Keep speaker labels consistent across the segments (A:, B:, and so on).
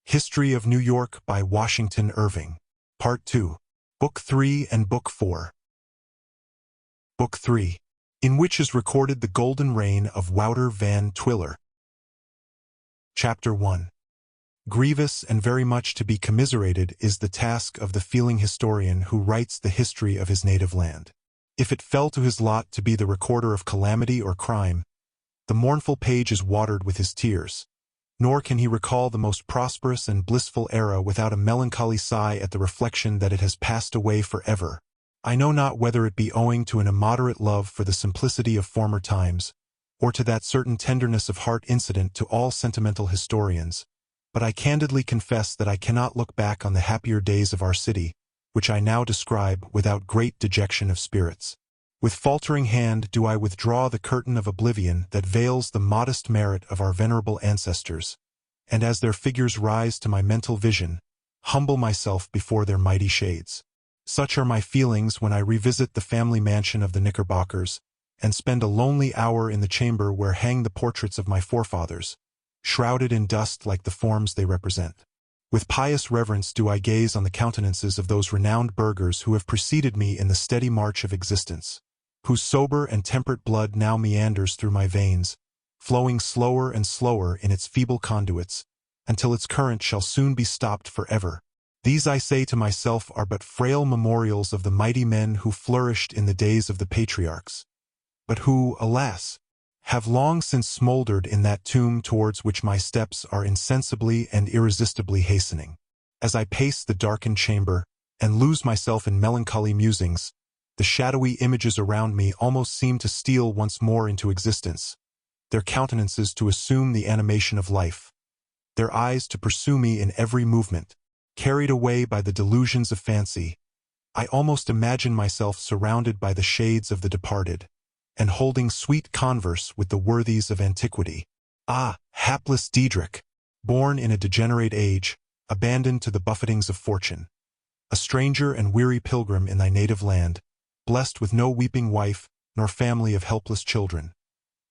A: History of New York by Washington Irving. Part 2. Book 3 and Book 4. Book 3, in which is recorded the golden reign of Wouter van Twiller. Chapter 1. Grievous and very much to be commiserated is the task of the feeling historian who writes the history of his native land. If it fell to his lot to be the recorder of calamity or crime, the mournful page is watered with his tears. Nor can he recall the most prosperous and blissful era without a melancholy sigh at the reflection that it has passed away forever. I know not whether it be owing to an immoderate love for the simplicity of former times, or to that certain tenderness of heart incident to all sentimental historians, but I candidly confess that I cannot look back on the happier days of our city, which I now describe, without great dejection of spirits. With faltering hand do I withdraw the curtain of oblivion that veils the modest merit of our venerable ancestors, and as their figures rise to my mental vision, humble myself before their mighty shades. Such are my feelings when I revisit the family mansion of the Knickerbockers, and spend a lonely hour in the chamber where hang the portraits of my forefathers, shrouded in dust like the forms they represent. With pious reverence do I gaze on the countenances of those renowned burghers who have preceded me in the steady march of existence, whose sober and temperate blood now meanders through my veins, flowing slower and slower in its feeble conduits, until its current shall soon be stopped forever. These, I say to myself, are but frail memorials of the mighty men who flourished in the days of the patriarchs, but who, alas, have long since smoldered in that tomb towards which my steps are insensibly and irresistibly hastening. As I pace the darkened chamber, and lose myself in melancholy musings, the shadowy images around me almost seem to steal once more into existence, their countenances to assume the animation of life, their eyes to pursue me in every movement. Carried away by the delusions of fancy, I almost imagine myself surrounded by the shades of the departed, and holding sweet converse with the worthies of antiquity. Ah, hapless Diedrich, born in a degenerate age, abandoned to the buffetings of fortune, a stranger and weary pilgrim in thy native land, blessed with no weeping wife nor family of helpless children,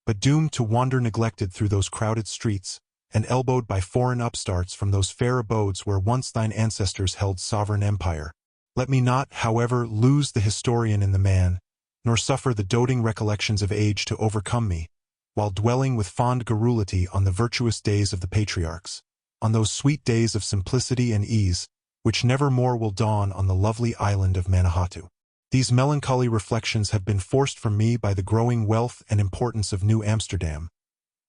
A: but doomed to wander neglected through those crowded streets, and elbowed by foreign upstarts from those fair abodes where once thine ancestors held sovereign empire. Let me not, however, lose the historian in the man, nor suffer the doting recollections of age to overcome me, while dwelling with fond garrulity on the virtuous days of the patriarchs, on those sweet days of simplicity and ease, which never more will dawn on the lovely island of Manhattan. These melancholy reflections have been forced from me by the growing wealth and importance of New Amsterdam,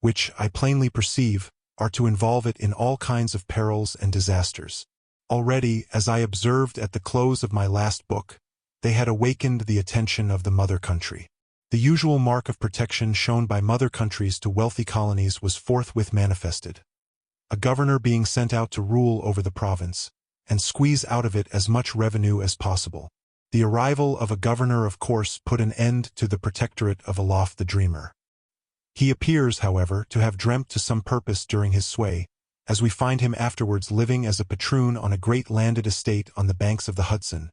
A: which, I plainly perceive, are to involve it in all kinds of perils and disasters. Already, as I observed at the close of my last book, they had awakened the attention of the mother country. The usual mark of protection shown by mother countries to wealthy colonies was forthwith manifested, a governor being sent out to rule over the province, and squeeze out of it as much revenue as possible. The arrival of a governor of course put an end to the protectorate of Olof the Dreamer. He appears, however, to have dreamt to some purpose during his sway, as we find him afterwards living as a patroon on a great landed estate on the banks of the Hudson,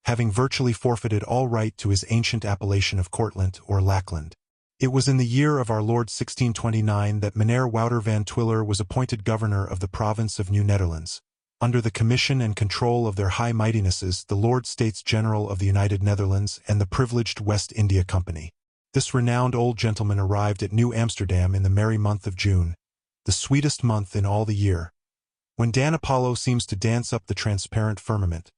A: having virtually forfeited all right to his ancient appellation of Cortlandt or Lackland. It was in the year of our Lord 1629 that Meneer Wouter van Twiller was appointed governor of the province of New Netherlands, under the commission and control of their high mightinesses the Lord States General of the United Netherlands and the privileged West India Company. This renowned old gentleman arrived at New Amsterdam in the merry month of June, the sweetest month in all the year, when Dan Apollo seems to dance up the transparent firmament,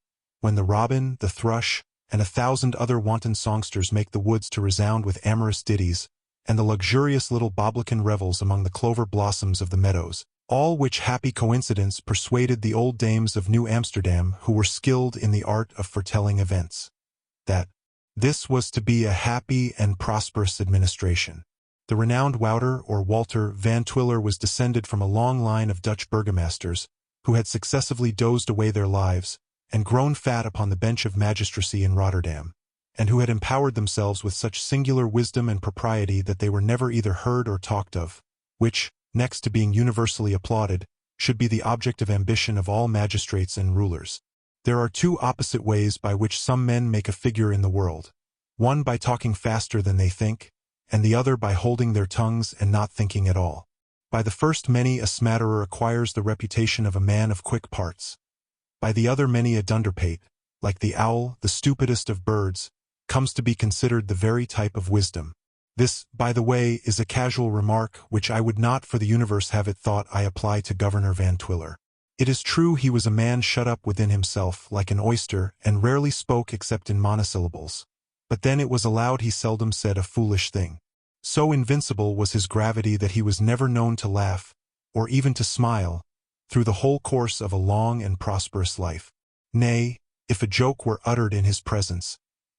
A: when the robin, the thrush, and 1,000 other wanton songsters make the woods to resound with amorous ditties, and the luxurious little Boblican revels among the clover blossoms of the meadows, all which happy coincidence persuaded the old dames of New Amsterdam who were skilled in the art of foretelling events, that this was to be a happy and prosperous administration. The renowned Wouter or Walter van Twiller was descended from a long line of Dutch burgomasters who had successively dozed away their lives and grown fat upon the bench of magistracy in Rotterdam, and who had empowered themselves with such singular wisdom and propriety that they were never either heard or talked of, which, next to being universally applauded, should be the object of ambition of all magistrates and rulers. There are two opposite ways by which some men make a figure in the world, one by talking faster than they think, and the other by holding their tongues and not thinking at all. By the first many a smatterer acquires the reputation of a man of quick parts. By the other many a dunderpate, like the owl, the stupidest of birds, comes to be considered the very type of wisdom. This, by the way, is a casual remark which I would not for the universe have it thought I apply to Governor Van Twiller. It is true he was a man shut up within himself like an oyster and rarely spoke except in monosyllables. But then it was allowed he seldom said a foolish thing. So invincible was his gravity that he was never known to laugh, or even to smile, through the whole course of a long and prosperous life. Nay, if a joke were uttered in his presence,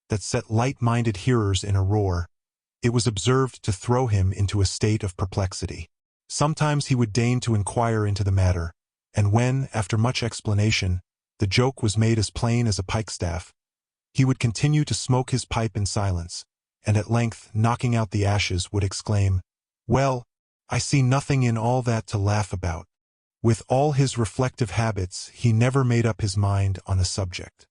A: that set light-minded hearers in a roar, it was observed to throw him into a state of perplexity. Sometimes he would deign to inquire into the matter, and when, after much explanation, the joke was made as plain as a pikestaff, he would continue to smoke his pipe in silence, and at length, knocking out the ashes, would exclaim, "Well, I see nothing in all that to laugh about." With all his reflective habits, he never made up his mind on a subject.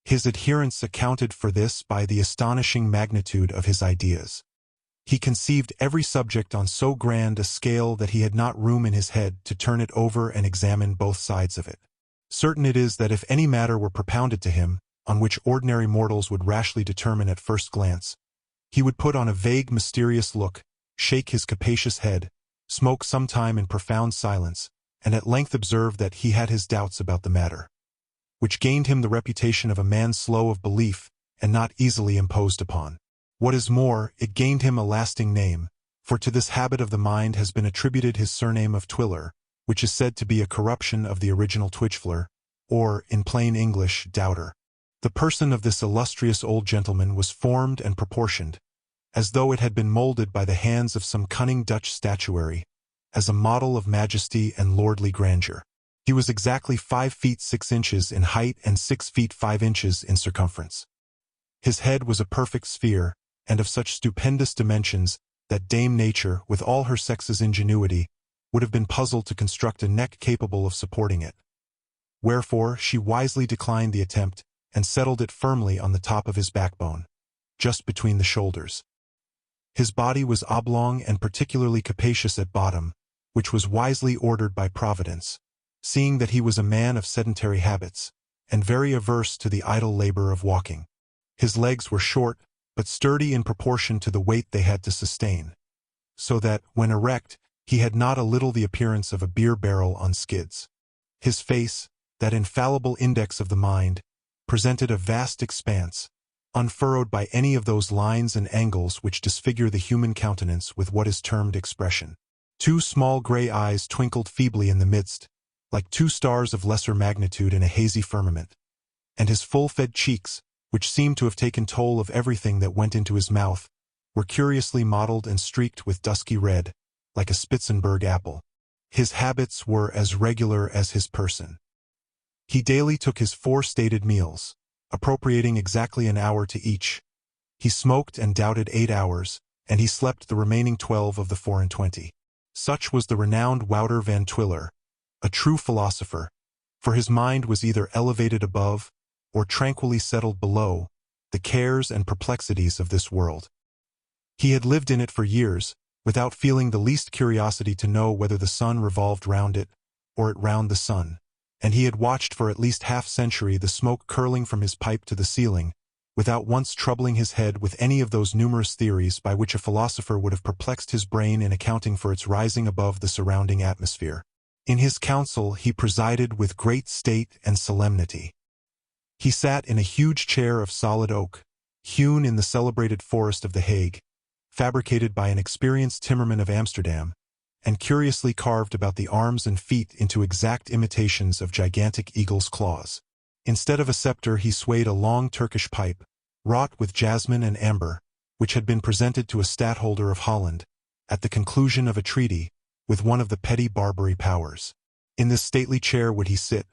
A: His adherents accounted for this by the astonishing magnitude of his ideas. He conceived every subject on so grand a scale that he had not room in his head to turn it over and examine both sides of it. Certain it is that if any matter were propounded to him, on which ordinary mortals would rashly determine at first glance, he would put on a vague, mysterious look, shake his capacious head, smoke some time in profound silence, and at length observe that he had his doubts about the matter, which gained him the reputation of a man slow of belief and not easily imposed upon. What is more, it gained him a lasting name, for to this habit of the mind has been attributed his surname of Twiller, which is said to be a corruption of the original Twitchfler, or, in plain English, doubter. The person of this illustrious old gentleman was formed and proportioned, as though it had been molded by the hands of some cunning Dutch statuary, as a model of majesty and lordly grandeur. He was exactly 5 feet 6 inches in height and 6 feet 5 inches in circumference. His head was a perfect sphere, and of such stupendous dimensions that Dame Nature, with all her sex's ingenuity, would have been puzzled to construct a neck capable of supporting it. Wherefore she wisely declined the attempt, and settled it firmly on the top of his backbone, just between the shoulders. His body was oblong and particularly capacious at bottom, which was wisely ordered by Providence, seeing that he was a man of sedentary habits, and very averse to the idle labor of walking. His legs were short, but sturdy in proportion to the weight they had to sustain, so that, when erect, he had not a little the appearance of a beer barrel on skids. His face, that infallible index of the mind, presented a vast expanse, unfurrowed by any of those lines and angles which disfigure the human countenance with what is termed expression. 2 small gray eyes twinkled feebly in the midst, like 2 stars of lesser magnitude in a hazy firmament, and his full-fed cheeks, which seemed to have taken toll of everything that went into his mouth, were curiously mottled and streaked with dusky red, like a Spitzenberg apple. His habits were as regular as his person. He daily took his 4 stated meals, appropriating exactly an hour to each. He smoked and doubted 8 hours, and he slept the remaining 12 of the 24. Such was the renowned Wouter Van Twiller, a true philosopher, for his mind was either elevated above, or tranquilly settled below, the cares and perplexities of this world. He had lived in it for years, without feeling the least curiosity to know whether the sun revolved round it, or it round the sun, and he had watched for at least half-century the smoke curling from his pipe to the ceiling, without once troubling his head with any of those numerous theories by which a philosopher would have perplexed his brain in accounting for its rising above the surrounding atmosphere. In his council he presided with great state and solemnity. He sat in a huge chair of solid oak, hewn in the celebrated forest of The Hague, fabricated by an experienced timmerman of Amsterdam, and curiously carved about the arms and feet into exact imitations of gigantic eagles' claws. Instead of a scepter he swayed a long Turkish pipe, wrought with jasmine and amber, which had been presented to a stadtholder of Holland, at the conclusion of a treaty, with one of the petty Barbary powers. In this stately chair would he sit,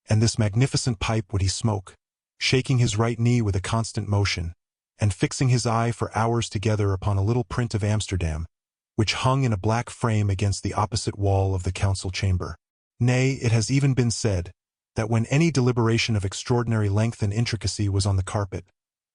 A: and this magnificent pipe would he smoke, shaking his right knee with a constant motion, and fixing his eye for hours together upon a little print of Amsterdam, which hung in a black frame against the opposite wall of the council chamber. Nay, it has even been said, that when any deliberation of extraordinary length and intricacy was on the carpet,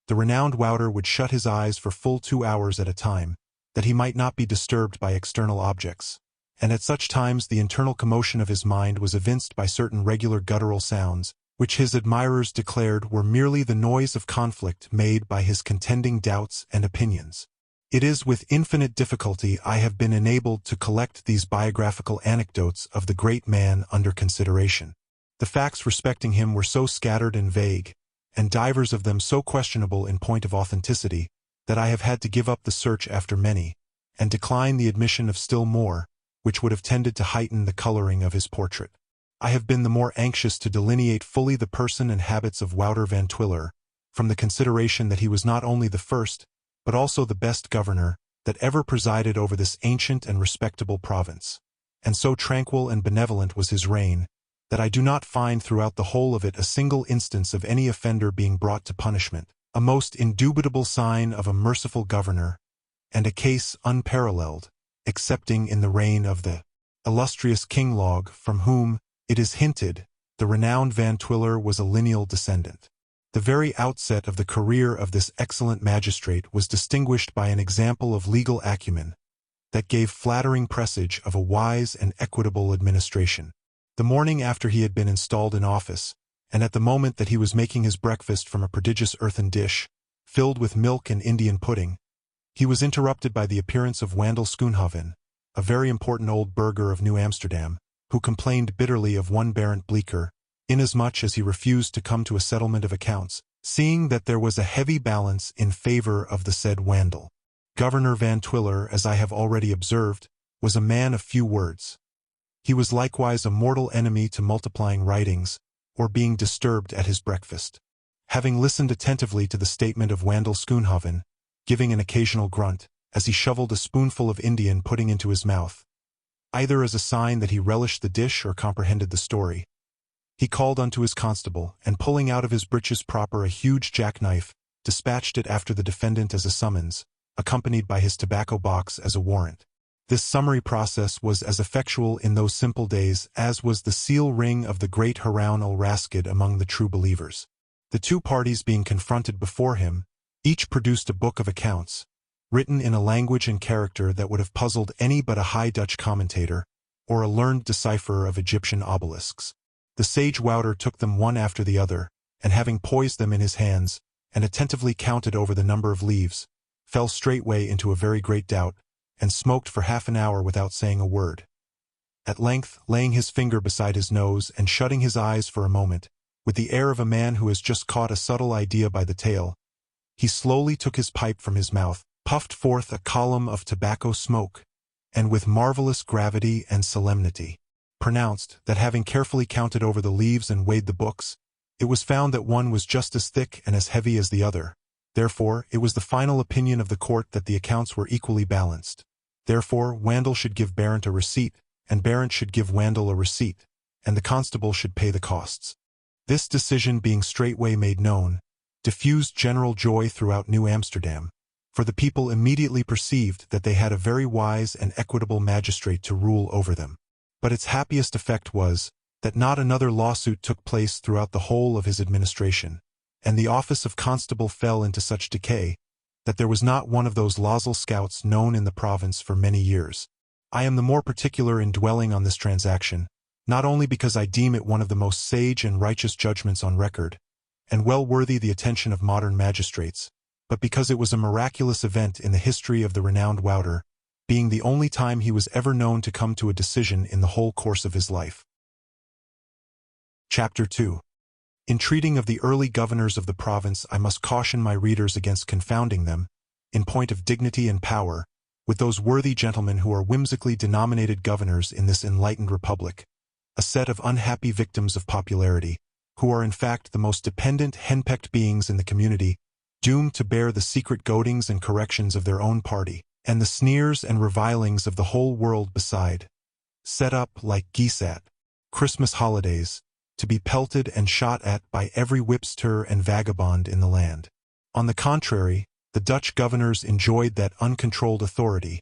A: the renowned Wouter would shut his eyes for full 2 hours at a time, that he might not be disturbed by external objects, and at such times the internal commotion of his mind was evinced by certain regular guttural sounds, which his admirers declared were merely the noise of conflict made by his contending doubts and opinions. It is with infinite difficulty I have been enabled to collect these biographical anecdotes of the great man under consideration. The facts respecting him were so scattered and vague, and divers of them so questionable in point of authenticity, that I have had to give up the search after many, and decline the admission of still more, which would have tended to heighten the coloring of his portrait. I have been the more anxious to delineate fully the person and habits of Wouter van Twiller, from the consideration that he was not only the first, but also the best governor that ever presided over this ancient and respectable province. And so tranquil and benevolent was his reign, that I do not find throughout the whole of it a single instance of any offender being brought to punishment, a most indubitable sign of a merciful governor, and a case unparalleled, excepting in the reign of the illustrious King Log, from whom, it is hinted, the renowned Van Twiller was a lineal descendant. The very outset of the career of this excellent magistrate was distinguished by an example of legal acumen that gave flattering presage of a wise and equitable administration. The morning after he had been installed in office, and at the moment that he was making his breakfast from a prodigious earthen dish, filled with milk and Indian pudding, he was interrupted by the appearance of Wandel Schoonhoven, a very important old burgher of New Amsterdam, who complained bitterly of one Barent Bleecker, inasmuch as he refused to come to a settlement of accounts, seeing that there was a heavy balance in favor of the said Wandel. Governor Van Twiller, as I have already observed, was a man of few words. He was likewise a mortal enemy to multiplying writings, or being disturbed at his breakfast. Having listened attentively to the statement of Wandel Schoonhoven, giving an occasional grunt, as he shoveled a spoonful of Indian pudding into his mouth, either as a sign that he relished the dish or comprehended the story, he called unto his constable, and pulling out of his breeches proper a huge jackknife, dispatched it after the defendant as a summons, accompanied by his tobacco box as a warrant. This summary process was as effectual in those simple days as was the seal ring of the great Haroun al Raskid among the true believers. The two parties being confronted before him, each produced a book of accounts, written in a language and character that would have puzzled any but a High Dutch commentator, or a learned decipherer of Egyptian obelisks. The sage Wouter took them one after the other, and having poised them in his hands, and attentively counted over the number of leaves, fell straightway into a very great doubt, and smoked for half an hour without saying a word. At length, laying his finger beside his nose and shutting his eyes for a moment, with the air of a man who has just caught a subtle idea by the tail, he slowly took his pipe from his mouth, puffed forth a column of tobacco smoke, and with marvelous gravity and solemnity, pronounced that having carefully counted over the leaves and weighed the books, it was found that one was just as thick and as heavy as the other. Therefore, it was the final opinion of the court that the accounts were equally balanced. Therefore, Wandel should give Barent a receipt, and Barent should give Wandel a receipt, and the constable should pay the costs. This decision being straightway made known, diffused general joy throughout New Amsterdam, for the people immediately perceived that they had a very wise and equitable magistrate to rule over them. But its happiest effect was, that not another lawsuit took place throughout the whole of his administration, and the office of constable fell into such decay, that there was not one of those Losel scouts known in the province for many years. I am the more particular in dwelling on this transaction, not only because I deem it one of the most sage and righteous judgments on record, and well worthy the attention of modern magistrates, but because it was a miraculous event in the history of the renowned Wouter, being the only time he was ever known to come to a decision in the whole course of his life. Chapter 2. In treating of the early governors of the province, I must caution my readers against confounding them, in point of dignity and power, with those worthy gentlemen who are whimsically denominated governors in this enlightened republic, a set of unhappy victims of popularity, who are in fact the most dependent, henpecked beings in the community, doomed to bear the secret goadings and corrections of their own party, and the sneers and revilings of the whole world beside, set up like geese at Christmas holidays, to be pelted and shot at by every whipster and vagabond in the land. On the contrary, the Dutch governors enjoyed that uncontrolled authority,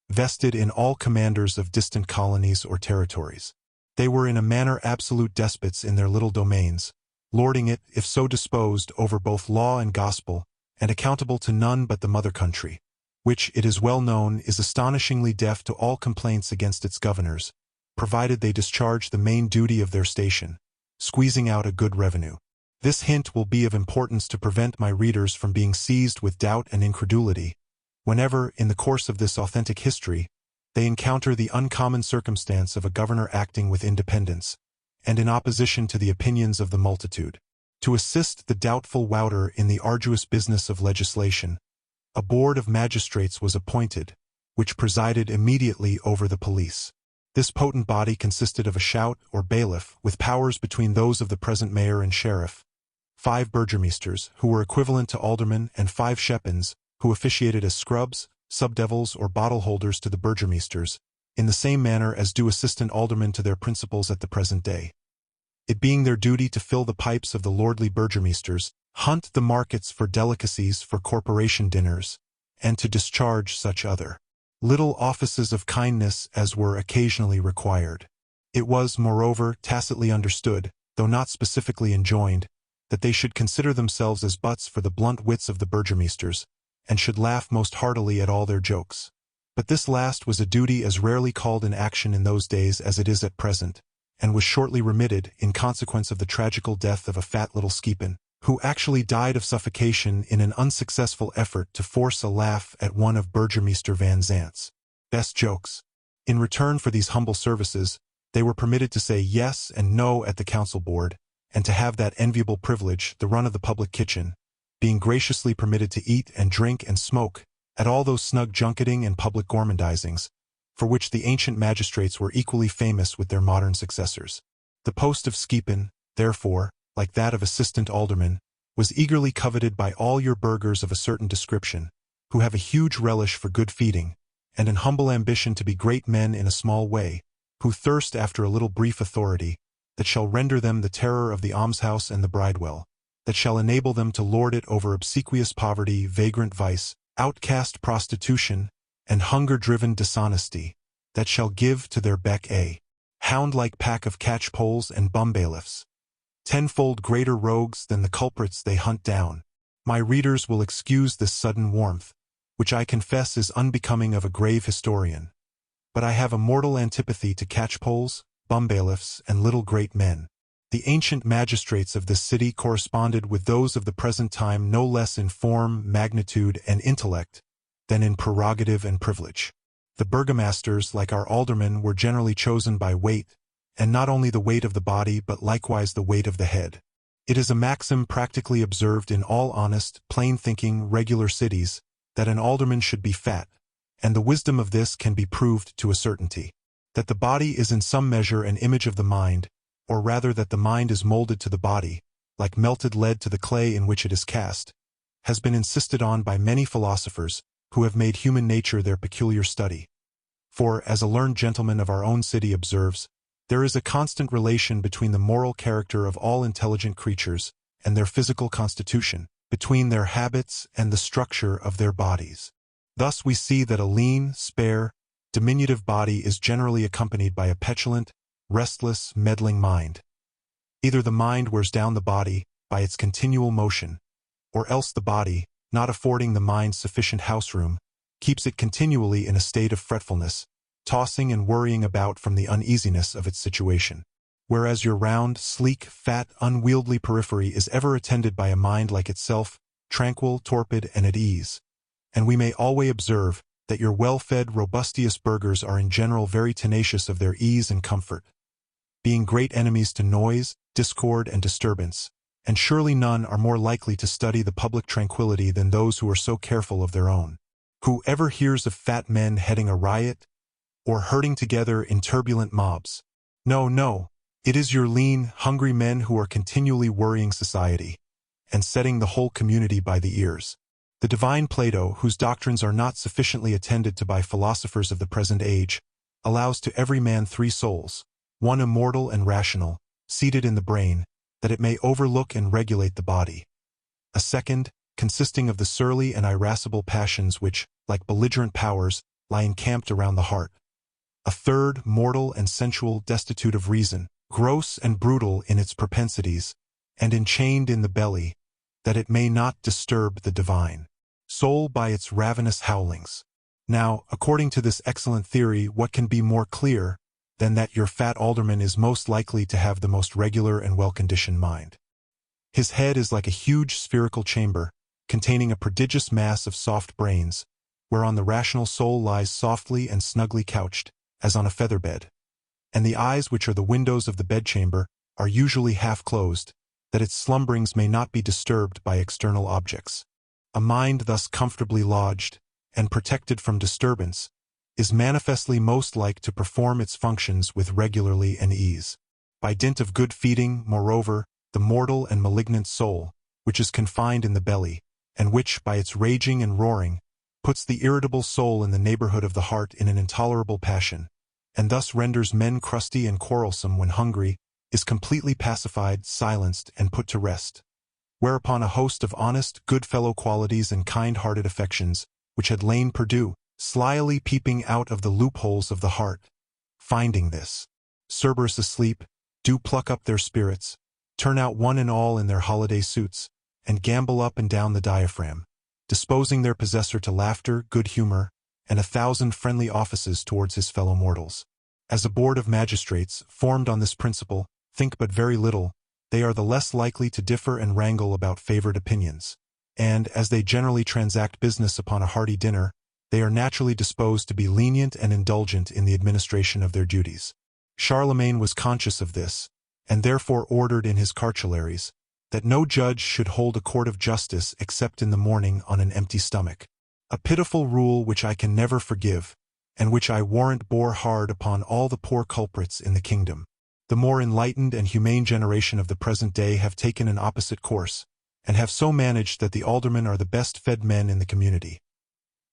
A: vested in all commanders of distant colonies or territories. They were in a manner absolute despots in their little domains, lording it, if so disposed, over both law and gospel, and accountable to none but the mother country, which, it is well known, is astonishingly deaf to all complaints against its governors, provided they discharge the main duty of their station, squeezing out a good revenue. This hint will be of importance to prevent my readers from being seized with doubt and incredulity, whenever, in the course of this authentic history, they encounter the uncommon circumstance of a governor acting with independence, and in opposition to the opinions of the multitude. To assist the doubtful Wouter in the arduous business of legislation, a board of magistrates was appointed, which presided immediately over the police. This potent body consisted of a shout or bailiff with powers between those of the present mayor and sheriff, 5 burgomeesters, who were equivalent to aldermen, and 5 sharpens, who officiated as scrubs, subdevils, or bottle holders to the burgomeesters, in the same manner as do assistant aldermen to their principals at the present day. It being their duty to fill the pipes of the lordly burgomeesters, hunt the markets for delicacies for corporation dinners, and to discharge such other little offices of kindness as were occasionally required. It was, moreover, tacitly understood, though not specifically enjoined, that they should consider themselves as butts for the blunt wits of the burgomeesters, and should laugh most heartily at all their jokes. But this last was a duty as rarely called in action in those days as it is at present, and was shortly remitted in consequence of the tragical death of a fat little skepin, who actually died of suffocation in an unsuccessful effort to force a laugh at one of Burgomeester Van Zant's best jokes. In return for these humble services, they were permitted to say yes and no at the council board, and to have that enviable privilege, the run of the public kitchen, being graciously permitted to eat and drink and smoke at all those snug junketing and public gormandizings, for which the ancient magistrates were equally famous with their modern successors. The post of skepin, therefore, like that of assistant alderman, was eagerly coveted by all your burghers of a certain description, who have a huge relish for good feeding, and an humble ambition to be great men in a small way, who thirst after a little brief authority, that shall render them the terror of the almshouse and the bridewell, that shall enable them to lord it over obsequious poverty, vagrant vice, outcast prostitution, and hunger-driven dishonesty, that shall give to their beck a hound-like pack of catch-poles and bum-bailiffs, tenfold greater rogues than the culprits they hunt down. My readers will excuse this sudden warmth, which I confess is unbecoming of a grave historian. But I have a mortal antipathy to catch-poles, bum-bailiffs, and little great men. The ancient magistrates of this city corresponded with those of the present time no less in form, magnitude, and intellect than in prerogative and privilege. The burgomasters, like our aldermen, were generally chosen by weight, and not only the weight of the body but likewise the weight of the head. It is a maxim practically observed in all honest, plain-thinking, regular cities, that an alderman should be fat, and the wisdom of this can be proved to a certainty. That the body is in some measure an image of the mind, or rather that the mind is molded to the body, like melted lead to the clay in which it is cast, has been insisted on by many philosophers, who have made human nature their peculiar study. For, as a learned gentleman of our own city observes, there is a constant relation between the moral character of all intelligent creatures and their physical constitution, between their habits and the structure of their bodies. Thus we see that a lean, spare, diminutive body is generally accompanied by a petulant, restless, meddling mind. Either the mind wears down the body by its continual motion, or else the body, not affording the mind sufficient house-room, keeps it continually in a state of fretfulness, tossing and worrying about from the uneasiness of its situation. Whereas your round, sleek, fat, unwieldy periphery is ever attended by a mind like itself, tranquil, torpid, and at ease. And we may always observe that your well-fed, robustious burghers are in general very tenacious of their ease and comfort, being great enemies to noise, discord, and disturbance, and surely none are more likely to study the public tranquillity than those who are so careful of their own. Who ever hears of fat men heading a riot, or herding together in turbulent mobs? No, no, it is your lean, hungry men who are continually worrying society, and setting the whole community by the ears. The divine Plato, whose doctrines are not sufficiently attended to by philosophers of the present age, allows to every man 3 souls, one immortal and rational, seated in the brain, that it may overlook and regulate the body. A second, consisting of the surly and irascible passions which, like belligerent powers, lie encamped around the heart. A third, mortal and sensual, destitute of reason, gross and brutal in its propensities, and enchained in the belly, that it may not disturb the divine. soul by its ravenous howlings. Now, according to this excellent theory, what can be more clear than that your fat alderman is most likely to have the most regular and well-conditioned mind? His head is like a huge spherical chamber, containing a prodigious mass of soft brains, whereon the rational soul lies softly and snugly couched, as on a feather-bed. And the eyes, which are the windows of the bedchamber, are usually half-closed, that its slumberings may not be disturbed by external objects. A mind thus comfortably lodged, and protected from disturbance, is manifestly most like to perform its functions with regularity and ease. By dint of good feeding, moreover, the mortal and malignant soul, which is confined in the belly, and which, by its raging and roaring, puts the irritable soul in the neighborhood of the heart in an intolerable passion, and thus renders men crusty and quarrelsome when hungry, is completely pacified, silenced, and put to rest. Whereupon a host of honest, good-fellow qualities and kind-hearted affections, which had lain perdu, slyly peeping out of the loopholes of the heart, finding this Cerberus asleep, do pluck up their spirits, turn out one and all in their holiday suits, and gambol up and down the diaphragm, disposing their possessor to laughter, good humor, and 1,000 friendly offices towards his fellow mortals. As a board of magistrates, formed on this principle, think but very little, they are the less likely to differ and wrangle about favored opinions. And, as they generally transact business upon a hearty dinner, they are naturally disposed to be lenient and indulgent in the administration of their duties. Charlemagne was conscious of this, and therefore ordered in his cartularies, that no judge should hold a court of justice except in the morning on an empty stomach. A pitiful rule which I can never forgive, and which I warrant bore hard upon all the poor culprits in the kingdom. The more enlightened and humane generation of the present day have taken an opposite course, and have so managed that the aldermen are the best-fed men in the community,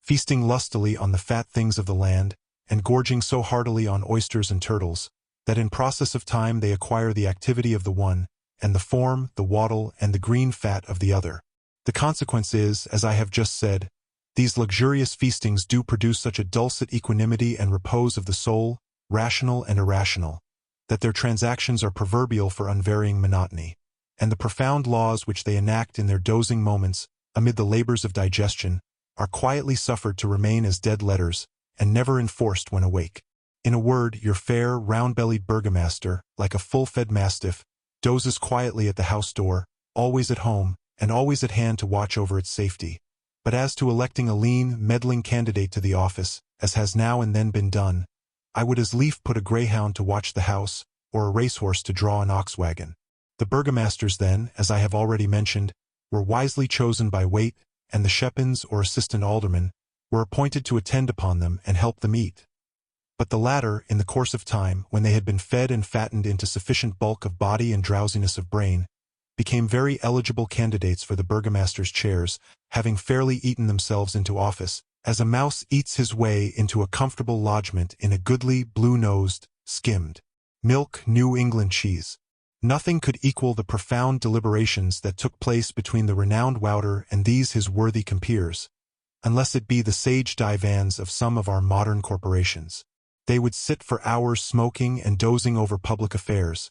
A: feasting lustily on the fat things of the land, and gorging so heartily on oysters and turtles, that in process of time they acquire the activity of the one, and the form, the wattle, and the green fat of the other. The consequence is, as I have just said, these luxurious feastings do produce such a dulcet equanimity and repose of the soul, rational and irrational, that their transactions are proverbial for unvarying monotony, and the profound laws which they enact in their dozing moments, amid the labors of digestion, are quietly suffered to remain as dead letters, and never enforced when awake. In a word, your fair, round-bellied burgomaster, like a full-fed mastiff, dozes quietly at the house door, always at home, and always at hand to watch over its safety. But as to electing a lean, meddling candidate to the office, as has now and then been done, I would as lief put a greyhound to watch the house, or a racehorse to draw an ox-wagon. The burgomasters then, as I have already mentioned, were wisely chosen by weight, and the sharpens or assistant aldermen were appointed to attend upon them and help them eat. But the latter, in the course of time, when they had been fed and fattened into sufficient bulk of body and drowsiness of brain, became very eligible candidates for the burgomaster's chairs, having fairly eaten themselves into office, as a mouse eats his way into a comfortable lodgment in a goodly, blue-nosed, skimmed milk New England cheese. Nothing could equal the profound deliberations that took place between the renowned Wouter and these his worthy compeers, unless it be the sage divans of some of our modern corporations. They would sit for hours smoking and dozing over public affairs,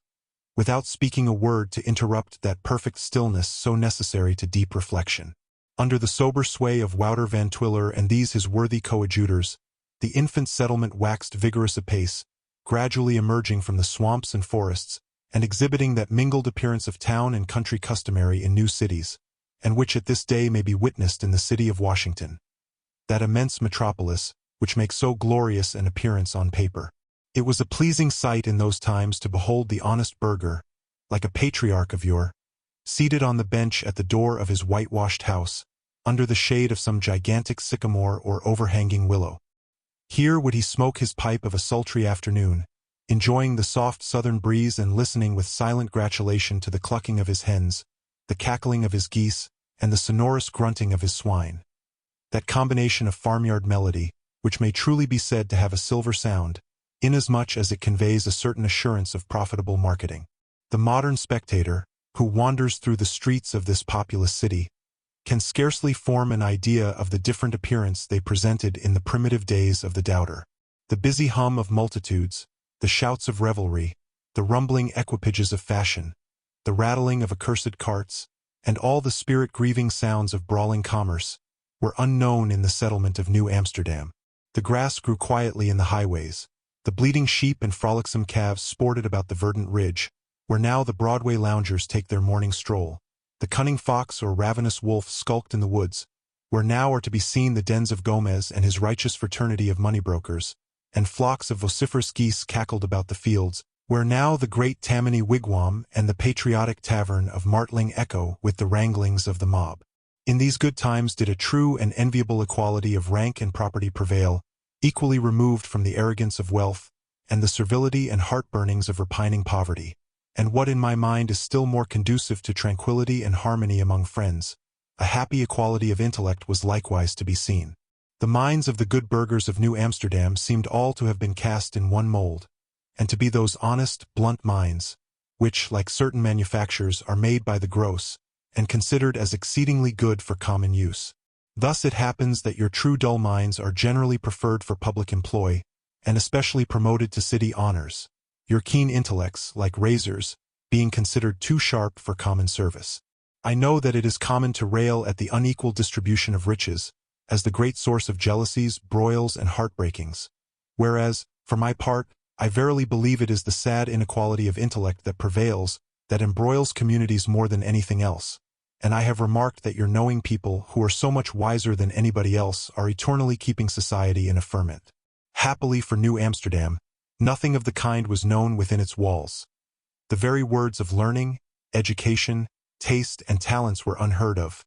A: without speaking a word to interrupt that perfect stillness so necessary to deep reflection. Under the sober sway of Wouter Van Twiller and these his worthy coadjutors, the infant settlement waxed vigorous apace, gradually emerging from the swamps and forests, and exhibiting that mingled appearance of town and country customary in new cities, and which at this day may be witnessed in the city of Washington, that immense metropolis, which makes so glorious an appearance on paper. It was a pleasing sight in those times to behold the honest burgher, like a patriarch of yore, seated on the bench at the door of his whitewashed house, under the shade of some gigantic sycamore or overhanging willow. Here would he smoke his pipe of a sultry afternoon, enjoying the soft southern breeze and listening with silent gratulation to the clucking of his hens, the cackling of his geese, and the sonorous grunting of his swine. That combination of farmyard melody, which may truly be said to have a silver sound, inasmuch as it conveys a certain assurance of profitable marketing. The modern spectator, who wanders through the streets of this populous city, can scarcely form an idea of the different appearance they presented in the primitive days of the doubter. The busy hum of multitudes, the shouts of revelry, the rumbling equipages of fashion, the rattling of accursed carts, and all the spirit-grieving sounds of brawling commerce, were unknown in the settlement of New Amsterdam. The grass grew quietly in the highways. The bleating sheep and frolicsome calves sported about the verdant ridge, where now the Broadway loungers take their morning stroll. The cunning fox or ravenous wolf skulked in the woods, where now are to be seen the dens of Gomez and his righteous fraternity of money-brokers, and flocks of vociferous geese cackled about the fields, where now the great Tammany wigwam and the patriotic tavern of Martling echo with the wranglings of the mob. In these good times did a true and enviable equality of rank and property prevail, equally removed from the arrogance of wealth, and the servility and heart-burnings of repining poverty. And what in my mind is still more conducive to tranquility and harmony among friends, a happy equality of intellect was likewise to be seen. The minds of the good burghers of New Amsterdam seemed all to have been cast in one mold, and to be those honest, blunt minds, which, like certain manufactures, are made by the gross, and considered as exceedingly good for common use. Thus it happens that your true dull minds are generally preferred for public employ, and especially promoted to city honors, your keen intellects, like razors, being considered too sharp for common service. I know that it is common to rail at the unequal distribution of riches, as the great source of jealousies, broils, and heartbreakings, whereas, for my part, I verily believe it is the sad inequality of intellect that prevails, that embroils communities more than anything else, and I have remarked that your knowing people, who are so much wiser than anybody else, are eternally keeping society in a ferment. Happily for New Amsterdam, nothing of the kind was known within its walls. The very words of learning, education, taste, and talents were unheard of.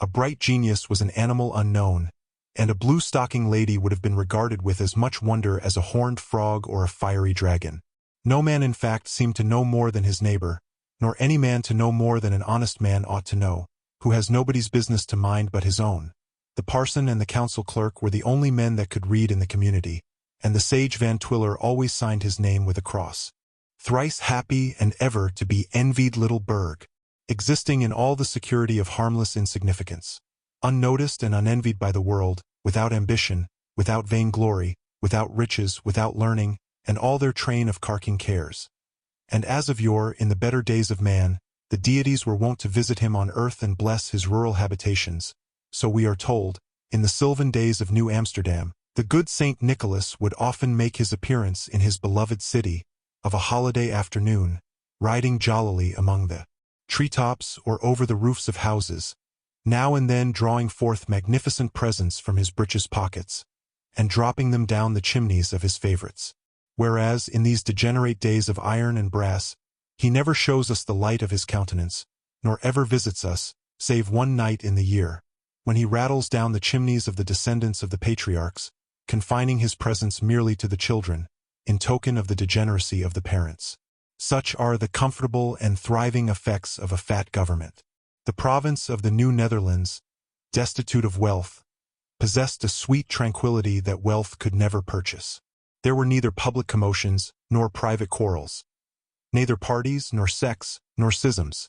A: A bright genius was an animal unknown, and a blue-stocking lady would have been regarded with as much wonder as a horned frog or a fiery dragon. No man in fact seemed to know more than his neighbor, nor any man to know more than an honest man ought to know, who has nobody's business to mind but his own. The parson and the council clerk were the only men that could read in the community, and the sage Van Twiller always signed his name with a cross. Thrice happy and ever to be envied little burgh, existing in all the security of harmless insignificance, unnoticed and unenvied by the world, without ambition, without vainglory, without riches, without learning, and all their train of carking cares. And as of yore, in the better days of man, the deities were wont to visit him on earth and bless his rural habitations. So we are told, in the sylvan days of New Amsterdam, the good Saint Nicholas would often make his appearance in his beloved city, of a holiday afternoon, riding jollily among the treetops or over the roofs of houses, now and then drawing forth magnificent presents from his breeches pockets, and dropping them down the chimneys of his favorites. Whereas, in these degenerate days of iron and brass, he never shows us the light of his countenance, nor ever visits us, save one night in the year, when he rattles down the chimneys of the descendants of the patriarchs, confining his presence merely to the children, in token of the degeneracy of the parents. Such are the comfortable and thriving effects of a fat government. The province of the New Netherlands, destitute of wealth, possessed a sweet tranquility that wealth could never purchase. There were neither public commotions, nor private quarrels, neither parties, nor sects, nor schisms,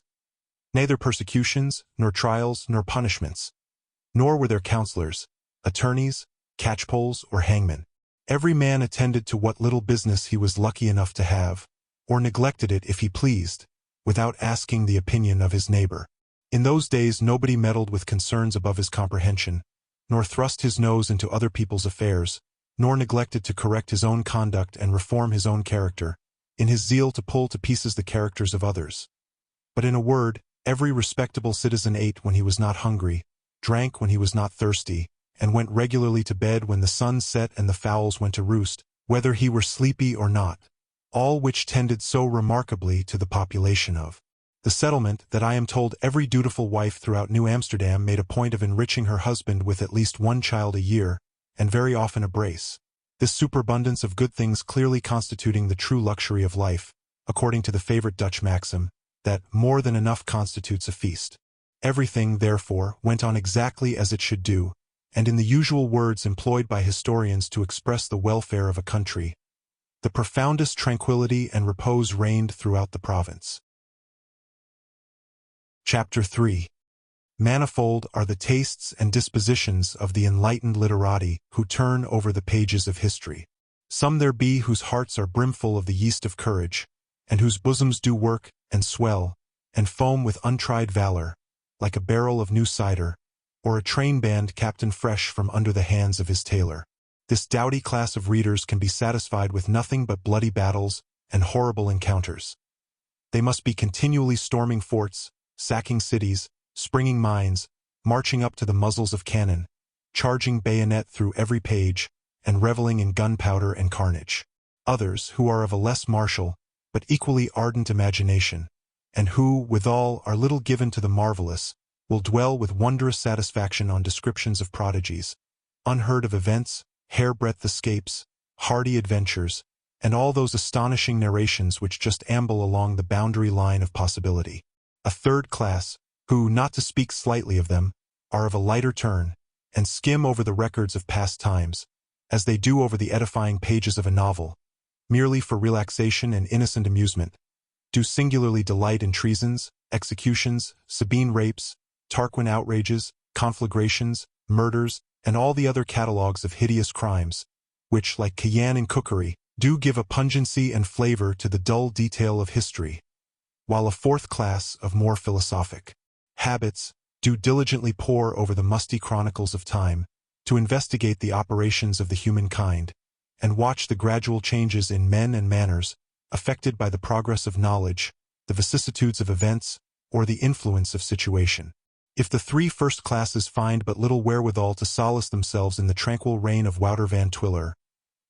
A: neither persecutions, nor trials, nor punishments, nor were there counselors, attorneys, catchpoles, or hangmen. Every man attended to what little business he was lucky enough to have, or neglected it if he pleased, without asking the opinion of his neighbor. In those days nobody meddled with concerns above his comprehension, nor thrust his nose into other people's affairs, nor neglected to correct his own conduct and reform his own character, in his zeal to pull to pieces the characters of others. But in a word, every respectable citizen ate when he was not hungry, drank when he was not thirsty, and went regularly to bed when the sun set and the fowls went to roost, whether he were sleepy or not, all which tended so remarkably to the population of the settlement that I am told every dutiful wife throughout New Amsterdam made a point of enriching her husband with at least one child a year, and very often a brace, this superabundance of good things clearly constituting the true luxury of life, according to the favorite Dutch maxim, that more than enough constitutes a feast. Everything, therefore, went on exactly as it should do, and in the usual words employed by historians to express the welfare of a country, the profoundest tranquility and repose reigned throughout the province. Chapter 3. Manifold are the tastes and dispositions of the enlightened literati who turn over the pages of history. Some there be whose hearts are brimful of the yeast of courage, and whose bosoms do work, and swell, and foam with untried valor, like a barrel of new cider, or a train band captain fresh from under the hands of his tailor. This doughty class of readers can be satisfied with nothing but bloody battles and horrible encounters. They must be continually storming forts, sacking cities, springing mines, marching up to the muzzles of cannon, charging bayonet through every page, and reveling in gunpowder and carnage. Others, who are of a less martial, but equally ardent imagination, and who, withal, are little given to the marvelous, will dwell with wondrous satisfaction on descriptions of prodigies, unheard of events, hairbreadth escapes, hardy adventures, and all those astonishing narrations which just amble along the boundary line of possibility. A third class, who, not to speak slightly of them, are of a lighter turn, and skim over the records of past times, as they do over the edifying pages of a novel, merely for relaxation and innocent amusement, do singularly delight in treasons, executions, Sabine rapes, Tarquin outrages, conflagrations, murders, and all the other catalogues of hideous crimes, which, like cayenne in cookery, do give a pungency and flavor to the dull detail of history, while a fourth class of more philosophic habits do diligently pore over the musty chronicles of time, to investigate the operations of the human kind, and watch the gradual changes in men and manners, affected by the progress of knowledge, the vicissitudes of events, or the influence of situation. If the three first classes find but little wherewithal to solace themselves in the tranquil reign of Wouter van Twiller,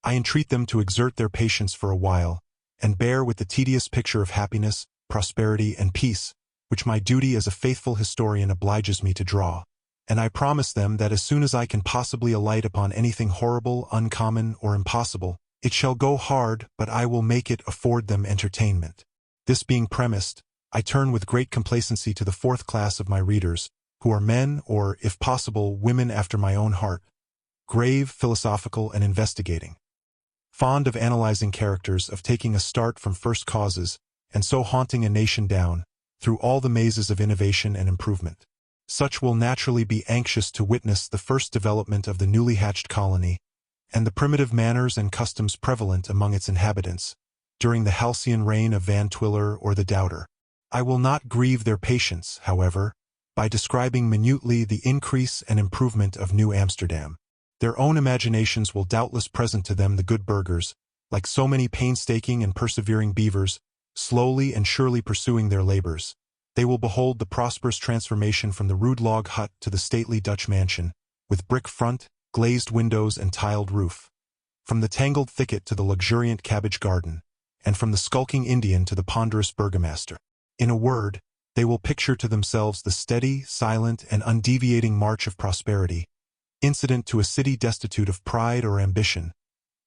A: I entreat them to exert their patience for a while, and bear with the tedious picture of happiness, prosperity, and peace, which my duty as a faithful historian obliges me to draw, and I promise them that as soon as I can possibly alight upon anything horrible, uncommon, or impossible, it shall go hard, but I will make it afford them entertainment. This being premised, I turn with great complacency to the fourth class of my readers, who are men, or, if possible, women after my own heart, grave, philosophical, and investigating, fond of analyzing characters, of taking a start from first causes, and so haunting a nation down, through all the mazes of innovation and improvement. Such will naturally be anxious to witness the first development of the newly hatched colony, and the primitive manners and customs prevalent among its inhabitants, during the halcyon reign of Van Twiller or the Doubter. I will not grieve their patience, however, by describing minutely the increase and improvement of New Amsterdam. Their own imaginations will doubtless present to them the good burghers, like so many painstaking and persevering beavers, slowly and surely pursuing their labors. They will behold the prosperous transformation from the rude log hut to the stately Dutch mansion, with brick front, glazed windows, and tiled roof, from the tangled thicket to the luxuriant cabbage garden, and from the skulking Indian to the ponderous burgomaster. In a word, they will picture to themselves the steady, silent, and undeviating march of prosperity, incident to a city destitute of pride or ambition,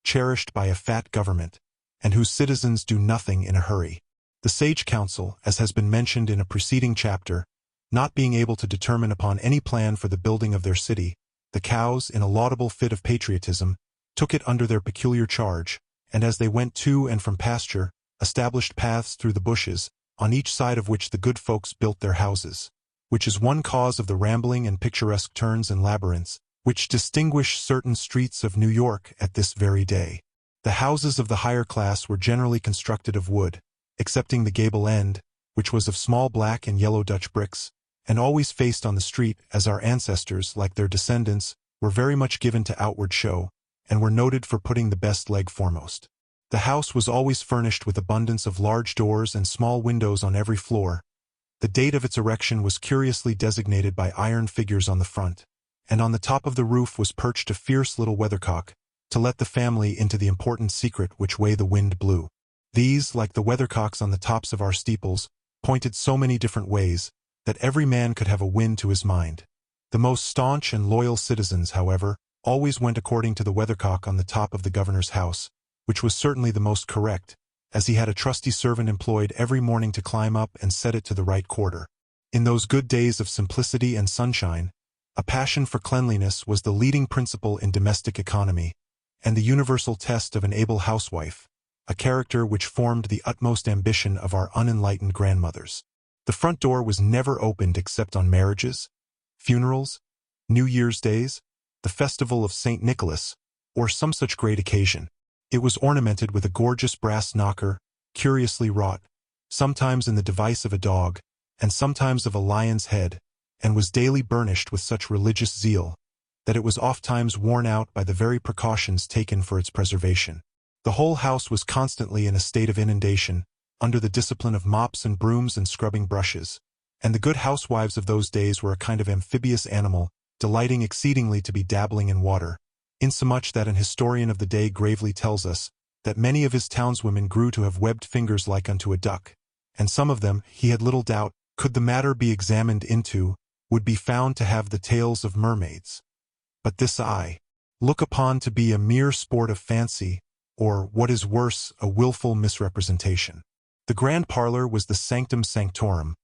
A: cherished by a fat government, and whose citizens do nothing in a hurry. The sage council, as has been mentioned in a preceding chapter, not being able to determine upon any plan for the building of their city, the cows, in a laudable fit of patriotism, took it under their peculiar charge, and as they went to and from pasture, established paths through the bushes, on each side of which the good folks built their houses, which is one cause of the rambling and picturesque turns and labyrinths which distinguish certain streets of New York at this very day. The houses of the higher class were generally constructed of wood, excepting the gable end, which was of small black and yellow Dutch bricks, and always faced on the street, as our ancestors, like their descendants, were very much given to outward show, and were noted for putting the best leg foremost. The house was always furnished with abundance of large doors and small windows on every floor. The date of its erection was curiously designated by iron figures on the front, and on the top of the roof was perched a fierce little weathercock, to let the family into the important secret which way the wind blew. These, like the weathercocks on the tops of our steeples, pointed so many different ways, that every man could have a wind to his mind. The most staunch and loyal citizens, however, always went according to the weathercock on the top of the governor's house, which was certainly the most correct, as he had a trusty servant employed every morning to climb up and set it to the right quarter. In those good days of simplicity and sunshine, a passion for cleanliness was the leading principle in domestic economy, and the universal test of an able housewife, a character which formed the utmost ambition of our unenlightened grandmothers. The front door was never opened except on marriages, funerals, New Year's days, the festival of St. Nicholas, or some such great occasion. It was ornamented with a gorgeous brass knocker, curiously wrought, sometimes in the device of a dog, and sometimes of a lion's head, and was daily burnished with such religious zeal that it was ofttimes worn out by the very precautions taken for its preservation. The whole house was constantly in a state of inundation, under the discipline of mops and brooms and scrubbing brushes, and the good housewives of those days were a kind of amphibious animal, delighting exceedingly to be dabbling in water, insomuch that an historian of the day gravely tells us that many of his townswomen grew to have webbed fingers like unto a duck, and some of them, he had little doubt, could the matter be examined into, would be found to have the tails of mermaids. But this I look upon to be a mere sport of fancy, or, what is worse, a wilful misrepresentation. The grand parlor was the sanctum sanctorum,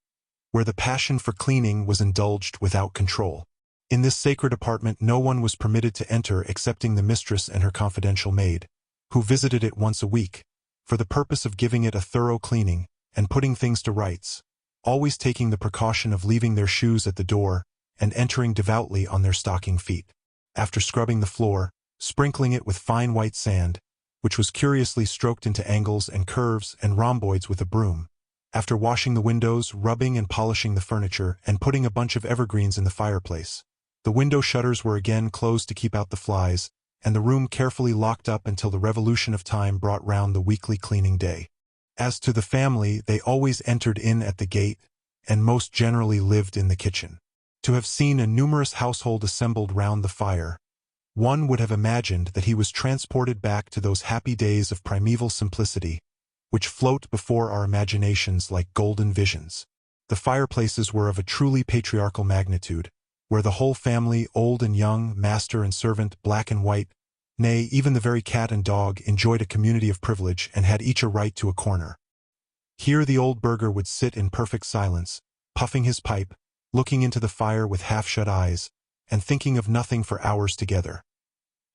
A: where the passion for cleaning was indulged without control. In this sacred apartment no one was permitted to enter excepting the mistress and her confidential maid, who visited it once a week, for the purpose of giving it a thorough cleaning, and putting things to rights, always taking the precaution of leaving their shoes at the door, and entering devoutly on their stocking feet. After scrubbing the floor, sprinkling it with fine white sand, which was curiously stroked into angles and curves and rhomboids with a broom. After washing the windows, rubbing and polishing the furniture, and putting a bunch of evergreens in the fireplace, the window shutters were again closed to keep out the flies, and the room carefully locked up until the revolution of time brought round the weekly cleaning day. As to the family, they always entered in at the gate, and most generally lived in the kitchen. To have seen a numerous household assembled round the fire, one would have imagined that he was transported back to those happy days of primeval simplicity, which float before our imaginations like golden visions. The fireplaces were of a truly patriarchal magnitude, where the whole family, old and young, master and servant, black and white, nay, even the very cat and dog, enjoyed a community of privilege and had each a right to a corner. Here the old burgher would sit in perfect silence, puffing his pipe, looking into the fire with half-shut eyes, and thinking of nothing for hours together.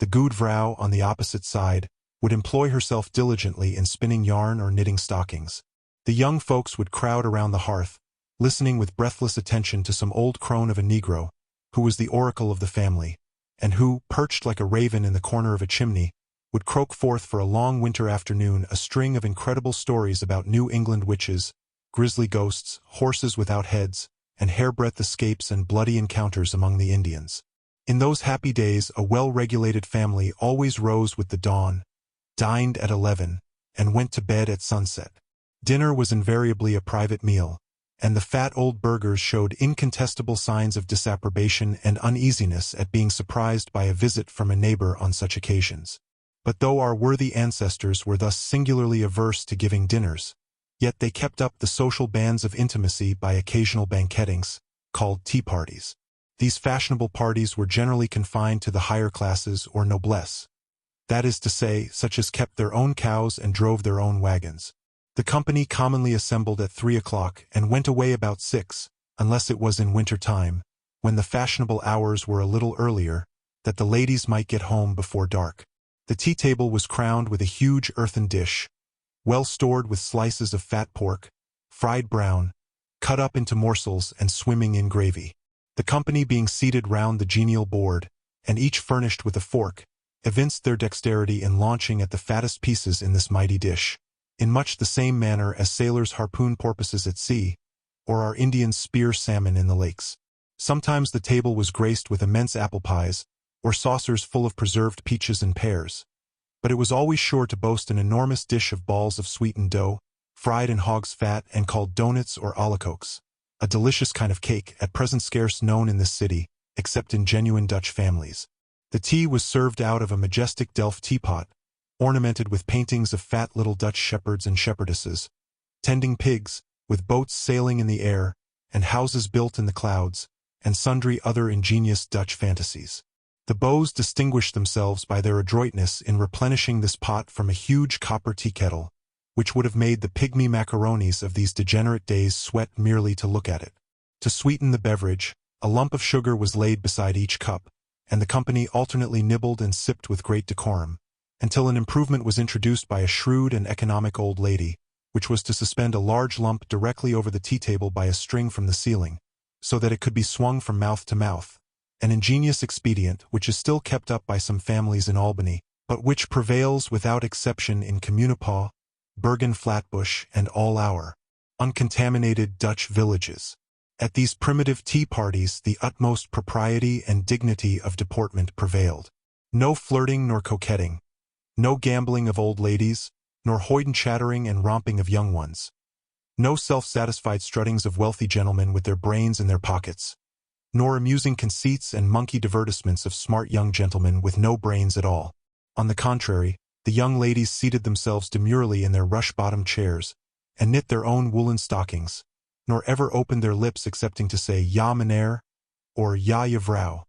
A: The good vrouw, on the opposite side, would employ herself diligently in spinning yarn or knitting stockings. The young folks would crowd around the hearth, listening with breathless attention to some old crone of a negro, who was the oracle of the family, and who, perched like a raven in the corner of a chimney, would croak forth for a long winter afternoon a string of incredible stories about New England witches, grisly ghosts, horses without heads, and hairbreadth escapes and bloody encounters among the Indians. In those happy days a well-regulated family always rose with the dawn, dined at 11, and went to bed at sunset. Dinner was invariably a private meal, and the fat old burghers showed incontestable signs of disapprobation and uneasiness at being surprised by a visit from a neighbor on such occasions. But though our worthy ancestors were thus singularly averse to giving dinners, yet they kept up the social bands of intimacy by occasional banquetings, called tea parties. These fashionable parties were generally confined to the higher classes or noblesse, that is to say, such as kept their own cows and drove their own wagons. The company commonly assembled at 3 o'clock and went away about 6, unless it was in winter time, when the fashionable hours were a little earlier, that the ladies might get home before dark. The tea-table was crowned with a huge earthen dish, well stored with slices of fat pork, fried brown, cut up into morsels and swimming in gravy. The company being seated round the genial board, and each furnished with a fork, evinced their dexterity in launching at the fattest pieces in this mighty dish, in much the same manner as sailors harpoon porpoises at sea, or our Indians spear salmon in the lakes. Sometimes the table was graced with immense apple pies, or saucers full of preserved peaches and pears, but it was always sure to boast an enormous dish of balls of sweetened dough, fried in hog's fat and called doughnuts or alakoeks, a delicious kind of cake at present scarce known in this city, except in genuine Dutch families. The tea was served out of a majestic Delft teapot, ornamented with paintings of fat little Dutch shepherds and shepherdesses, tending pigs, with boats sailing in the air, and houses built in the clouds, and sundry other ingenious Dutch fantasies. The beaux distinguished themselves by their adroitness in replenishing this pot from a huge copper tea-kettle, which would have made the pygmy macaronis of these degenerate days sweat merely to look at it. To sweeten the beverage, a lump of sugar was laid beside each cup, and the company alternately nibbled and sipped with great decorum, until an improvement was introduced by a shrewd and economic old lady, which was to suspend a large lump directly over the tea-table by a string from the ceiling, so that it could be swung from mouth to mouth, an ingenious expedient which is still kept up by some families in Albany, but which prevails without exception in Communipaw, Bergen Flatbush, and all our uncontaminated Dutch villages. At these primitive tea parties the utmost propriety and dignity of deportment prevailed. No flirting nor coquetting, no gambling of old ladies, nor hoyden-chattering and romping of young ones. No self-satisfied struttings of wealthy gentlemen with their brains in their pockets, nor amusing conceits and monkey divertissements of smart young gentlemen with no brains at all. On the contrary, the young ladies seated themselves demurely in their rush-bottomed chairs, and knit their own woolen stockings, nor ever opened their lips excepting to say "Ja, meneer," or "Ja, juffrouw,"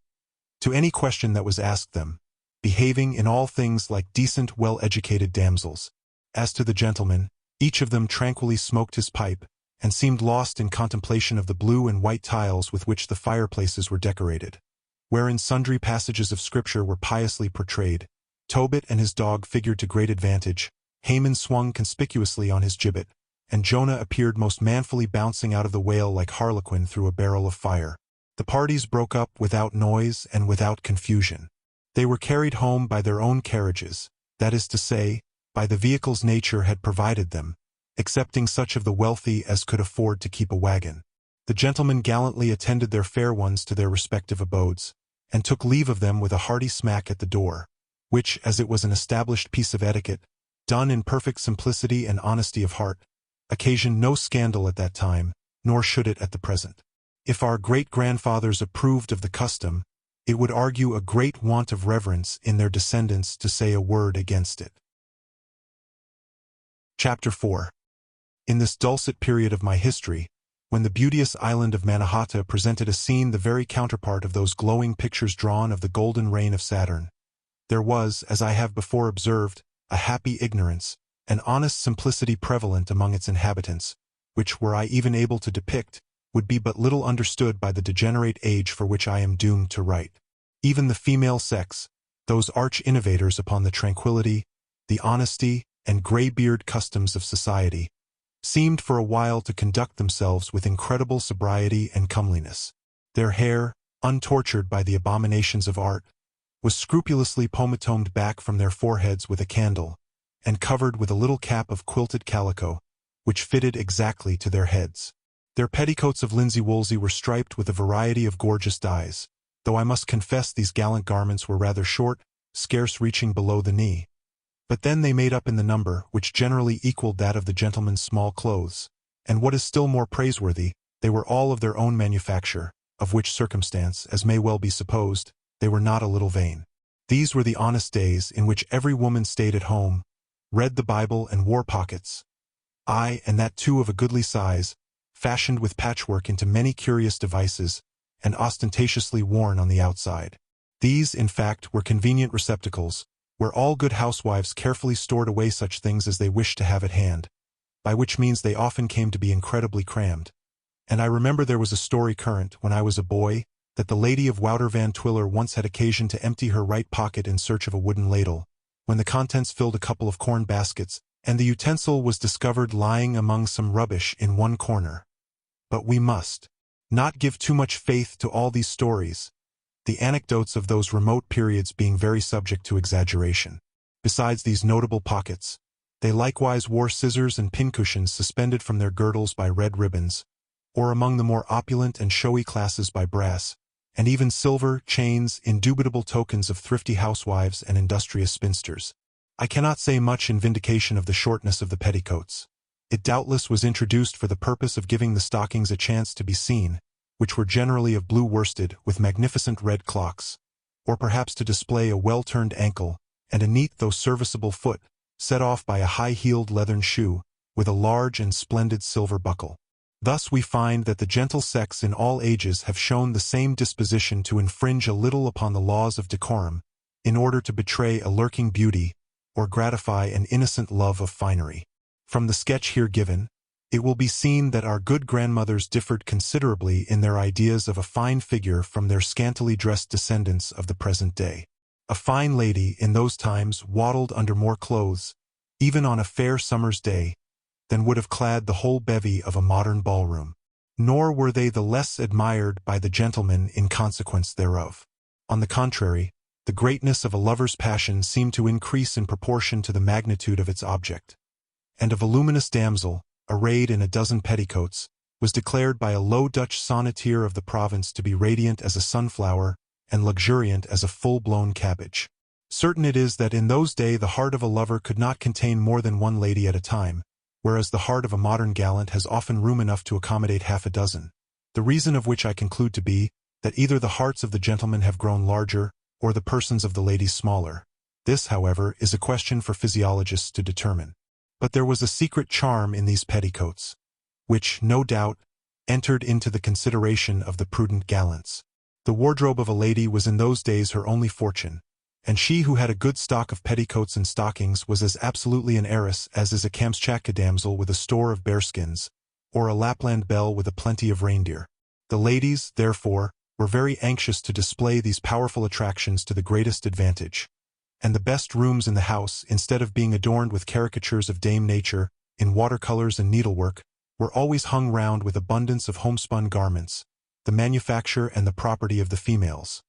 A: to any question that was asked them, behaving in all things like decent, well-educated damsels. As to the gentlemen, each of them tranquilly smoked his pipe, and seemed lost in contemplation of the blue and white tiles with which the fireplaces were decorated, wherein sundry passages of Scripture were piously portrayed. Tobit and his dog figured to great advantage, Haman swung conspicuously on his gibbet, and Jonah appeared most manfully bouncing out of the whale like Harlequin through a barrel of fire. The parties broke up without noise and without confusion. They were carried home by their own carriages, that is to say, by the vehicles nature had provided them, excepting such of the wealthy as could afford to keep a wagon. The gentlemen gallantly attended their fair ones to their respective abodes, and took leave of them with a hearty smack at the door, which, as it was an established piece of etiquette, done in perfect simplicity and honesty of heart, occasioned no scandal at that time, nor should it at the present. If our great-grandfathers approved of the custom, it would argue a great want of reverence in their descendants to say a word against it. Chapter 4. In this dulcet period of my history, when the beauteous island of Mannahatta presented a scene the very counterpart of those glowing pictures drawn of the golden reign of Saturn, there was, as I have before observed, a happy ignorance, an honest simplicity prevalent among its inhabitants, which, were I even able to depict, would be but little understood by the degenerate age for which I am doomed to write. Even the female sex, those arch-innovators upon the tranquility, the honesty, and grey-beard customs of society, seemed for a while to conduct themselves with incredible sobriety and comeliness. Their hair, untortured by the abominations of art, was scrupulously pomatomed back from their foreheads with a candle, and covered with a little cap of quilted calico, which fitted exactly to their heads. Their petticoats of linsey-woolsey were striped with a variety of gorgeous dyes, though I must confess these gallant garments were rather short, scarce reaching below the knee. But then they made up in the number, which generally equaled that of the gentlemen's small clothes, and what is still more praiseworthy, they were all of their own manufacture, of which circumstance, as may well be supposed, they were not a little vain. These were the honest days in which every woman stayed at home, read the Bible and wore pockets, aye, and that too of a goodly size, fashioned with patchwork into many curious devices, and ostentatiously worn on the outside. These, in fact, were convenient receptacles, where all good housewives carefully stored away such things as they wished to have at hand, by which means they often came to be incredibly crammed. And I remember there was a story current, when I was a boy, that the lady of Wouter Van Twiller once had occasion to empty her right pocket in search of a wooden ladle, when the contents filled a couple of corn baskets, and the utensil was discovered lying among some rubbish in one corner. But we must not give too much faith to all these stories, the anecdotes of those remote periods being very subject to exaggeration. Besides these notable pockets, they likewise wore scissors and pincushions suspended from their girdles by red ribbons, or among the more opulent and showy classes by brass, and even silver chains, indubitable tokens of thrifty housewives and industrious spinsters. I cannot say much in vindication of the shortness of the petticoats. It doubtless was introduced for the purpose of giving the stockings a chance to be seen, which were generally of blue worsted with magnificent red clocks, or perhaps to display a well-turned ankle and a neat though serviceable foot, set off by a high-heeled leathern shoe with a large and splendid silver buckle. Thus we find that the gentle sex in all ages have shown the same disposition to infringe a little upon the laws of decorum, in order to betray a lurking beauty, or gratify an innocent love of finery. From the sketch here given, it will be seen that our good grandmothers differed considerably in their ideas of a fine figure from their scantily dressed descendants of the present day. A fine lady in those times waddled under more clothes, even on a fair summer's day, than would have clad the whole bevy of a modern ballroom. Nor were they the less admired by the gentlemen in consequence thereof. On the contrary, the greatness of a lover's passion seemed to increase in proportion to the magnitude of its object. And a voluminous damsel, arrayed in a dozen petticoats, was declared by a Low Dutch sonneteer of the province to be radiant as a sunflower and luxuriant as a full-blown cabbage. Certain it is that in those days the heart of a lover could not contain more than one lady at a time, whereas the heart of a modern gallant has often room enough to accommodate half a dozen. The reason of which I conclude to be that either the hearts of the gentlemen have grown larger, or the persons of the ladies smaller. This, however, is a question for physiologists to determine. But there was a secret charm in these petticoats, which, no doubt, entered into the consideration of the prudent gallants. The wardrobe of a lady was in those days her only fortune, and she who had a good stock of petticoats and stockings was as absolutely an heiress as is a Kamschatka damsel with a store of bearskins, or a Lapland belle with a plenty of reindeer. The ladies, therefore, were very anxious to display these powerful attractions to the greatest advantage, and the best rooms in the house, instead of being adorned with caricatures of Dame Nature, in watercolors and needlework, were always hung round with abundance of homespun garments, the manufacture and the property of the females.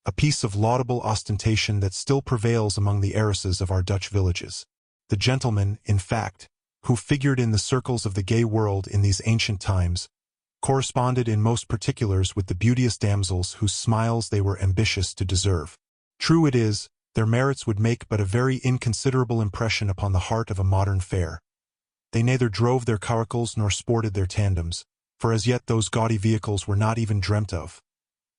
A: A piece of laudable ostentation that still prevails among the heiresses of our Dutch villages. The gentlemen, in fact, who figured in the circles of the gay world in these ancient times, corresponded in most particulars with the beauteous damsels whose smiles they were ambitious to deserve. True it is, their merits would make but a very inconsiderable impression upon the heart of a modern fair. They neither drove their caracals nor sported their tandems, for as yet those gaudy vehicles were not even dreamt of.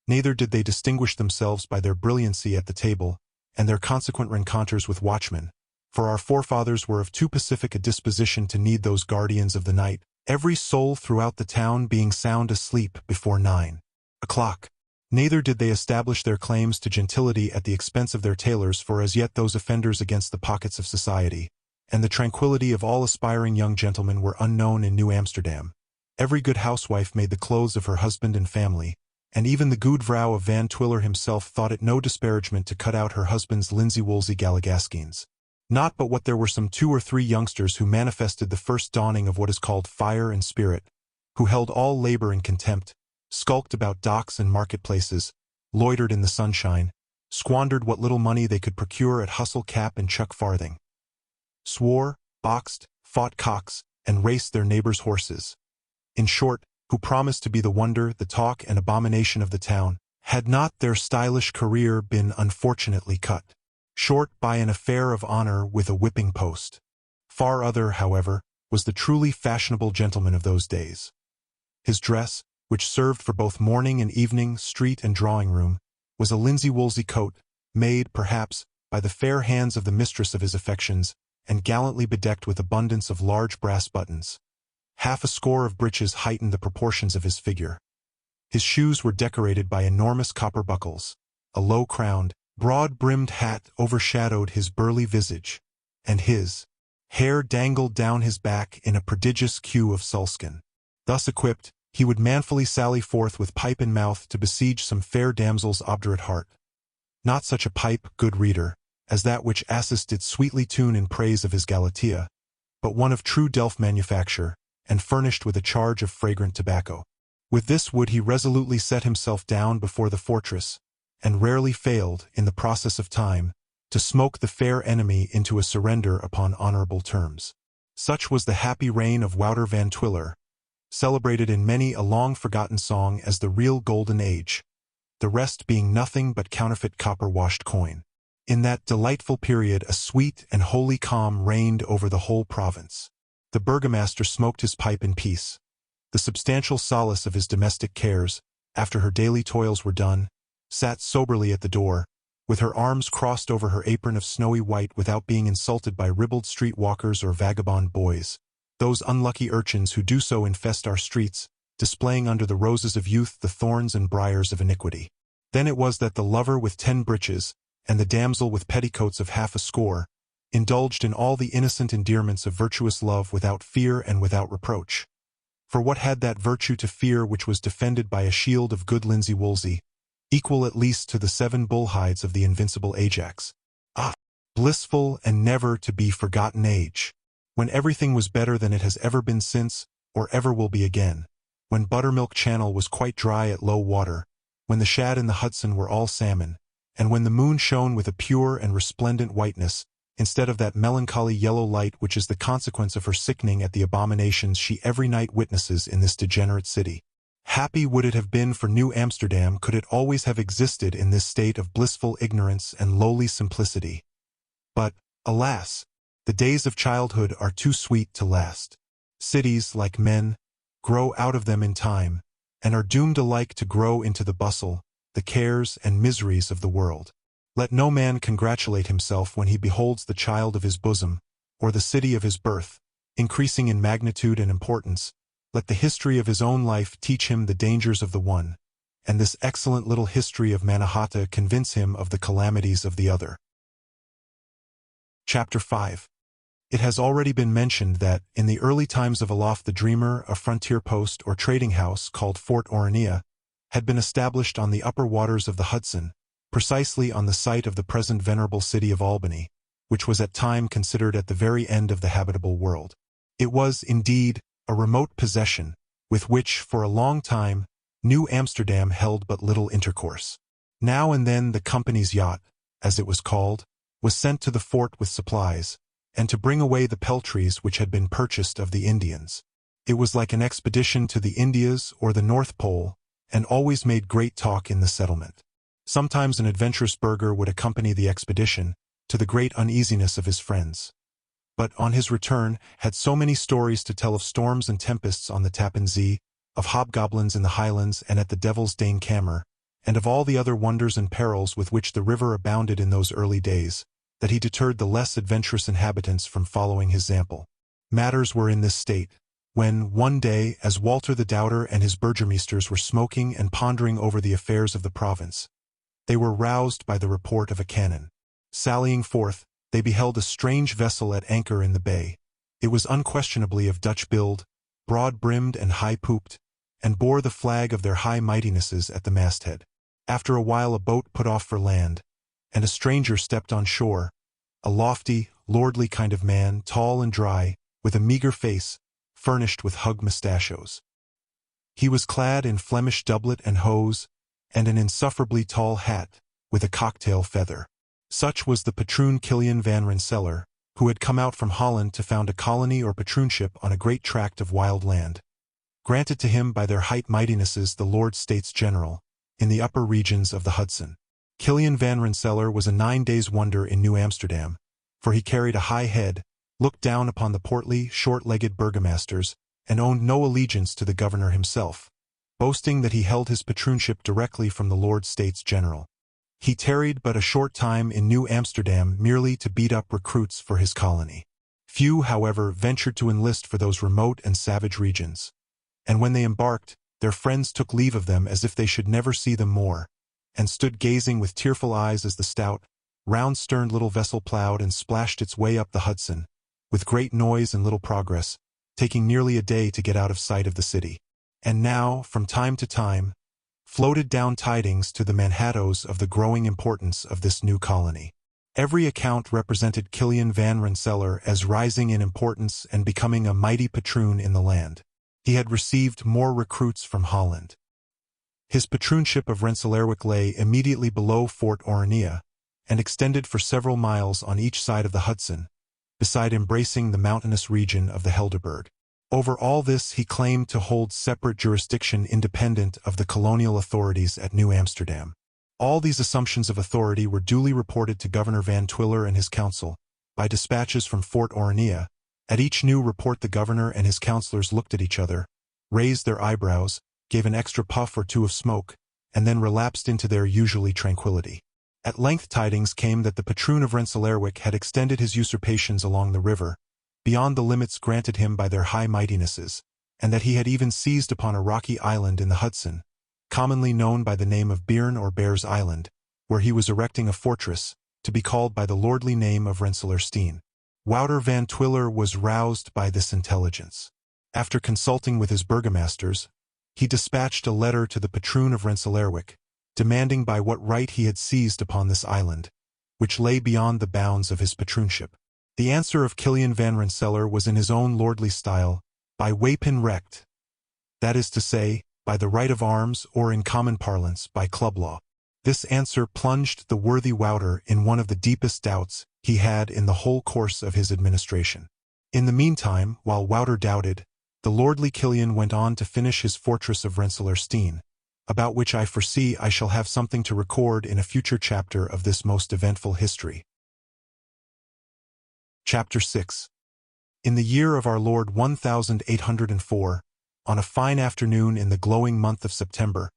A: Neither did they distinguish themselves by their brilliancy at the table, and their consequent rencontres with watchmen, for our forefathers were of too pacific a disposition to need those guardians of the night, every soul throughout the town being sound asleep before 9 o'clock. Neither did they establish their claims to gentility at the expense of their tailors, for as yet those offenders against the pockets of society, and the tranquillity of all aspiring young gentlemen were unknown in New Amsterdam. Every good housewife made the clothes of her husband and family, and even the good vrouw of Van Twiller himself thought it no disparagement to cut out her husband's linsey-woolsey galligaskins. Not but what there were some 2 or 3 youngsters who manifested the first dawning of what is called fire and spirit, who held all labor in contempt, skulked about docks and marketplaces, loitered in the sunshine, squandered what little money they could procure at hustle cap and chuck farthing, swore, boxed, fought cocks, and raced their neighbors' horses. In short, who promised to be the wonder, the talk, and abomination of the town, had not their stylish career been unfortunately cut short by an affair of honor with a whipping post. Far other, however, was the truly fashionable gentleman of those days. His dress, which served for both morning and evening, street and drawing-room, was a linsey-woolsey coat, made, perhaps, by the fair hands of the mistress of his affections, and gallantly bedecked with abundance of large brass buttons. Half a score of breeches heightened the proportions of his figure. His shoes were decorated by enormous copper buckles. A low-crowned, broad-brimmed hat overshadowed his burly visage, and his hair dangled down his back in a prodigious queue of sealskin. Thus equipped, he would manfully sally forth with pipe in mouth to besiege some fair damsel's obdurate heart. Not such a pipe, good reader, as that which Assis did sweetly tune in praise of his Galatea, but one of true Delft manufacture, and furnished with a charge of fragrant tobacco. With this would he resolutely set himself down before the fortress, and rarely failed, in the process of time, to smoke the fair enemy into a surrender upon honorable terms. Such was the happy reign of Wouter van Twiller, celebrated in many a long-forgotten song as the real golden age, the rest being nothing but counterfeit copper-washed coin. In that delightful period a sweet and holy calm reigned over the whole province. The burgomaster smoked his pipe in peace. The substantial solace of his domestic cares, after her daily toils were done, sat soberly at the door, with her arms crossed over her apron of snowy white without being insulted by ribald street walkers or vagabond boys. Those unlucky urchins who do so infest our streets, displaying under the roses of youth the thorns and briars of iniquity. Then it was that the lover with 10 breeches, and the damsel with petticoats of half a score, indulged in all the innocent endearments of virtuous love without fear and without reproach. For what had that virtue to fear which was defended by a shield of good linsey-woolsey, equal at least to the 7 bull hides of the invincible Ajax? Ah, blissful and never to be forgotten age, when everything was better than it has ever been since, or ever will be again, when Buttermilk Channel was quite dry at low water, when the shad in the Hudson were all salmon, and when the moon shone with a pure and resplendent whiteness, instead of that melancholy yellow light which is the consequence of her sickening at the abominations she every night witnesses in this degenerate city. Happy would it have been for New Amsterdam could it always have existed in this state of blissful ignorance and lowly simplicity. But, alas, the days of childhood are too sweet to last. Cities, like men, grow out of them in time, and are doomed alike to grow into the bustle, the cares and miseries of the world. Let no man congratulate himself when he beholds the child of his bosom, or the city of his birth, increasing in magnitude and importance. Let the history of his own life teach him the dangers of the one, and this excellent little history of Mannahatta convince him of the calamities of the other. Chapter 5. It has already been mentioned that, in the early times of Olaf the Dreamer, a frontier post or trading house called Fort Orania had been established on the upper waters of the Hudson, precisely on the site of the present venerable city of Albany, which was at time considered at the very end of the habitable world. It was, indeed, a remote possession, with which, for a long time, New Amsterdam held but little intercourse. Now and then the company's yacht, as it was called, was sent to the fort with supplies, and to bring away the peltries which had been purchased of the Indians. It was like an expedition to the Indias or the North Pole, and always made great talk in the settlement. Sometimes an adventurous burgher would accompany the expedition, to the great uneasiness of his friends. But on his return, had so many stories to tell of storms and tempests on the Tappan Zee, of hobgoblins in the Highlands and at the Devil's Dane Kamer, and of all the other wonders and perils with which the river abounded in those early days, that he deterred the less adventurous inhabitants from following his example. Matters were in this state, when, one day, as Walter the Doubter and his burgomeesters were smoking and pondering over the affairs of the province, they were roused by the report of a cannon. Sallying forth, they beheld a strange vessel at anchor in the bay. It was unquestionably of Dutch build, broad-brimmed and high-pooped, and bore the flag of their high mightinesses at the masthead. After a while a boat put off for land, and a stranger stepped on shore, a lofty, lordly kind of man, tall and dry, with a meagre face, furnished with hug mustachios. He was clad in Flemish doublet and hose, and an insufferably tall hat, with a cocktail feather. Such was the patroon Kilian van Rensselaer, who had come out from Holland to found a colony or patroonship on a great tract of wild land, granted to him by their height mightinesses the Lord States General, in the upper regions of the Hudson. Kilian van Rensselaer was a 9 days' wonder in New Amsterdam, for he carried a high head, looked down upon the portly, short-legged burgomasters, and owned no allegiance to the governor himself, boasting that he held his patroonship directly from the Lord States General. He tarried but a short time in New Amsterdam merely to beat up recruits for his colony. Few, however, ventured to enlist for those remote and savage regions, and when they embarked, their friends took leave of them as if they should never see them more, and stood gazing with tearful eyes as the stout, round-sterned little vessel plowed and splashed its way up the Hudson, with great noise and little progress, taking nearly a day to get out of sight of the city. And now, from time to time, floated down tidings to the Manhattoes of the growing importance of this new colony. Every account represented Kilian van Rensselaer as rising in importance and becoming a mighty patroon in the land. He had received more recruits from Holland. His patroonship of Rensselaerwick lay immediately below Fort Orania, and extended for several miles on each side of the Hudson, beside embracing the mountainous region of the Helderberg. Over all this he claimed to hold separate jurisdiction independent of the colonial authorities at New Amsterdam. All these assumptions of authority were duly reported to Governor Van Twiller and his council, by dispatches from Fort Orania. At each new report the governor and his councillors looked at each other, raised their eyebrows, gave an extra puff or two of smoke, and then relapsed into their usually tranquillity. At length tidings came that the patroon of Rensselaerwick had extended his usurpations along the river, beyond the limits granted him by their high mightinesses, and that he had even seized upon a rocky island in the Hudson, commonly known by the name of Bearn or Bear's Island, where he was erecting a fortress, to be called by the lordly name of Rensselaersteen. Wouter van Twiller was roused by this intelligence. After consulting with his burgomasters, he dispatched a letter to the patroon of Rensselaerwick, demanding by what right he had seized upon this island, which lay beyond the bounds of his patroonship. The answer of Kilian van Rensselaer was in his own lordly style, by wapen recht, that is to say, by the right of arms, or in common parlance, by club law. This answer plunged the worthy Wouter in one of the deepest doubts he had in the whole course of his administration. In the meantime, while Wouter doubted, the lordly Killian went on to finish his fortress of Rensselaersteen, about which I foresee I shall have something to record in a future chapter of this most eventful history. Chapter 6. In the year of our Lord 1804, on a fine afternoon in the glowing month of September,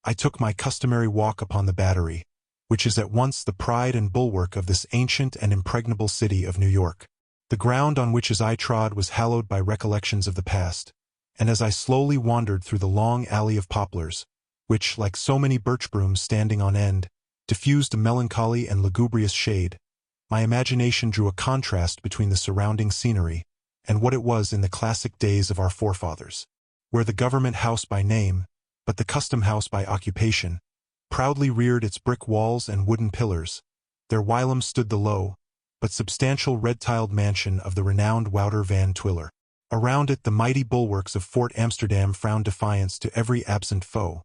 A: I took my customary walk upon the Battery, which is at once the pride and bulwark of this ancient and impregnable city of New York. The ground on which as I trod was hallowed by recollections of the past, and as I slowly wandered through the long alley of poplars, which, like so many birch brooms standing on end, diffused a melancholy and lugubrious shade, my imagination drew a contrast between the surrounding scenery and what it was in the classic days of our forefathers, where the government house by name, but the custom house by occupation, proudly reared its brick walls and wooden pillars. There whilom stood the low, but substantial red-tiled mansion of the renowned Wouter van Twiller. Around it the mighty bulwarks of Fort Amsterdam frowned defiance to every absent foe,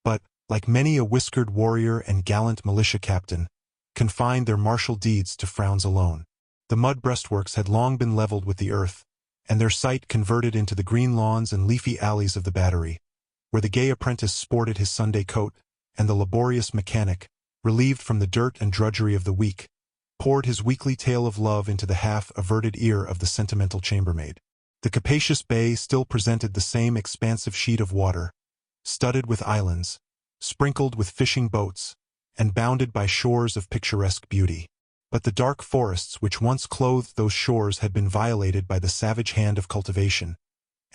A: but, like many a whiskered warrior and gallant militia captain, confined their martial deeds to frowns alone. The mud breastworks had long been leveled with the earth, and their site converted into the green lawns and leafy alleys of the Battery, where the gay apprentice sported his Sunday coat, and the laborious mechanic, relieved from the dirt and drudgery of the week, poured his weekly tale of love into the half-averted ear of the sentimental chambermaid. The capacious bay still presented the same expansive sheet of water, studded with islands, sprinkled with fishing boats, and bounded by shores of picturesque beauty. But the dark forests which once clothed those shores had been violated by the savage hand of cultivation,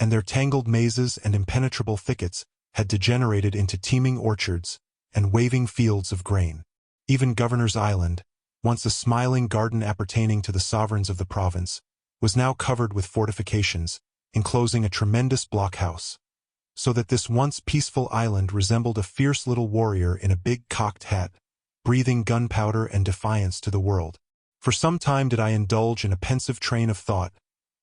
A: and their tangled mazes and impenetrable thickets had degenerated into teeming orchards and waving fields of grain. Even Governor's Island, once a smiling garden appertaining to the sovereigns of the province, was now covered with fortifications, enclosing a tremendous blockhouse, so that this once peaceful island resembled a fierce little warrior in a big cocked hat, breathing gunpowder and defiance to the world. For some time did I indulge in a pensive train of thought,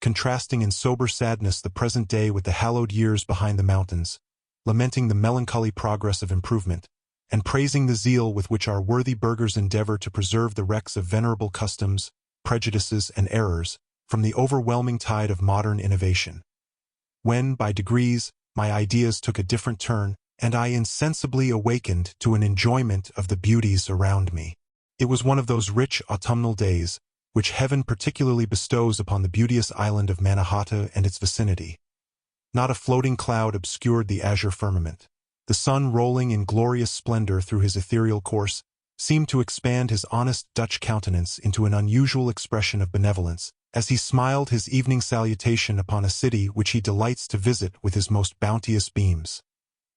A: contrasting in sober sadness the present day with the hallowed years behind the mountains, lamenting the melancholy progress of improvement, and praising the zeal with which our worthy burghers endeavor to preserve the wrecks of venerable customs, prejudices, and errors from the overwhelming tide of modern innovation. When, by degrees, my ideas took a different turn, and I insensibly awakened to an enjoyment of the beauties around me. It was one of those rich autumnal days which heaven particularly bestows upon the beauteous island of Mannahatta and its vicinity. Not a floating cloud obscured the azure firmament. The sun, rolling in glorious splendor through his ethereal course, seemed to expand his honest Dutch countenance into an unusual expression of benevolence, as he smiled his evening salutation upon a city which he delights to visit with his most bounteous beams.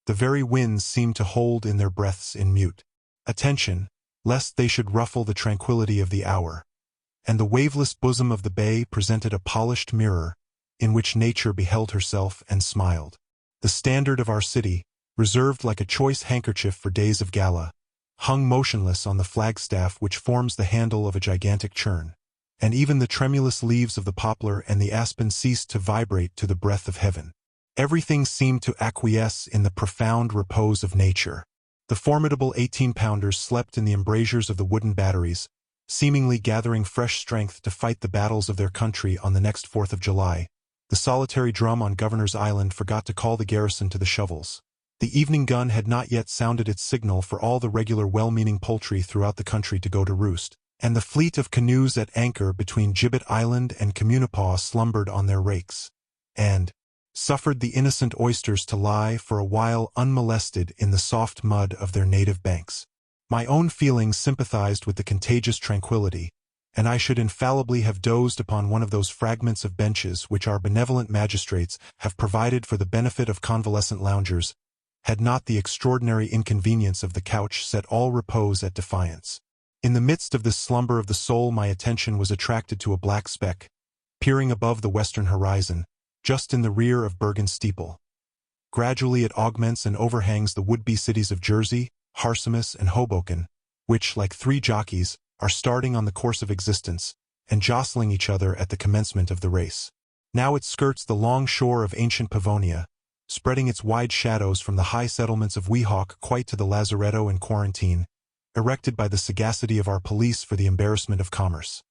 A: The very winds seemed to hold in their breaths in mute attention, lest they should ruffle the tranquillity of the hour, and the waveless bosom of the bay presented a polished mirror, in which nature beheld herself and smiled. The standard of our city, reserved like a choice handkerchief for days of gala, hung motionless on the flagstaff which forms the handle of a gigantic churn, and even the tremulous leaves of the poplar and the aspen ceased to vibrate to the breath of heaven. Everything seemed to acquiesce in the profound repose of nature. The formidable 18-pounders slept in the embrasures of the wooden batteries, seemingly gathering fresh strength to fight the battles of their country on the next 4th of July. The solitary drum on Governor's Island forgot to call the garrison to the shovels. The evening gun had not yet sounded its signal for all the regular well-meaning poultry throughout the country to go to roost, and the fleet of canoes at anchor between Gibbet Island and Communipaw slumbered on their rakes, and suffered the innocent oysters to lie for a while unmolested in the soft mud of their native banks. My own feelings sympathized with the contagious tranquility, and I should infallibly have dozed upon one of those fragments of benches which our benevolent magistrates have provided for the benefit of convalescent loungers, had not the extraordinary inconvenience of the couch set all repose at defiance. In the midst of this slumber of the soul my attention was attracted to a black speck, peering above the western horizon, just in the rear of Bergen's steeple. Gradually it augments and overhangs the would-be cities of Jersey, Harsimus, and Hoboken, which, like three jockeys, are starting on the course of existence, and jostling each other at the commencement of the race. Now it skirts the long shore of ancient Pavonia, spreading its wide shadows from the high settlements of Weehawk quite to the lazaretto and quarantine, erected by the sagacity of our police for the embarrassment of commerce.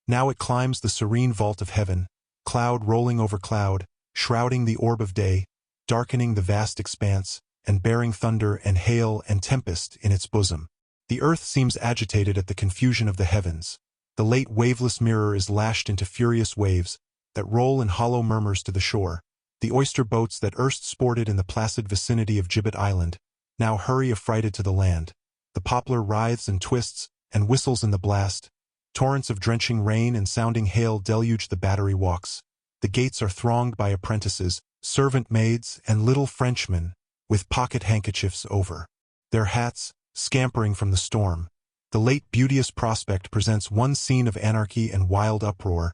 A: Now it climbs the serene vault of heaven, cloud rolling over cloud, shrouding the orb of day, darkening the vast expanse, and bearing thunder and hail and tempest in its bosom. The earth seems agitated at the confusion of the heavens. The late waveless mirror is lashed into furious waves that roll in hollow murmurs to the shore. The oyster boats that erst sported in the placid vicinity of Gibbet Island now hurry affrighted to the land. The poplar writhes and twists and whistles in the blast. Torrents of drenching rain and sounding hail deluge the battery walks. The gates are thronged by apprentices, servant maids, and little Frenchmen, with pocket handkerchiefs over their hats, scampering from the storm. The late beauteous prospect presents one scene of anarchy and wild uproar,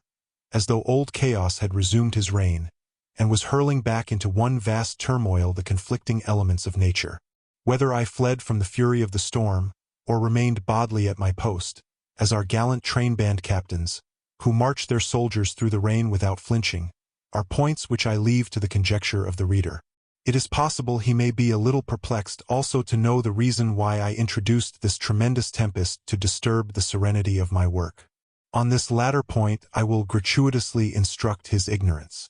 A: as though old chaos had resumed his reign, and was hurling back into one vast turmoil the conflicting elements of nature. Whether I fled from the fury of the storm, or remained bodily at my post, as our gallant train band captains, who march their soldiers through the rain without flinching, are points which I leave to the conjecture of the reader. It is possible he may be a little perplexed also to know the reason why I introduced this tremendous tempest to disturb the serenity of my work. On this latter point I will gratuitously instruct his ignorance.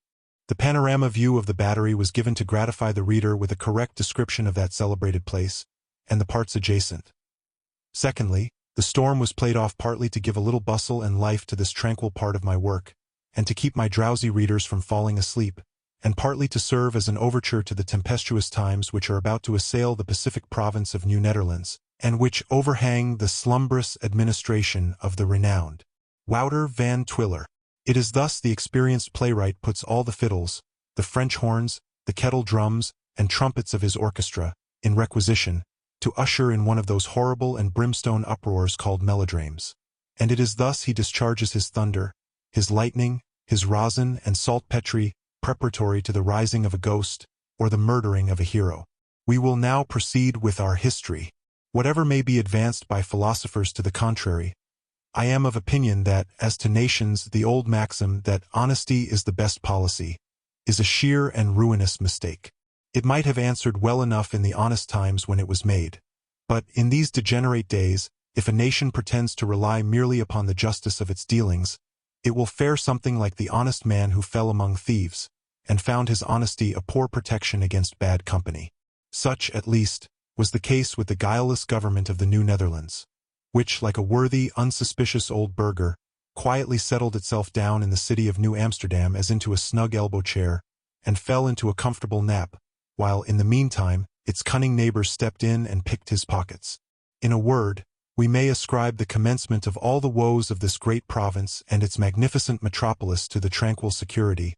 A: The panorama view of the battery was given to gratify the reader with a correct description of that celebrated place, and the parts adjacent. Secondly, the storm was played off partly to give a little bustle and life to this tranquil part of my work, and to keep my drowsy readers from falling asleep, and partly to serve as an overture to the tempestuous times which are about to assail the Pacific province of New Netherlands, and which overhang the slumbrous administration of the renowned Wouter van Twiller. It is thus the experienced playwright puts all the fiddles, the French horns, the kettle drums, and trumpets of his orchestra in requisition, to usher in one of those horrible and brimstone uproars called melodrames. And it is thus he discharges his thunder, his lightning, his rosin and saltpetre, preparatory to the rising of a ghost, or the murdering of a hero. We will now proceed with our history. Whatever may be advanced by philosophers to the contrary, I am of opinion that, as to nations, the old maxim that honesty is the best policy is a sheer and ruinous mistake. It might have answered well enough in the honest times when it was made. But in these degenerate days, if a nation pretends to rely merely upon the justice of its dealings, it will fare something like the honest man who fell among thieves, and found his honesty a poor protection against bad company. Such, at least, was the case with the guileless government of the New Netherlands, which, like a worthy, unsuspicious old burgher, quietly settled itself down in the city of New Amsterdam as into a snug elbow chair, and fell into a comfortable nap, while in the meantime its cunning neighbors stepped in and picked his pockets. In a word, we may ascribe the commencement of all the woes of this great province and its magnificent metropolis to the tranquil security,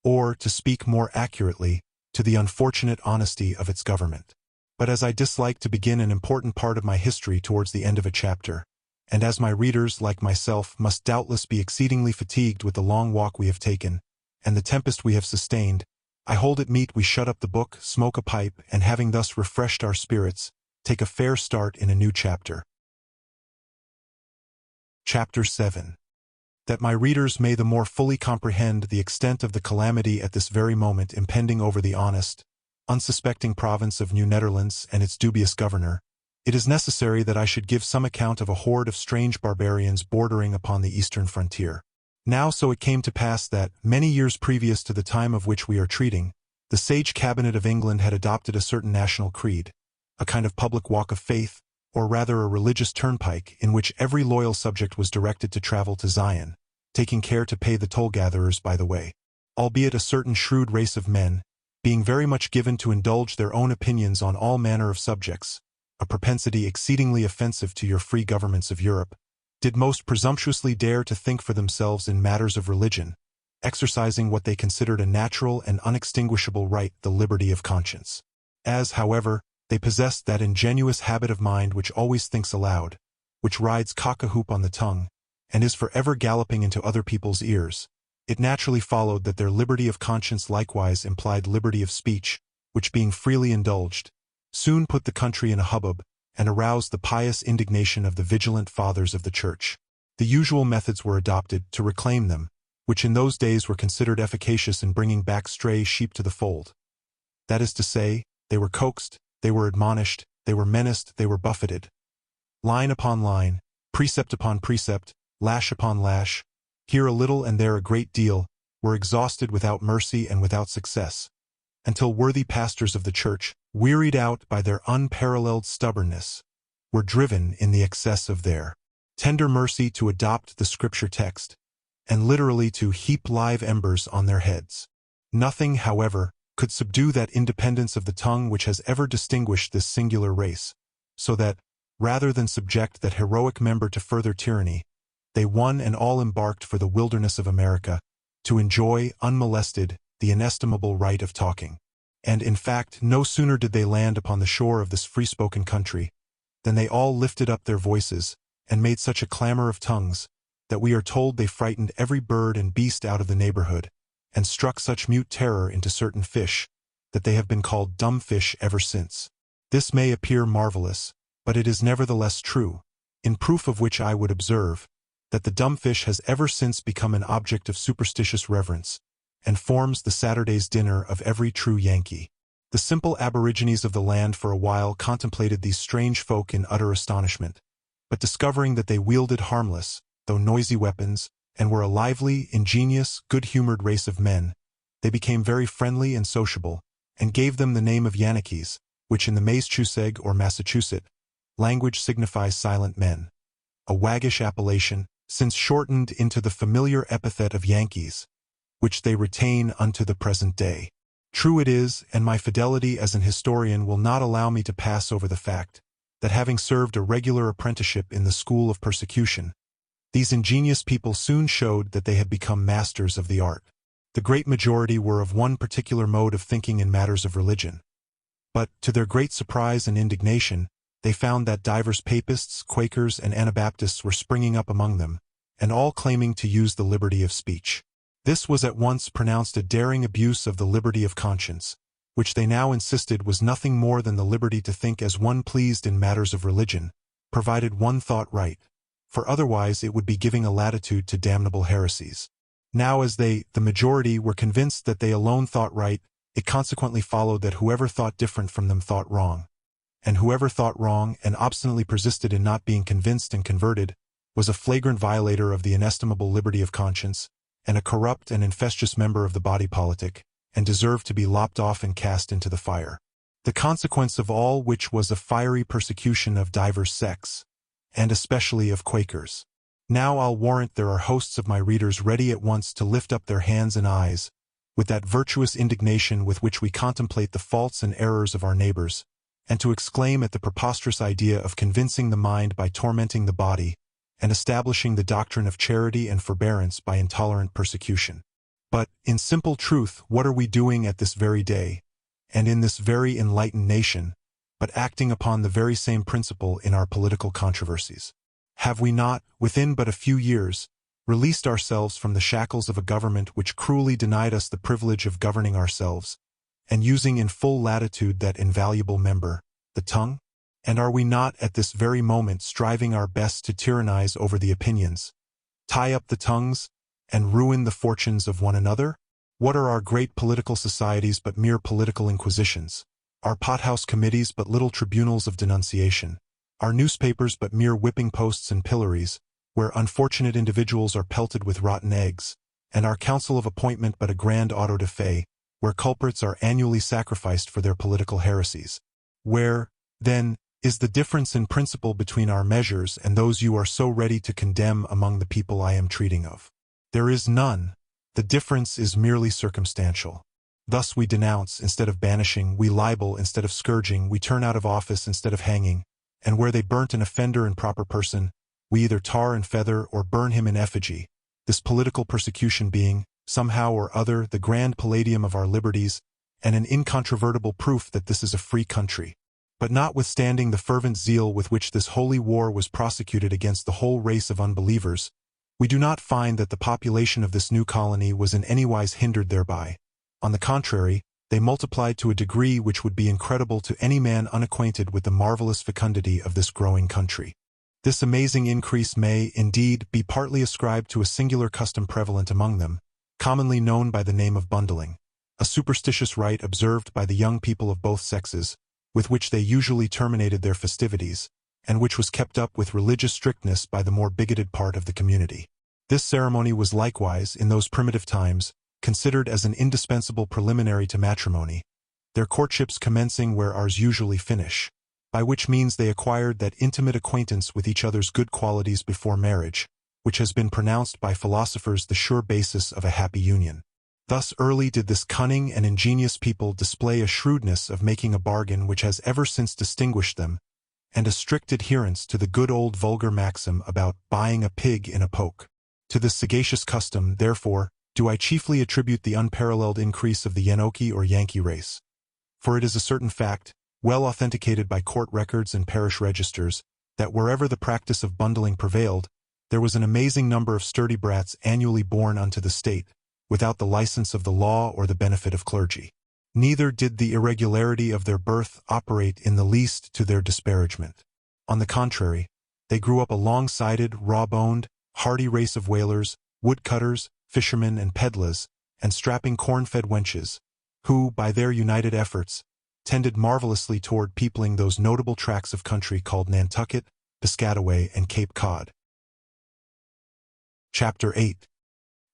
A: or, to speak more accurately, to the unfortunate honesty of its government. But as I dislike to begin an important part of my history towards the end of a chapter, and as my readers, like myself, must doubtless be exceedingly fatigued with the long walk we have taken, and the tempest we have sustained, I hold it meet we shut up the book, smoke a pipe, and having thus refreshed our spirits, take a fair start in a new chapter. Chapter 7. That my readers may the more fully comprehend the extent of the calamity at this very moment impending over the honest, unsuspecting province of New Netherlands and its dubious governor, it is necessary that I should give some account of a horde of strange barbarians bordering upon the eastern frontier. Now so it came to pass that, many years previous to the time of which we are treating, the sage cabinet of England had adopted a certain national creed, a kind of public walk of faith, or rather a religious turnpike in which every loyal subject was directed to travel to Zion, taking care to pay the toll-gatherers by the way. Albeit a certain shrewd race of men, being very much given to indulge their own opinions on all manner of subjects, a propensity exceedingly offensive to your free governments of Europe, did most presumptuously dare to think for themselves in matters of religion, exercising what they considered a natural and unextinguishable right, the liberty of conscience. As, however, they possessed that ingenuous habit of mind which always thinks aloud, which rides cock-a-hoop on the tongue, and is forever galloping into other people's ears, it naturally followed that their liberty of conscience likewise implied liberty of speech, which being freely indulged, soon put the country in a hubbub, and aroused the pious indignation of the vigilant fathers of the Church. The usual methods were adopted to reclaim them, which in those days were considered efficacious in bringing back stray sheep to the fold. That is to say, they were coaxed, they were admonished, they were menaced, they were buffeted. Line upon line, precept upon precept, lash upon lash, here a little and there a great deal, were exhausted without mercy and without success, until worthy pastors of the church, wearied out by their unparalleled stubbornness, were driven in the excess of their tender mercy to adopt the scripture text, and literally to heap live embers on their heads. Nothing, however, could subdue that independence of the tongue which has ever distinguished this singular race, so that, rather than subject that heroic member to further tyranny, they one and all embarked for the wilderness of America, to enjoy, unmolested, the inestimable right of talking. And, in fact, no sooner did they land upon the shore of this free-spoken country, than they all lifted up their voices, and made such a clamor of tongues, that we are told they frightened every bird and beast out of the neighborhood, and struck such mute terror into certain fish, that they have been called dumb fish ever since. This may appear marvelous, but it is nevertheless true, in proof of which I would observe, that the dumb fish has ever since become an object of superstitious reverence, and forms the Saturday's dinner of every true Yankee. The simple aborigines of the land for a while contemplated these strange folk in utter astonishment, but discovering that they wielded harmless, though noisy weapons, and were a lively, ingenious, good-humored race of men, they became very friendly and sociable, and gave them the name of Yankees, which in the Massachusetts or Massachusetts language signifies silent men, a waggish appellation, since shortened into the familiar epithet of Yankees, which they retain unto the present day. True it is, and my fidelity as an historian will not allow me to pass over the fact, that having served a regular apprenticeship in the school of persecution, these ingenious people soon showed that they had become masters of the art. The great majority were of one particular mode of thinking in matters of religion. But, to their great surprise and indignation, they found that divers Papists, Quakers, and Anabaptists were springing up among them, and all claiming to use the liberty of speech. This was at once pronounced a daring abuse of the liberty of conscience, which they now insisted was nothing more than the liberty to think as one pleased in matters of religion, provided one thought right, for otherwise it would be giving a latitude to damnable heresies. Now as they, the majority, were convinced that they alone thought right, it consequently followed that whoever thought different from them thought wrong, and whoever thought wrong and obstinately persisted in not being convinced and converted, was a flagrant violator of the inestimable liberty of conscience, and a corrupt and infectious member of the body politic, and deserved to be lopped off and cast into the fire. The consequence of all which was a fiery persecution of divers sects, and especially of Quakers. Now I'll warrant there are hosts of my readers ready at once to lift up their hands and eyes, with that virtuous indignation with which we contemplate the faults and errors of our neighbors, and to exclaim at the preposterous idea of convincing the mind by tormenting the body, and establishing the doctrine of charity and forbearance by intolerant persecution. But, in simple truth, what are we doing at this very day, and in this very enlightened nation, but acting upon the very same principle in our political controversies? Have we not, within but a few years, released ourselves from the shackles of a government which cruelly denied us the privilege of governing ourselves, and using in full latitude that invaluable member, the tongue? And are we not at this very moment striving our best to tyrannize over the opinions, tie up the tongues, and ruin the fortunes of one another? What are our great political societies but mere political inquisitions, our pothouse committees but little tribunals of denunciation, our newspapers but mere whipping posts and pillories, where unfortunate individuals are pelted with rotten eggs, and our council of appointment but a grand auto de fe, where culprits are annually sacrificed for their political heresies? Where, then, is the difference in principle between our measures and those you are so ready to condemn among the people I am treating of? There is none. The difference is merely circumstantial. Thus we denounce instead of banishing, we libel instead of scourging, we turn out of office instead of hanging, and where they burnt an offender in proper person, we either tar and feather or burn him in effigy, this political persecution being, somehow or other, the grand palladium of our liberties, and an incontrovertible proof that this is a free country. But notwithstanding the fervent zeal with which this holy war was prosecuted against the whole race of unbelievers, we do not find that the population of this new colony was in any wise hindered thereby. On the contrary, they multiplied to a degree which would be incredible to any man unacquainted with the marvelous fecundity of this growing country. This amazing increase may, indeed, be partly ascribed to a singular custom prevalent among them, commonly known by the name of bundling, a superstitious rite observed by the young people of both sexes, with which they usually terminated their festivities, and which was kept up with religious strictness by the more bigoted part of the community. This ceremony was likewise, in those primitive times, considered as an indispensable preliminary to matrimony, their courtships commencing where ours usually finish, by which means they acquired that intimate acquaintance with each other's good qualities before marriage, which has been pronounced by philosophers the sure basis of a happy union. Thus early did this cunning and ingenious people display a shrewdness of making a bargain which has ever since distinguished them, and a strict adherence to the good old vulgar maxim about buying a pig in a poke. To this sagacious custom, therefore, do I chiefly attribute the unparalleled increase of the Yenoki or Yankee race. For it is a certain fact, well authenticated by court records and parish registers, that wherever the practice of bundling prevailed, there was an amazing number of sturdy brats annually born unto the state, without the license of the law or the benefit of clergy. Neither did the irregularity of their birth operate in the least to their disparagement. On the contrary, they grew up a long-sided, raw-boned, hardy race of whalers, woodcutters, fishermen and peddlers, and strapping corn-fed wenches, who, by their united efforts, tended marvelously toward peopling those notable tracts of country called Nantucket, Piscataway, and Cape Cod. Chapter 8.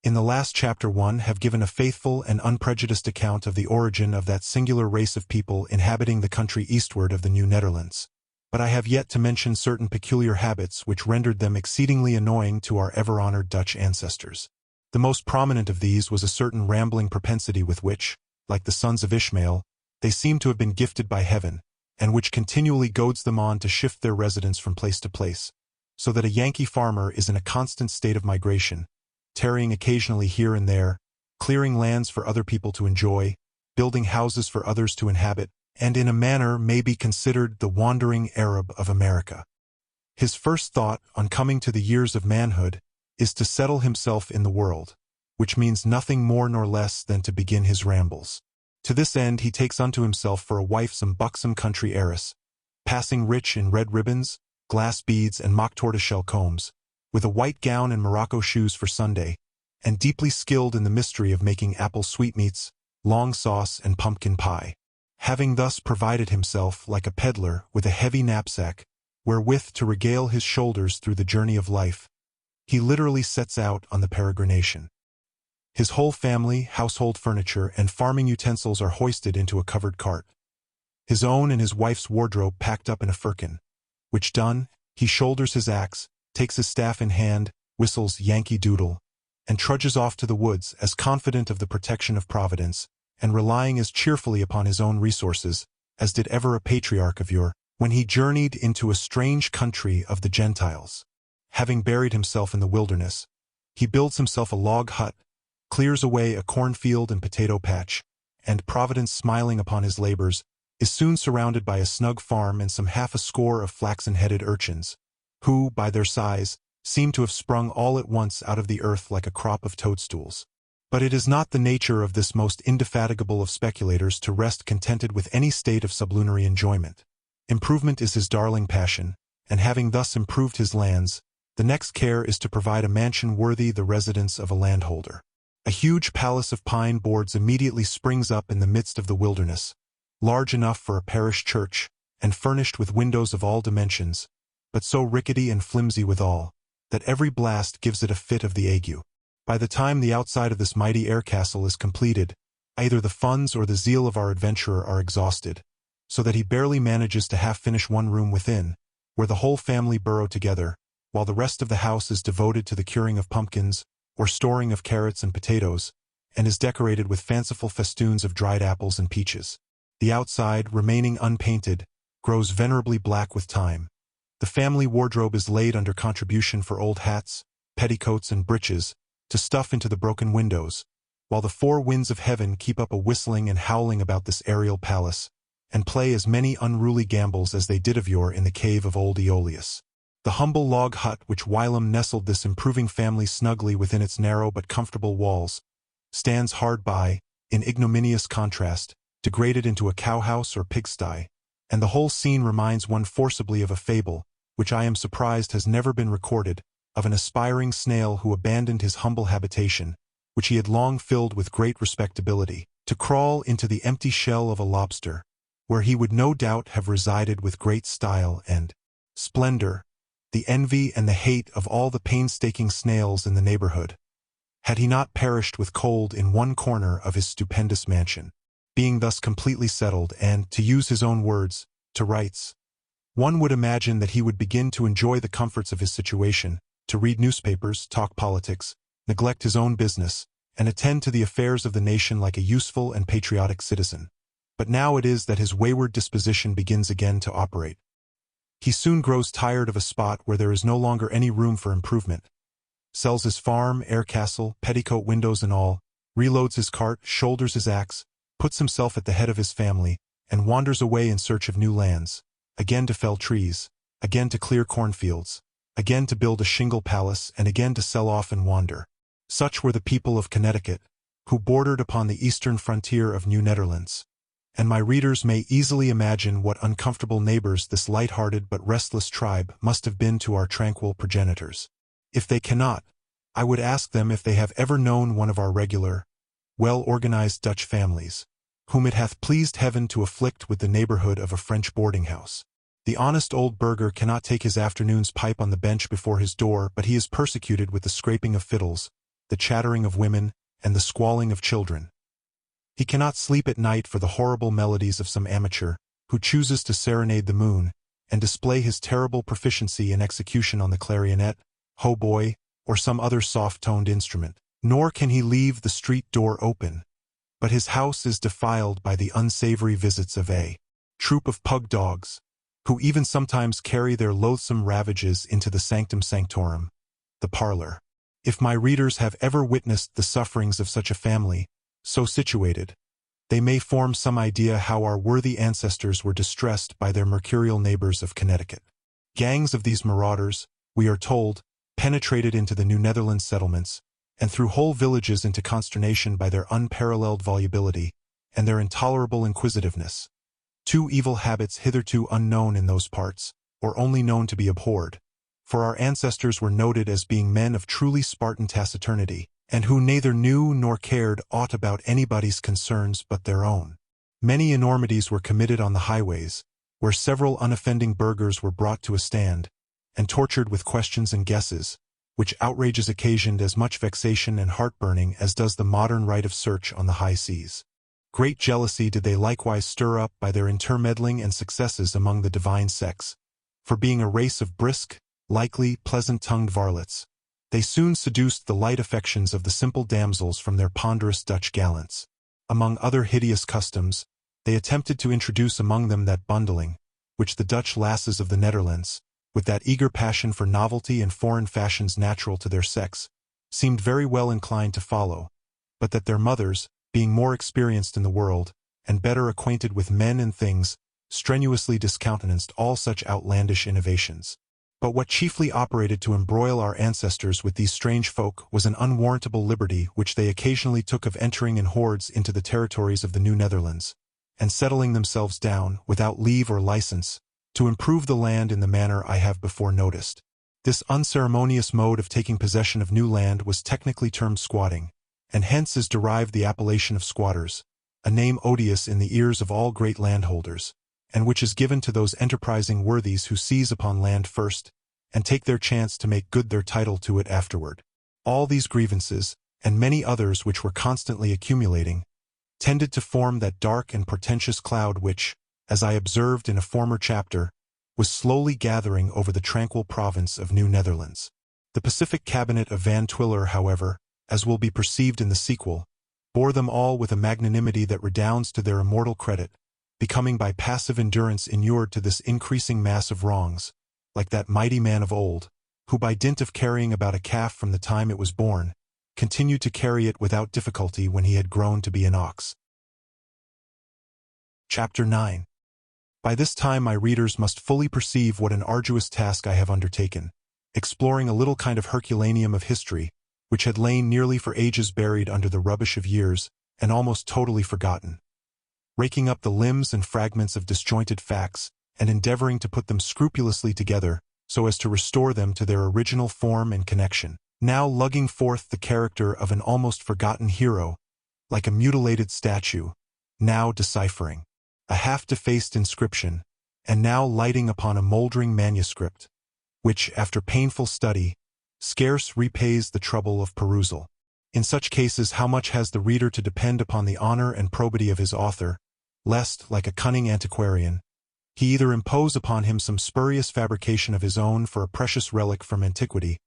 A: In the last chapter 1 have given a faithful and unprejudiced account of the origin of that singular race of people inhabiting the country eastward of the New Netherlands. But I have yet to mention certain peculiar habits which rendered them exceedingly annoying to our ever-honored Dutch ancestors. The most prominent of these was a certain rambling propensity with which, like the sons of Ishmael, they seem to have been gifted by heaven, and which continually goads them on to shift their residence from place to place, so that a Yankee farmer is in a constant state of migration, tarrying occasionally here and there, clearing lands for other people to enjoy, building houses for others to inhabit, and in a manner may be considered the wandering Arab of America. His first thought, on coming to the years of manhood, is to settle himself in the world, which means nothing more nor less than to begin his rambles. To this end he takes unto himself for a wife some buxom country heiress, passing rich in red ribbons, glass beads, and mock tortoiseshell combs, with a white gown and morocco shoes for Sunday, and deeply skilled in the mystery of making apple sweetmeats, long sauce, and pumpkin pie. Having thus provided himself, like a peddler, with a heavy knapsack, wherewith to regale his shoulders through the journey of life, he literally sets out on the peregrination. His whole family, household furniture, and farming utensils are hoisted into a covered cart. His own and his wife's wardrobe packed up in a firkin, which done, he shoulders his axe, takes his staff in hand, whistles Yankee Doodle, and trudges off to the woods as confident of the protection of Providence, and relying as cheerfully upon his own resources, as did ever a patriarch of yore, when he journeyed into a strange country of the Gentiles. Having buried himself in the wilderness, he builds himself a log hut, clears away a cornfield and potato patch, and, Providence smiling upon his labors, is soon surrounded by a snug farm and some half a score of flaxen-headed urchins, who, by their size, seem to have sprung all at once out of the earth like a crop of toadstools. But it is not the nature of this most indefatigable of speculators to rest contented with any state of sublunary enjoyment. Improvement is his darling passion, and having thus improved his lands, the next care is to provide a mansion worthy the residence of a landholder. A huge palace of pine boards immediately springs up in the midst of the wilderness, large enough for a parish church, and furnished with windows of all dimensions, but so rickety and flimsy withal, that every blast gives it a fit of the ague. By the time the outside of this mighty air castle is completed, either the funds or the zeal of our adventurer are exhausted, so that he barely manages to half-finish one room within, where the whole family burrow together, while the rest of the house is devoted to the curing of pumpkins, or storing of carrots and potatoes, and is decorated with fanciful festoons of dried apples and peaches. The outside, remaining unpainted, grows venerably black with time. The family wardrobe is laid under contribution for old hats, petticoats, and breeches, to stuff into the broken windows, while the four winds of heaven keep up a whistling and howling about this aerial palace, and play as many unruly gambols as they did of yore in the cave of old Aeolus. The humble log hut which whilom nestled this improving family snugly within its narrow but comfortable walls, stands hard by, in ignominious contrast, degraded into a cowhouse or pigsty, and the whole scene reminds one forcibly of a fable, which I am surprised has never been recorded, of an aspiring snail who abandoned his humble habitation, which he had long filled with great respectability, to crawl into the empty shell of a lobster, where he would no doubt have resided with great style and splendor. the envy and the hate of all the painstaking snails in the neighborhood, had he not perished with cold in one corner of his stupendous mansion. Being thus completely settled and, to use his own words, to rights, one would imagine that he would begin to enjoy the comforts of his situation, to read newspapers, talk politics, neglect his own business, and attend to the affairs of the nation like a useful and patriotic citizen. But now it is that his wayward disposition begins again to operate. He soon grows tired of a spot where there is no longer any room for improvement, sells his farm, air castle, petticoat windows and all, reloads his cart, shoulders his axe, puts himself at the head of his family, and wanders away in search of new lands, again to fell trees, again to clear cornfields, again to build a shingle palace, and again to sell off and wander. Such were the people of Connecticut, who bordered upon the eastern frontier of New Netherlands. And my readers may easily imagine what uncomfortable neighbors this light-hearted but restless tribe must have been to our tranquil progenitors. If they cannot, I would ask them if they have ever known one of our regular, well-organized Dutch families, whom it hath pleased heaven to afflict with the neighborhood of a French boarding-house. The honest old burgher cannot take his afternoon's pipe on the bench before his door, but he is persecuted with the scraping of fiddles, the chattering of women, and the squalling of children. He cannot sleep at night for the horrible melodies of some amateur, who chooses to serenade the moon, and display his terrible proficiency in execution on the clarionet, hautboy, or some other soft-toned instrument. Nor can he leave the street door open, but his house is defiled by the unsavory visits of a troop of pug dogs, who even sometimes carry their loathsome ravages into the sanctum sanctorum, the parlor. If my readers have ever witnessed the sufferings of such a family, so situated, they may form some idea how our worthy ancestors were distressed by their mercurial neighbors of Connecticut. Gangs of these marauders, we are told, penetrated into the New Netherlands settlements, and threw whole villages into consternation by their unparalleled volubility and their intolerable inquisitiveness. Two evil habits hitherto unknown in those parts, or only known to be abhorred, for our ancestors were noted as being men of truly Spartan taciturnity, and who neither knew nor cared aught about anybody's concerns but their own. Many enormities were committed on the highways, where several unoffending burghers were brought to a stand, and tortured with questions and guesses, which outrages occasioned as much vexation and heartburning as does the modern right of search on the high seas. Great jealousy did they likewise stir up by their intermeddling and successes among the divine sex, for being a race of brisk, likely, pleasant-tongued varlets, they soon seduced the light affections of the simple damsels from their ponderous Dutch gallants. Among other hideous customs, they attempted to introduce among them that bundling, which the Dutch lasses of the Netherlands, with that eager passion for novelty and foreign fashions natural to their sex, seemed very well inclined to follow, but that their mothers, being more experienced in the world, and better acquainted with men and things, strenuously discountenanced all such outlandish innovations. But what chiefly operated to embroil our ancestors with these strange folk was an unwarrantable liberty which they occasionally took of entering in hordes into the territories of the New Netherlands, and settling themselves down, without leave or license, to improve the land in the manner I have before noticed. This unceremonious mode of taking possession of new land was technically termed squatting, and hence is derived the appellation of squatters, a name odious in the ears of all great landholders, and which is given to those enterprising worthies who seize upon land first, and take their chance to make good their title to it afterward. All these grievances, and many others which were constantly accumulating, tended to form that dark and portentous cloud which, as I observed in a former chapter, was slowly gathering over the tranquil province of New Netherlands. The pacific cabinet of Van Twiller, however, as will be perceived in the sequel, bore them all with a magnanimity that redounds to their immortal credit, becoming by passive endurance inured to this increasing mass of wrongs, like that mighty man of old, who by dint of carrying about a calf from the time it was born, continued to carry it without difficulty when he had grown to be an ox. Chapter 9. By this time my readers must fully perceive what an arduous task I have undertaken, exploring a little kind of Herculaneum of history, which had lain nearly for ages buried under the rubbish of years, and almost totally forgotten. Raking up the limbs and fragments of disjointed facts, and endeavoring to put them scrupulously together, so as to restore them to their original form and connection. Now lugging forth the character of an almost forgotten hero, like a mutilated statue, now deciphering a half-defaced inscription, and now lighting upon a moldering manuscript, which, after painful study, scarce repays the trouble of perusal. In such cases, how much has the reader to depend upon the honor and probity of his author, lest, like a cunning antiquarian, he either impose upon him some spurious fabrication of his own for a precious relic from antiquity,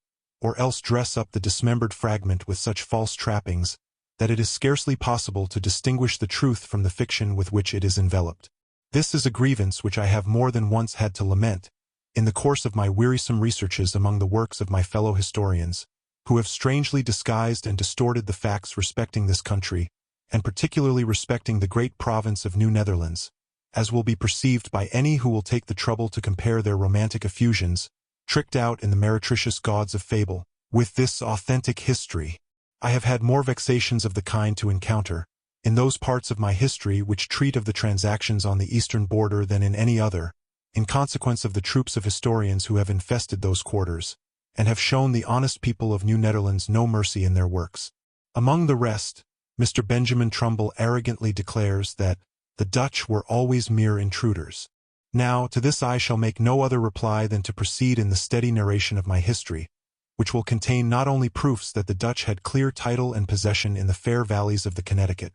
A: or else dress up the dismembered fragment with such false trappings that it is scarcely possible to distinguish the truth from the fiction with which it is enveloped. This is a grievance which I have more than once had to lament, in the course of my wearisome researches among the works of my fellow historians, who have strangely disguised and distorted the facts respecting this country, and particularly respecting the great province of New Netherlands, as will be perceived by any who will take the trouble to compare their romantic effusions, tricked out in the meretricious gauds of fable, with this authentic history. I have had more vexations of the kind to encounter, in those parts of my history which treat of the transactions on the eastern border than in any other, in consequence of the troops of historians who have infested those quarters, and have shown the honest people of New Netherlands no mercy in their works. Among the rest, Mr. Benjamin Trumbull arrogantly declares that the Dutch were always mere intruders. Now, to this I shall make no other reply than to proceed in the steady narration of my history, which will contain not only proofs that the Dutch had clear title and possession in the fair valleys of the Connecticut,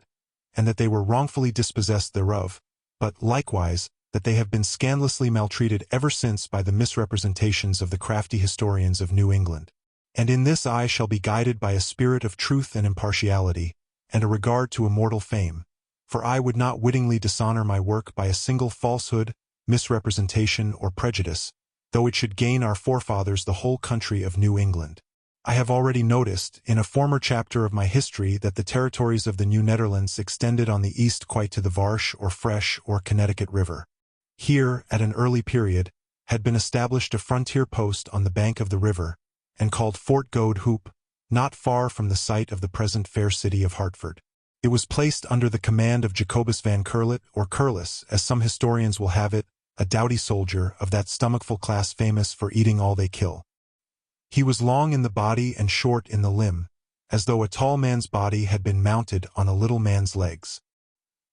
A: and that they were wrongfully dispossessed thereof, but, likewise, that they have been scandalously maltreated ever since by the misrepresentations of the crafty historians of New England. And in this I shall be guided by a spirit of truth and impartiality, and a regard to immortal fame, for I would not wittingly dishonor my work by a single falsehood, misrepresentation, or prejudice, though it should gain our forefathers the whole country of New England. I have already noticed, in a former chapter of my history, that the territories of the New Netherlands extended on the east quite to the Varsh or Fresh or Connecticut River. Here, at an early period, had been established a frontier post on the bank of the river, and called Fort Goede Hoop, not far from the site of the present fair city of Hartford. It was placed under the command of Jacobus van Curlet, or Curlis, as some historians will have it, a doughty soldier of that stomachful class famous for eating all they kill. He was long in the body and short in the limb, as though a tall man's body had been mounted on a little man's legs.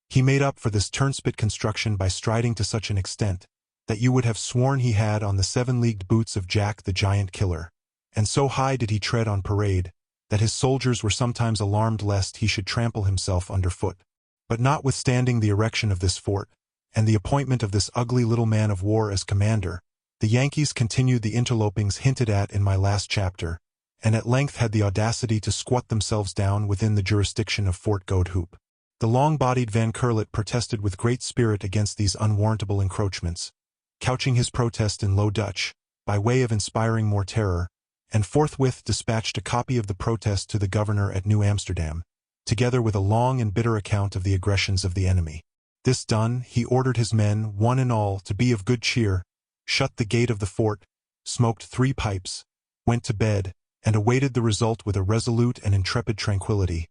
A: He made up for this turnspit construction by striding to such an extent that you would have sworn he had on the 7-leagued boots of Jack the Giant Killer, and so high did he tread on parade that his soldiers were sometimes alarmed lest he should trample himself underfoot. But notwithstanding the erection of this fort, and the appointment of this ugly little man of war as commander, the Yankees continued the interlopings hinted at in my last chapter, and at length had the audacity to squat themselves down within the jurisdiction of Fort Goede Hoop. The long-bodied Van Curlet protested with great spirit against these unwarrantable encroachments, couching his protest in Low Dutch, by way of inspiring more terror, and forthwith dispatched a copy of the protest to the governor at New Amsterdam, together with a long and bitter account of the aggressions of the enemy. This done, he ordered his men, one and all, to be of good cheer, shut the gate of the fort, smoked 3 pipes, went to bed, and awaited the result with a resolute and intrepid tranquillity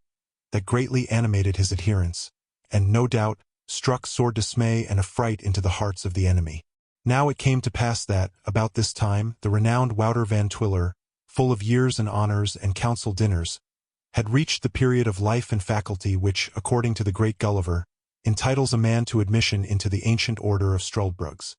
A: that greatly animated his adherents, and, no doubt, struck sore dismay and affright into the hearts of the enemy. Now it came to pass that, about this time, the renowned Wouter van Twiller, full of years and honors and council dinners, had reached the period of life and faculty which, according to the great Gulliver, entitles a man to admission into the ancient order of Struldbrugs.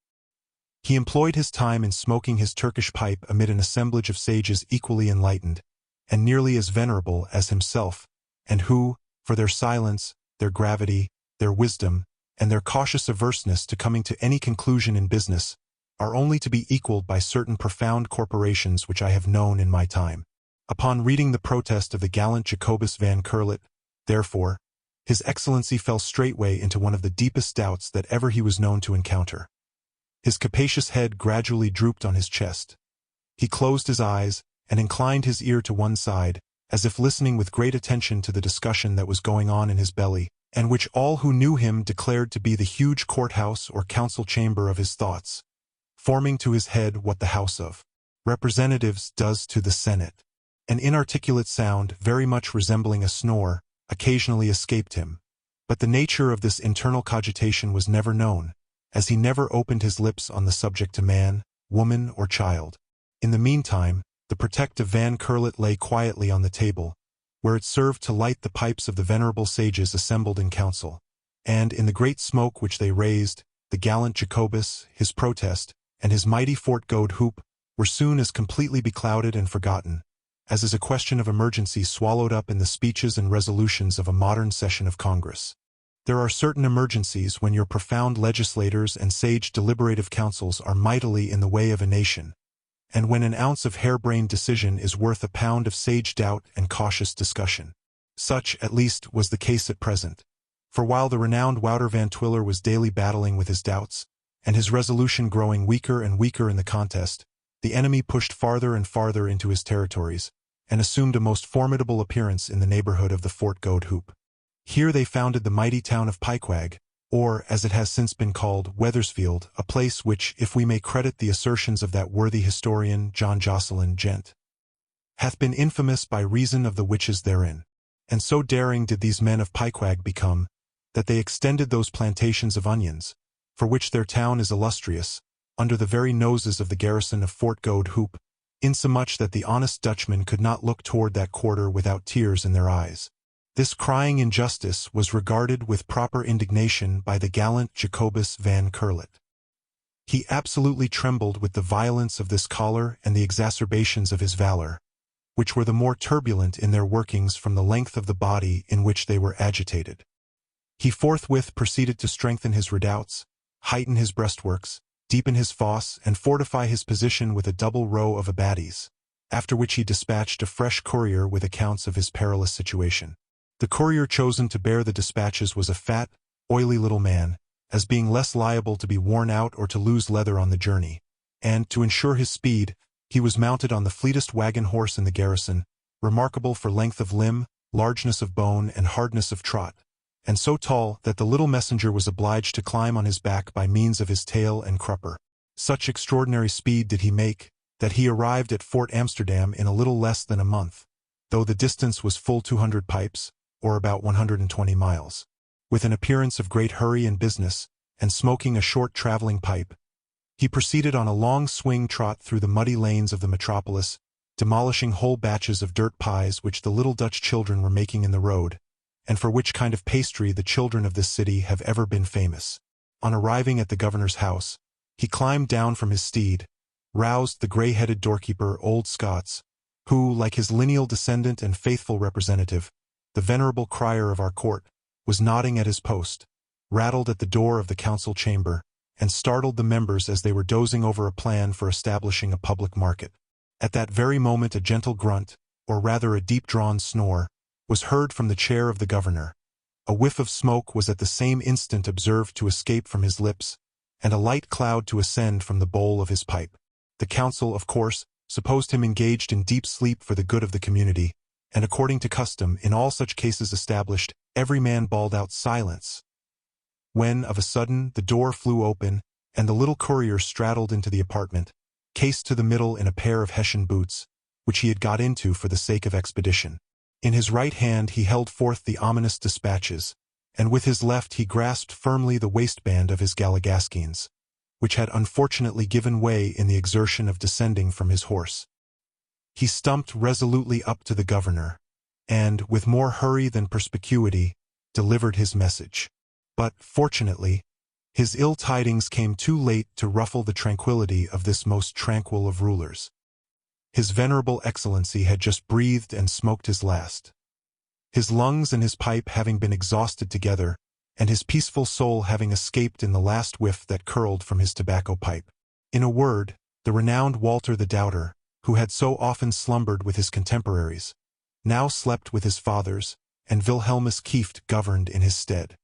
A: He employed his time in smoking his Turkish pipe amid an assemblage of sages equally enlightened, and nearly as venerable as himself, and who, for their silence, their gravity, their wisdom, and their cautious averseness to coming to any conclusion in business, are only to be equaled by certain profound corporations which I have known in my time. Upon reading the protest of the gallant Jacobus van Curlet, therefore, His Excellency fell straightway into one of the deepest doubts that ever he was known to encounter. His capacious head gradually drooped on his chest. He closed his eyes and inclined his ear to one side, as if listening with great attention to the discussion that was going on in his belly, and which all who knew him declared to be the huge courthouse or council chamber of his thoughts, forming to his head what the House of Representatives does to the Senate. An inarticulate sound, very much resembling a snore, occasionally escaped him, but the nature of this internal cogitation was never known, as he never opened his lips on the subject to man, woman, or child. In the meantime, the protective Van Curlet lay quietly on the table, where it served to light the pipes of the venerable sages assembled in council, and, in the great smoke which they raised, the gallant Jacobus, his protest, and his mighty Fort Goede Hoop, were soon as completely beclouded and forgotten, as is a question of emergency swallowed up in the speeches and resolutions of a modern session of Congress. There are certain emergencies when your profound legislators and sage deliberative councils are mightily in the way of a nation, and when an ounce of harebrained decision is worth a pound of sage doubt and cautious discussion. Such, at least, was the case at present. For while the renowned Wouter van Twiller was daily battling with his doubts, and his resolution growing weaker and weaker in the contest, the enemy pushed farther and farther into his territories, and assumed a most formidable appearance in the neighborhood of the Fort Goede Hoop. Here they founded the mighty town of Pyquag, or, as it has since been called, Wethersfield, a place which, if we may credit the assertions of that worthy historian, John Josselyn Gent, hath been infamous by reason of the witches therein. And so daring did these men of Pyquag become, that they extended those plantations of onions, for which their town is illustrious, under the very noses of the garrison of Fort Goede Hoop, insomuch that the honest Dutchmen could not look toward that quarter without tears in their eyes. This crying injustice was regarded with proper indignation by the gallant Jacobus van Curlet. He absolutely trembled with the violence of this choler and the exacerbations of his valor, which were the more turbulent in their workings from the length of the body in which they were agitated. He forthwith proceeded to strengthen his redoubts, heighten his breastworks, deepen his fosse, and fortify his position with a double row of abatis, after which he dispatched a fresh courier with accounts of his perilous situation. The courier chosen to bear the dispatches was a fat, oily little man, as being less liable to be worn out or to lose leather on the journey, and, to ensure his speed, he was mounted on the fleetest wagon horse in the garrison, remarkable for length of limb, largeness of bone, and hardness of trot, and so tall that the little messenger was obliged to climb on his back by means of his tail and crupper. Such extraordinary speed did he make, that he arrived at Fort Amsterdam in a little less than a month, though the distance was full 200 pipes, or about 120 miles. With an appearance of great hurry and business, and smoking a short traveling pipe, he proceeded on a long swing trot through the muddy lanes of the metropolis, demolishing whole batches of dirt pies which the little Dutch children were making in the road, and for which kind of pastry the children of this city have ever been famous. On arriving at the governor's house, he climbed down from his steed, roused the gray-headed doorkeeper, Old Scots, who, like his lineal descendant and faithful representative, the venerable crier of our court, was nodding at his post, rattled at the door of the council chamber, and startled the members as they were dozing over a plan for establishing a public market. At that very moment a gentle grunt, or rather a deep-drawn snore, was heard from the chair of the governor. A whiff of smoke was at the same instant observed to escape from his lips, and a light cloud to ascend from the bowl of his pipe. The council, of course, supposed him engaged in deep sleep for the good of the community, and according to custom, in all such cases established, every man bawled out "Silence!" when, of a sudden, the door flew open, and the little courier straddled into the apartment, cased to the middle in a pair of Hessian boots, which he had got into for the sake of expedition. In his right hand he held forth the ominous dispatches, and with his left he grasped firmly the waistband of his galligaskins, which had unfortunately given way in the exertion of descending from his horse. He stumped resolutely up to the governor, and, with more hurry than perspicuity, delivered his message. But, fortunately, his ill tidings came too late to ruffle the tranquillity of this most tranquil of rulers. His venerable excellency had just breathed and smoked his last. His lungs and his pipe having been exhausted together, and his peaceful soul having escaped in the last whiff that curled from his tobacco pipe. In a word, the renowned Walter the Doubter, who had so often slumbered with his contemporaries, now slept with his fathers, and Wilhelmus Kieft governed in his stead.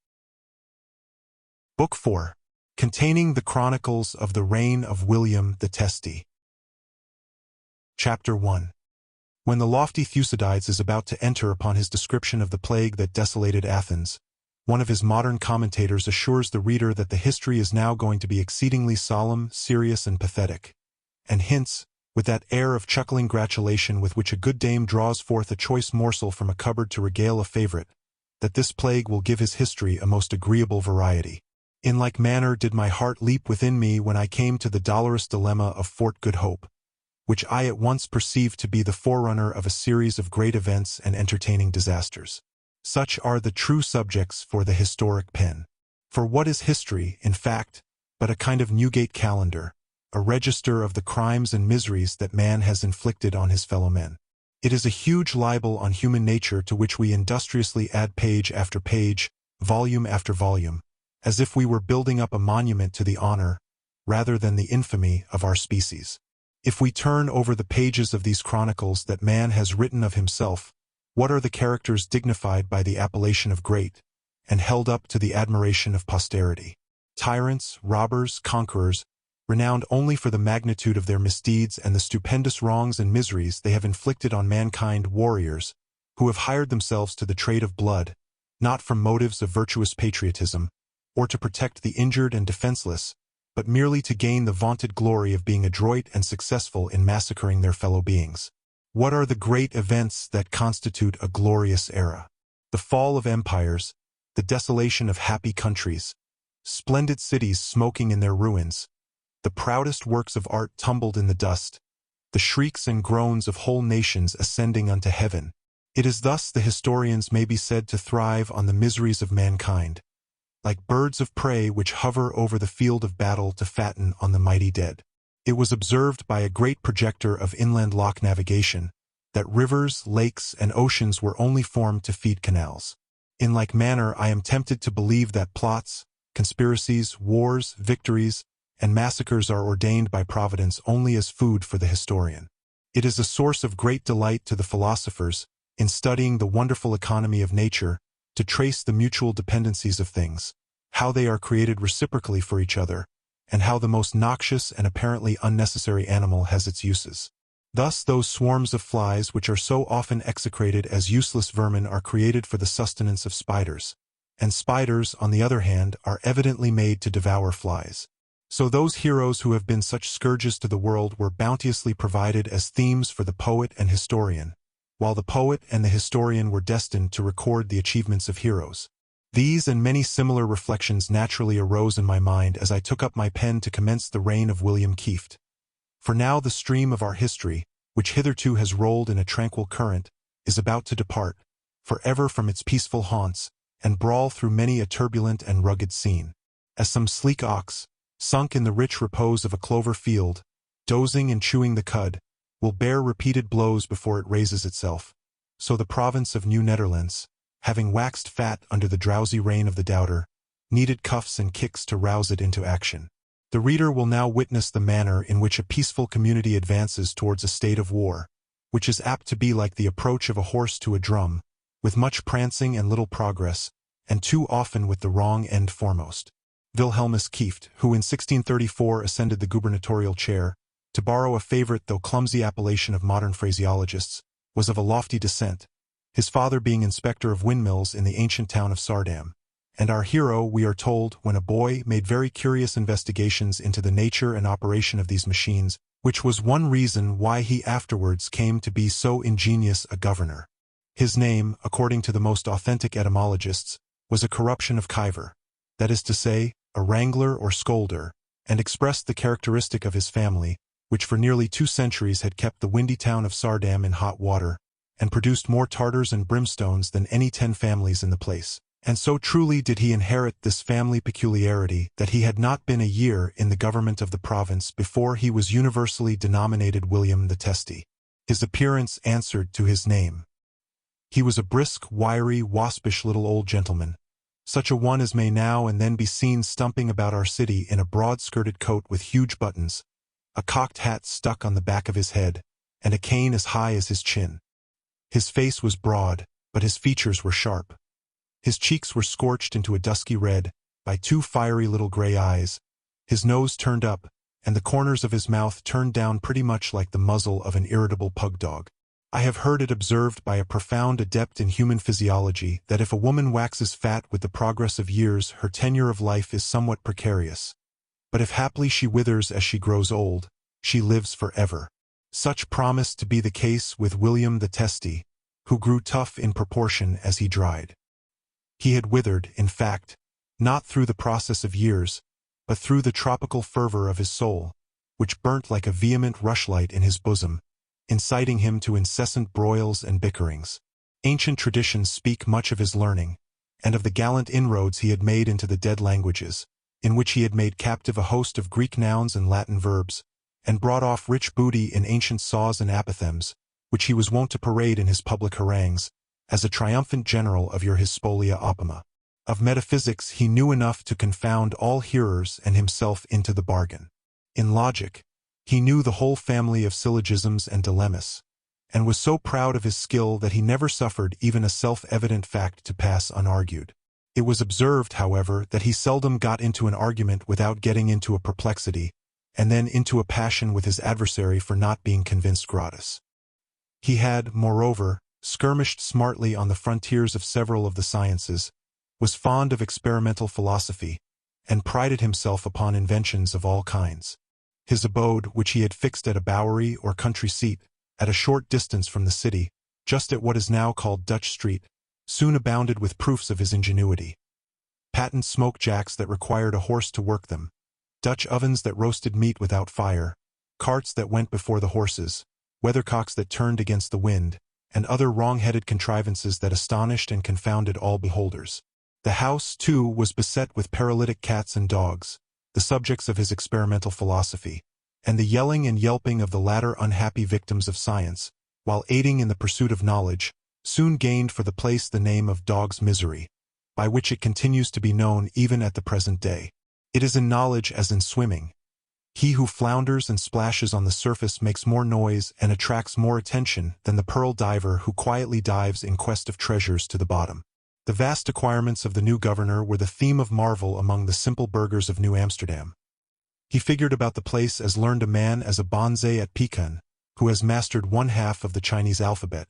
A: Book 4, containing the chronicles of the reign of William the Testy. Chapter 1. When the lofty Thucydides is about to enter upon his description of the plague that desolated Athens, one of his modern commentators assures the reader that the history is now going to be exceedingly solemn, serious, and pathetic, and hints, with that air of chuckling gratulation with which a good dame draws forth a choice morsel from a cupboard to regale a favorite, that this plague will give his history a most agreeable variety. In like manner did my heart leap within me when I came to the dolorous dilemma of Fort Good Hope, which I at once perceived to be the forerunner of a series of great events and entertaining disasters. Such are the true subjects for the historic pen. For what is history, in fact, but a kind of Newgate calendar, a register of the crimes and miseries that man has inflicted on his fellow men. It is a huge libel on human nature to which we industriously add page after page, volume after volume, as if we were building up a monument to the honor, rather than the infamy of our species. If we turn over the pages of these chronicles that man has written of himself, what are the characters dignified by the appellation of great, and held up to the admiration of posterity? Tyrants, robbers, conquerors, renowned only for the magnitude of their misdeeds and the stupendous wrongs and miseries they have inflicted on mankind, warriors, who have hired themselves to the trade of blood, not from motives of virtuous patriotism, or to protect the injured and defenseless, but merely to gain the vaunted glory of being adroit and successful in massacring their fellow beings. What are the great events that constitute a glorious era? The fall of empires, the desolation of happy countries, splendid cities smoking in their ruins, the proudest works of art tumbled in the dust, the shrieks and groans of whole nations ascending unto heaven. It is thus the historians may be said to thrive on the miseries of mankind, like birds of prey which hover over the field of battle to fatten on the mighty dead. It was observed by a great projector of inland lock navigation that rivers, lakes, and oceans were only formed to feed canals. In like manner, I am tempted to believe that plots, conspiracies, wars, victories, and massacres are ordained by Providence only as food for the historian. It is a source of great delight to the philosophers, in studying the wonderful economy of nature, to trace the mutual dependencies of things, how they are created reciprocally for each other, and how the most noxious and apparently unnecessary animal has its uses. Thus those swarms of flies which are so often execrated as useless vermin are created for the sustenance of spiders, and spiders, on the other hand, are evidently made to devour flies. So those heroes who have been such scourges to the world were bounteously provided as themes for the poet and historian, while the poet and the historian were destined to record the achievements of heroes. These and many similar reflections naturally arose in my mind as I took up my pen to commence the reign of William Kieft. For now the stream of our history, which hitherto has rolled in a tranquil current, is about to depart, forever from its peaceful haunts, and brawl through many a turbulent and rugged scene. As some sleek ox, sunk in the rich repose of a clover field, dozing and chewing the cud, will bear repeated blows before it raises itself, so the province of New Netherlands, having waxed fat under the drowsy reign of the doubter, needed cuffs and kicks to rouse it into action. The reader will now witness the manner in which a peaceful community advances towards a state of war, which is apt to be like the approach of a horse to a drum, with much prancing and little progress, and too often with the wrong end foremost. Wilhelmus Kieft, who in 1634 ascended the gubernatorial chair, to borrow a favorite though clumsy appellation of modern phraseologists, was of a lofty descent, his father being inspector of windmills in the ancient town of Amsterdam, and our hero, we are told, when a boy, made very curious investigations into the nature and operation of these machines, which was one reason why he afterwards came to be so ingenious a governor. His name, according to the most authentic etymologists, was a corruption of kiver, that is to say, a wrangler or scolder, and expressed the characteristic of his family, which for nearly 2 centuries had kept the windy town of Amsterdam in hot water, and produced more tartars and brimstones than any 10 families in the place. And so truly did he inherit this family peculiarity that he had not been a year in the government of the province before he was universally denominated William the Testy. His appearance answered to his name. He was a brisk, wiry, waspish little old gentleman, such a one as may now and then be seen stumping about our city in a broad-skirted coat with huge buttons, a cocked hat stuck on the back of his head, and a cane as high as his chin. His face was broad, but his features were sharp. His cheeks were scorched into a dusky red by 2 fiery little gray eyes, his nose turned up, and the corners of his mouth turned down pretty much like the muzzle of an irritable pug dog. I have heard it observed by a profound adept in human physiology that if a woman waxes fat with the progress of years, her tenure of life is somewhat precarious. But if haply she withers as she grows old, she lives forever. Such promised to be the case with William the Testy, who grew tough in proportion as he dried. He had withered, in fact, not through the process of years, but through the tropical fervor of his soul, which burnt like a vehement rushlight in his bosom, inciting him to incessant broils and bickerings. Ancient traditions speak much of his learning, and of the gallant inroads he had made into the dead languages, in which he had made captive a host of Greek nouns and Latin verbs, and brought off rich booty in ancient saws and apothegms, which he was wont to parade in his public harangues, as a triumphant general of your his spolia opima. Of metaphysics he knew enough to confound all hearers and himself into the bargain. In logic, he knew the whole family of syllogisms and dilemmas, and was so proud of his skill that he never suffered even a self-evident fact to pass unargued. It was observed, however, that he seldom got into an argument without getting into a perplexity, and then into a passion with his adversary for not being convinced gratis. He had, moreover, skirmished smartly on the frontiers of several of the sciences, was fond of experimental philosophy, and prided himself upon inventions of all kinds. His abode, which he had fixed at a bowery or country seat, at a short distance from the city, just at what is now called Dutch Street, soon abounded with proofs of his ingenuity. Patent smoke-jacks that required a horse to work them, Dutch ovens that roasted meat without fire, carts that went before the horses, weathercocks that turned against the wind, and other wrong-headed contrivances that astonished and confounded all beholders. The house, too, was beset with paralytic cats and dogs, the subjects of his experimental philosophy, and the yelling and yelping of the latter unhappy victims of science, while aiding in the pursuit of knowledge, soon gained for the place the name of Dog's Misery, by which it continues to be known even at the present day. It is in knowledge as in swimming. He who flounders and splashes on the surface makes more noise and attracts more attention than the pearl diver who quietly dives in quest of treasures to the bottom. The vast acquirements of the new governor were the theme of marvel among the simple burghers of New Amsterdam. He figured about the place as learned a man as a bonze at Pekin, who has mastered one half of the Chinese alphabet,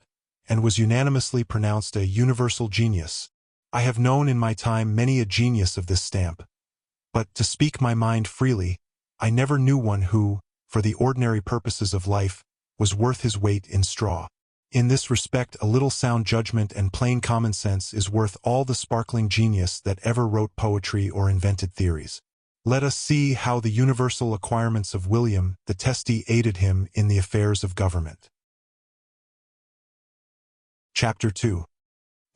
A: and was unanimously pronounced a universal genius. I have known in my time many a genius of this stamp, but, to speak my mind freely, I never knew one who, for the ordinary purposes of life, was worth his weight in straw. In this respect a little sound judgment and plain common sense is worth all the sparkling genius that ever wrote poetry or invented theories. Let us see how the universal acquirements of William the Testy aided him in the affairs of government. Chapter 2.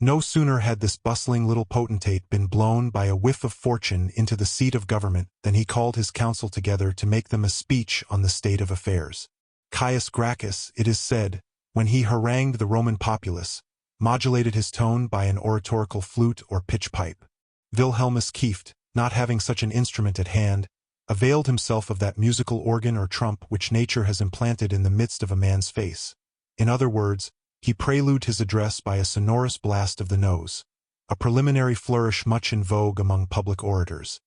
A: No sooner had this bustling little potentate been blown by a whiff of fortune into the seat of government than he called his council together to make them a speech on the state of affairs. Caius Gracchus, it is said, when he harangued the Roman populace, modulated his tone by an oratorical flute or pitch pipe. Wilhelmus Kieft, not having such an instrument at hand, availed himself of that musical organ or trump which nature has implanted in the midst of a man's face. In other words, he preluded his address by a sonorous blast of the nose, a preliminary flourish much in vogue among public orators.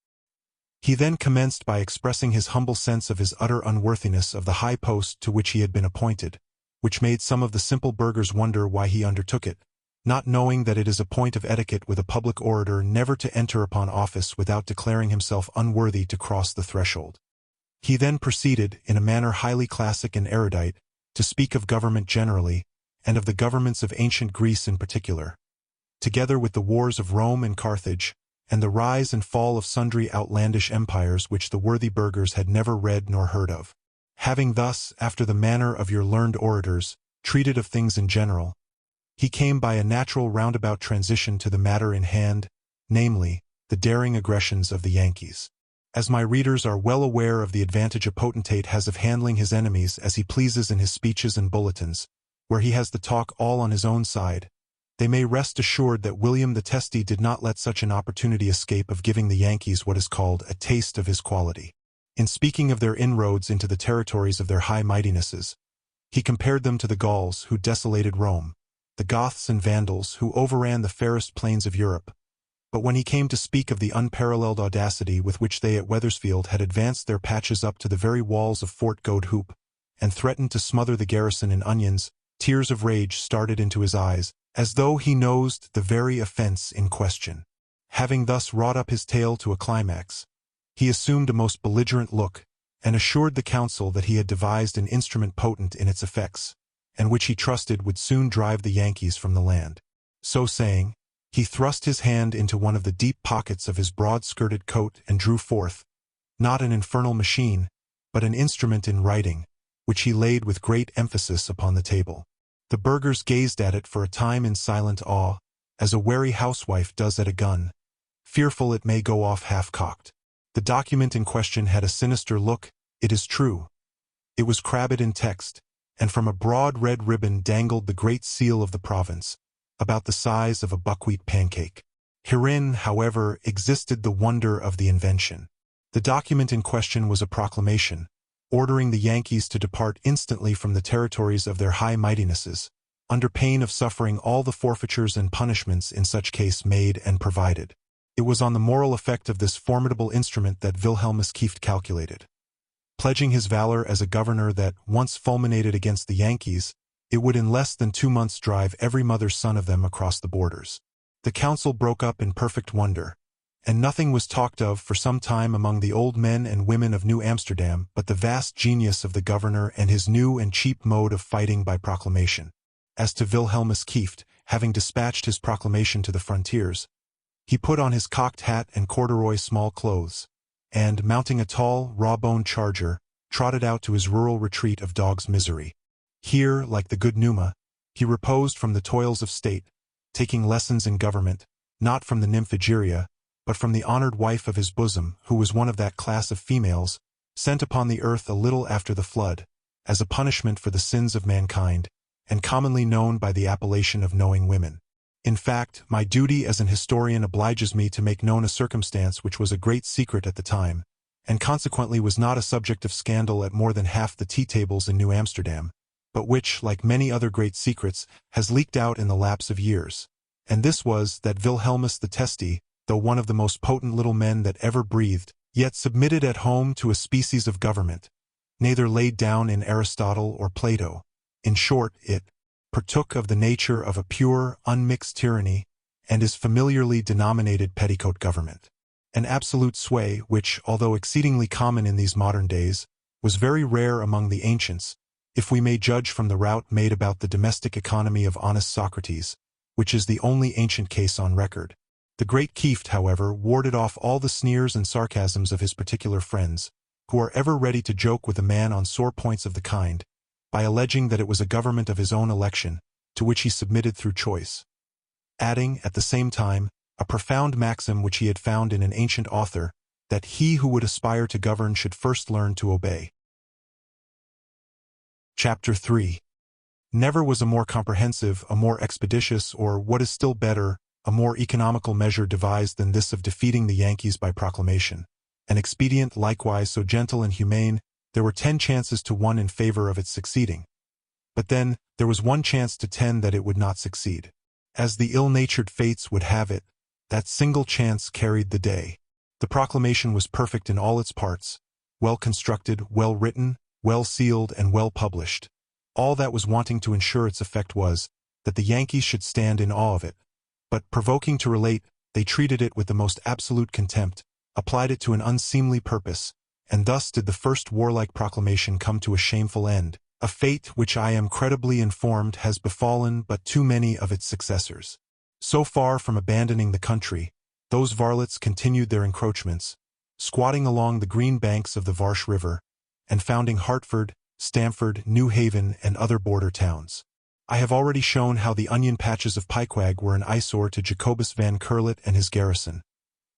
A: He then commenced by expressing his humble sense of his utter unworthiness of the high post to which he had been appointed, which made some of the simple burghers wonder why he undertook it, not knowing that it is a point of etiquette with a public orator never to enter upon office without declaring himself unworthy to cross the threshold. He then proceeded, in a manner highly classic and erudite, to speak of government generally, and of the governments of ancient Greece in particular, together with the wars of Rome and Carthage, and the rise and fall of sundry outlandish empires which the worthy burghers had never read nor heard of. Having thus, after the manner of your learned orators, treated of things in general, he came by a natural roundabout transition to the matter in hand, namely, the daring aggressions of the Yankees. As my readers are well aware of the advantage a potentate has of handling his enemies as he pleases in his speeches and bulletins, where he has the talk all on his own side, they may rest assured that William the Testy did not let such an opportunity escape of giving the Yankees what is called a taste of his quality. In speaking of their inroads into the territories of their high mightinesses, he compared them to the Gauls who desolated Rome, the Goths and Vandals who overran the fairest plains of Europe. But when he came to speak of the unparalleled audacity with which they at Wethersfield had advanced their patches up to the very walls of Fort Goudhoop, and threatened to smother the garrison in onions, tears of rage started into his eyes, as though he nosed the very offense in question. Having thus wrought up his tale to a climax, he assumed a most belligerent look, and assured the council that he had devised an instrument potent in its effects, and which he trusted would soon drive the Yankees from the land. So saying, he thrust his hand into one of the deep pockets of his broad-skirted coat and drew forth, not an infernal machine, but an instrument in writing, which he laid with great emphasis upon the table. The burghers gazed at it for a time in silent awe, as a wary housewife does at a gun, fearful it may go off half-cocked. The document in question had a sinister look, it is true. It was crabbed in text, and from a broad red ribbon dangled the great seal of the province, about the size of a buckwheat pancake. Herein, however, existed the wonder of the invention. The document in question was a proclamation, ordering the Yankees to depart instantly from the territories of their high mightinesses, under pain of suffering all the forfeitures and punishments in such case made and provided. It was on the moral effect of this formidable instrument that Wilhelmus Kieft calculated. Pledging his valor as a governor that, once fulminated against the Yankees, it would in less than 2 months drive every mother's son of them across the borders. The council broke up in perfect wonder, and nothing was talked of for some time among the old men and women of New Amsterdam but the vast genius of the governor and his new and cheap mode of fighting by proclamation. As to Wilhelmus Kieft, having dispatched his proclamation to the frontiers, he put on his cocked hat and corduroy small clothes, and, mounting a tall, raw-boned charger, trotted out to his rural retreat of Dog's Misery. Here, like the good Numa, he reposed from the toils of state, taking lessons in government, not from the nymph Egeria, but from the honored wife of his bosom, who was one of that class of females, sent upon the earth a little after the flood, as a punishment for the sins of mankind, and commonly known by the appellation of knowing women. In fact, my duty as an historian obliges me to make known a circumstance which was a great secret at the time, and consequently was not a subject of scandal at more than half the tea-tables in New Amsterdam, but which, like many other great secrets, has leaked out in the lapse of years. And this was that Wilhelmus the Testy, though one of the most potent little men that ever breathed, yet submitted at home to a species of government, neither laid down in Aristotle or Plato. In short, it partook of the nature of a pure, unmixed tyranny, and is familiarly denominated petticoat government. An absolute sway which, although exceedingly common in these modern days, was very rare among the ancients, if we may judge from the rout made about the domestic economy of honest Socrates, which is the only ancient case on record. The great Kieft, however, warded off all the sneers and sarcasms of his particular friends, who are ever ready to joke with a man on sore points of the kind, by alleging that it was a government of his own election, to which he submitted through choice, adding, at the same time, a profound maxim which he had found in an ancient author, that he who would aspire to govern should first learn to obey. Chapter 3. Never was a more comprehensive, a more expeditious, or, what is still better, a more economical measure devised than this of defeating the Yankees by proclamation. An expedient likewise so gentle and humane, there were 10 chances to 1 in favor of its succeeding. But then, there was 1 chance to 10 that it would not succeed. As the ill-natured fates would have it, that single chance carried the day. The proclamation was perfect in all its parts, well constructed, well written, well sealed, and well published. All that was wanting to ensure its effect was, that the Yankees should stand in awe of it. But, provoking to relate, they treated it with the most absolute contempt, applied it to an unseemly purpose, and thus did the first warlike proclamation come to a shameful end, a fate which I am credibly informed has befallen but too many of its successors. So far from abandoning the country, those varlets continued their encroachments, squatting along the green banks of the Varsh River, and founding Hartford, Stamford, New Haven, and other border towns. I have already shown how the onion patches of Pyquag were an eyesore to Jacobus van Curlet and his garrison.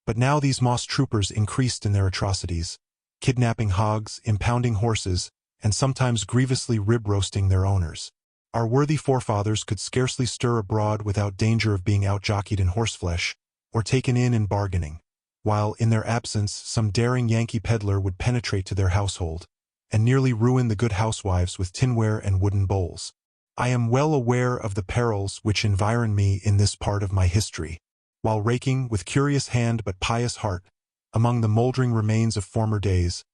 A: But now these moss troopers increased in their atrocities, kidnapping hogs, impounding horses, and sometimes grievously rib-roasting their owners. Our worthy forefathers could scarcely stir abroad without danger of being outjockeyed in horseflesh, or taken in bargaining, while, in their absence, some daring Yankee peddler would penetrate to their household, and nearly ruin the good housewives with tinware and wooden bowls. I am well aware of the perils which environ me in this part of my history, while raking, with curious hand but pious heart, among the mouldering remains of former days,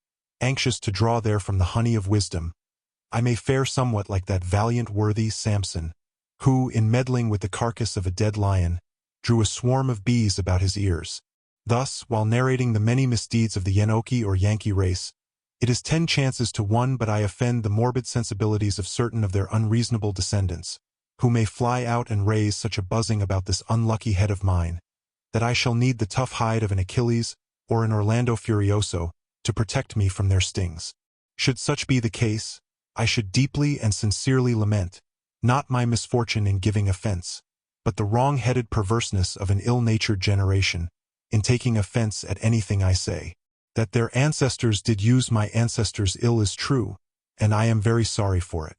A: anxious to draw therefrom the honey of wisdom, I may fare somewhat like that valiant worthy Samson, who, in meddling with the carcass of a dead lion, drew a swarm of bees about his ears. Thus, while narrating the many misdeeds of the Yenoki or Yankee race, it is 10 chances to 1 but I offend the morbid sensibilities of certain of their unreasonable descendants, who may fly out and raise such a buzzing about this unlucky head of mine, that I shall need the tough hide of an Achilles or an Orlando Furioso to protect me from their stings. Should such be the case, I should deeply and sincerely lament, not my misfortune in giving offense, but the wrong-headed perverseness of an ill-natured generation, in taking offense at anything I say. That their ancestors did use my ancestors ill is true, and I am very sorry for it.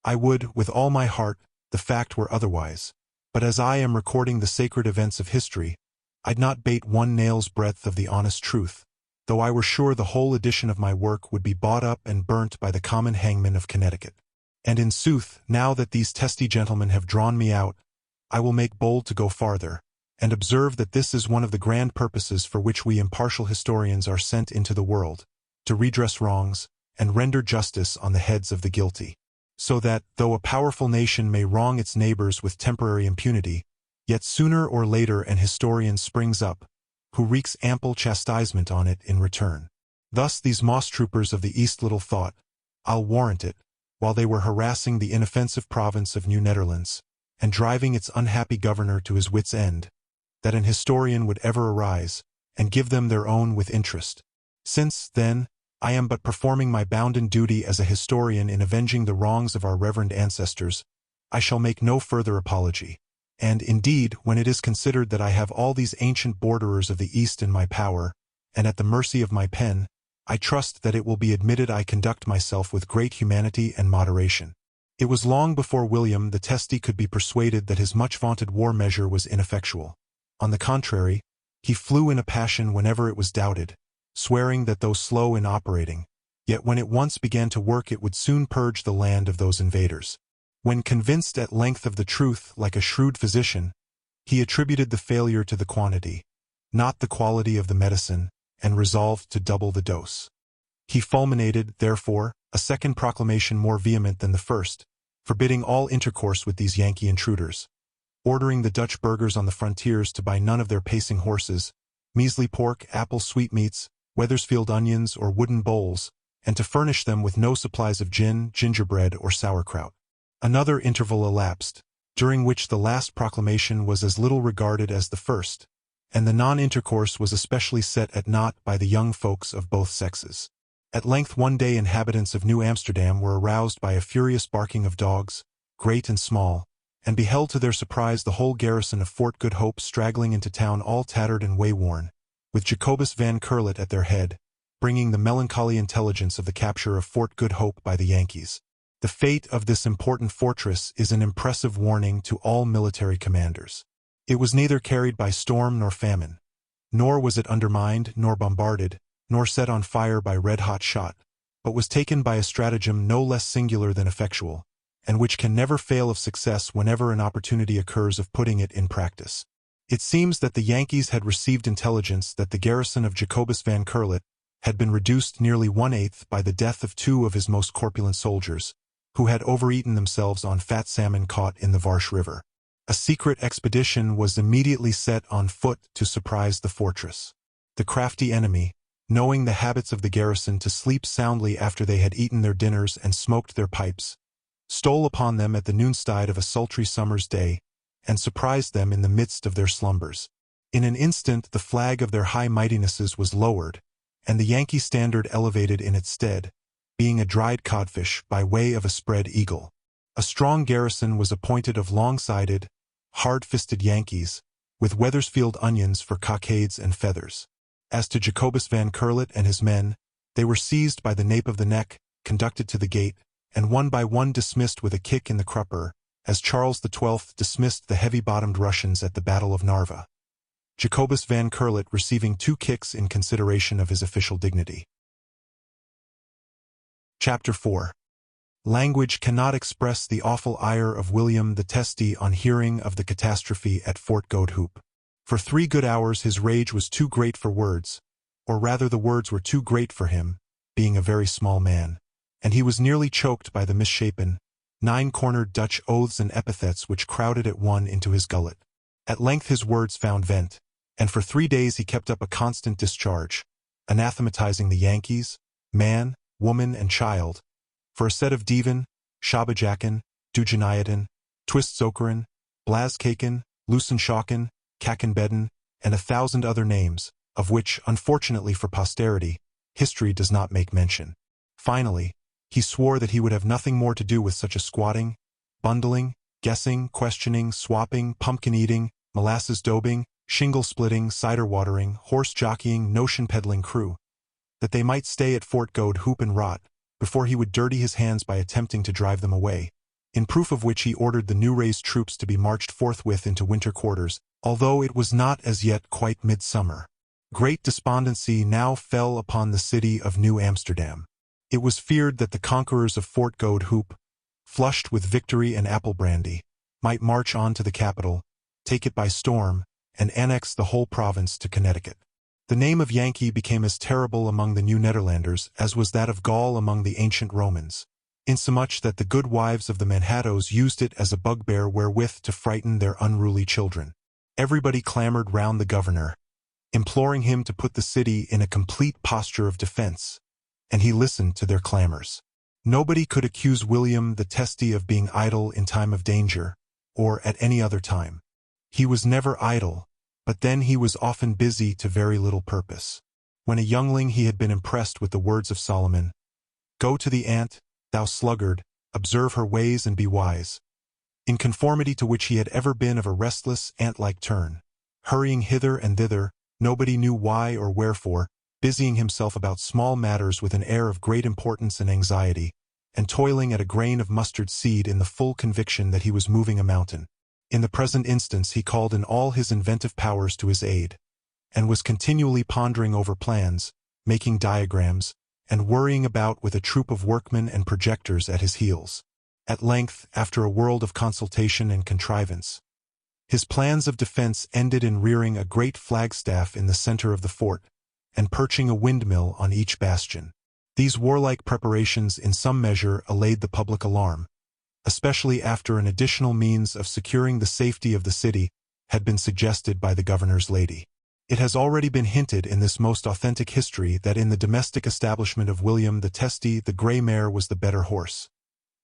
A: I would, with all my heart, the fact were otherwise. But as I am recording the sacred events of history, I'd not bate one nail's breadth of the honest truth, though I were sure the whole edition of my work would be bought up and burnt by the common hangman of Connecticut. And in sooth, now that these testy gentlemen have drawn me out, I will make bold to go farther, and observe that this is one of the grand purposes for which we impartial historians are sent into the world, to redress wrongs, and render justice on the heads of the guilty. So that, though a powerful nation may wrong its neighbors with temporary impunity, yet sooner or later an historian springs up, who wreaks ample chastisement on it in return. Thus these moss-troopers of the East little thought, I'll warrant it, while they were harassing the inoffensive province of New Netherlands, and driving its unhappy governor to his wit's end, that an historian would ever arise, and give them their own with interest. Since, then, I am but performing my bounden duty as a historian in avenging the wrongs of our reverend ancestors, I shall make no further apology. And, indeed, when it is considered that I have all these ancient borderers of the East in my power, and at the mercy of my pen, I trust that it will be admitted I conduct myself with great humanity and moderation. It was long before William the Testy could be persuaded that his much-vaunted war measure was ineffectual. On the contrary, he flew in a passion whenever it was doubted, swearing that though slow in operating, yet when it once began to work it would soon purge the land of those invaders. When convinced at length of the truth like a shrewd physician, he attributed the failure to the quantity, not the quality of the medicine, and resolved to double the dose. He fulminated, therefore, a second proclamation more vehement than the first, forbidding all intercourse with these Yankee intruders, ordering the Dutch burghers on the frontiers to buy none of their pacing horses, measly pork, apple sweetmeats, Weathersfield onions, or wooden bowls, and to furnish them with no supplies of gin, gingerbread, or sauerkraut. Another interval elapsed, during which the last proclamation was as little regarded as the first, and the non-intercourse was especially set at naught by the young folks of both sexes. At length one day inhabitants of New Amsterdam were aroused by a furious barking of dogs, great and small, and beheld to their surprise the whole garrison of Fort Good Hope straggling into town all tattered and wayworn, with Jacobus Van Curlet at their head, bringing the melancholy intelligence of the capture of Fort Good Hope by the Yankees. The fate of this important fortress is an impressive warning to all military commanders. It was neither carried by storm nor famine, nor was it undermined, nor bombarded, nor set on fire by red-hot shot, but was taken by a stratagem no less singular than effectual, and which can never fail of success whenever an opportunity occurs of putting it in practice. It seems that the Yankees had received intelligence that the garrison of Jacobus Van Curlet had been reduced nearly 1/8 by the death of 2 of his most corpulent soldiers, who had overeaten themselves on fat salmon caught in the Varsh River. A secret expedition was immediately set on foot to surprise the fortress. The crafty enemy, knowing the habits of the garrison to sleep soundly after they had eaten their dinners and smoked their pipes, stole upon them at the noontide of a sultry summer's day, and surprised them in the midst of their slumbers. In an instant the flag of their high mightinesses was lowered, and the Yankee standard elevated in its stead, being a dried codfish by way of a spread eagle. A strong garrison was appointed of long-sided, hard-fisted Yankees, with Weathersfield onions for cockades and feathers. As to Jacobus Van Curlet and his men, they were seized by the nape of the neck, conducted to the gate, and one by one dismissed with a kick in the crupper, as Charles XII dismissed the heavy-bottomed Russians at the Battle of Narva, Jacobus Van Curlet receiving 2 kicks in consideration of his official dignity. Chapter 4. Language cannot express the awful ire of William the Testy on hearing of the catastrophe at Fort Good Hope. For 3 good hours his rage was too great for words, or rather the words were too great for him, being a very small man, and he was nearly choked by the misshapen, 9-cornered Dutch oaths and epithets which crowded at one into his gullet. At length his words found vent, and for 3 days he kept up a constant discharge, anathematizing the Yankees, man, woman, and child, for a set of Dieven, Schabajaken, Dujeniaten, Twistzokeren, Blazkaken, Lusenschaken, Kakenbedden, and 1,000 other names, of which, unfortunately for posterity, history does not make mention. Finally, he swore that he would have nothing more to do with such a squatting, bundling, guessing, questioning, swapping, pumpkin-eating, molasses-daubing, shingle-splitting, cider-watering, horse-jockeying, notion-peddling crew, that they might stay at Fort Goad Hoop and Rot, before he would dirty his hands by attempting to drive them away, in proof of which he ordered the new raised troops to be marched forthwith into winter quarters, although it was not as yet quite midsummer. Great despondency now fell upon the city of New Amsterdam. It was feared that the conquerors of Fort Goad Hoop, flushed with victory and apple brandy, might march on to the capital, take it by storm, and annex the whole province to Connecticut. The name of Yankee became as terrible among the New Netherlanders as was that of Gaul among the ancient Romans, insomuch that the good wives of the Manhattoes used it as a bugbear wherewith to frighten their unruly children. Everybody clamored round the governor, imploring him to put the city in a complete posture of defense, and he listened to their clamors. Nobody could accuse William the Testy of being idle in time of danger, or at any other time. He was never idle, but then he was often busy to very little purpose. When a youngling he had been impressed with the words of Solomon, "Go to the ant, thou sluggard, observe her ways and be wise," in conformity to which he had ever been of a restless, ant-like turn, hurrying hither and thither, nobody knew why or wherefore, busying himself about small matters with an air of great importance and anxiety, and toiling at a grain of mustard seed in the full conviction that he was moving a mountain. In the present instance he called in all his inventive powers to his aid, and was continually pondering over plans, making diagrams, and worrying about with a troop of workmen and projectors at his heels. At length, after a world of consultation and contrivance, his plans of defense ended in rearing a great flagstaff in the center of the fort, and perching a windmill on each bastion. These warlike preparations in some measure allayed the public alarm, especially after an additional means of securing the safety of the city had been suggested by the governor's lady. It has already been hinted in this most authentic history that in the domestic establishment of William the Testy the grey mare was the better horse.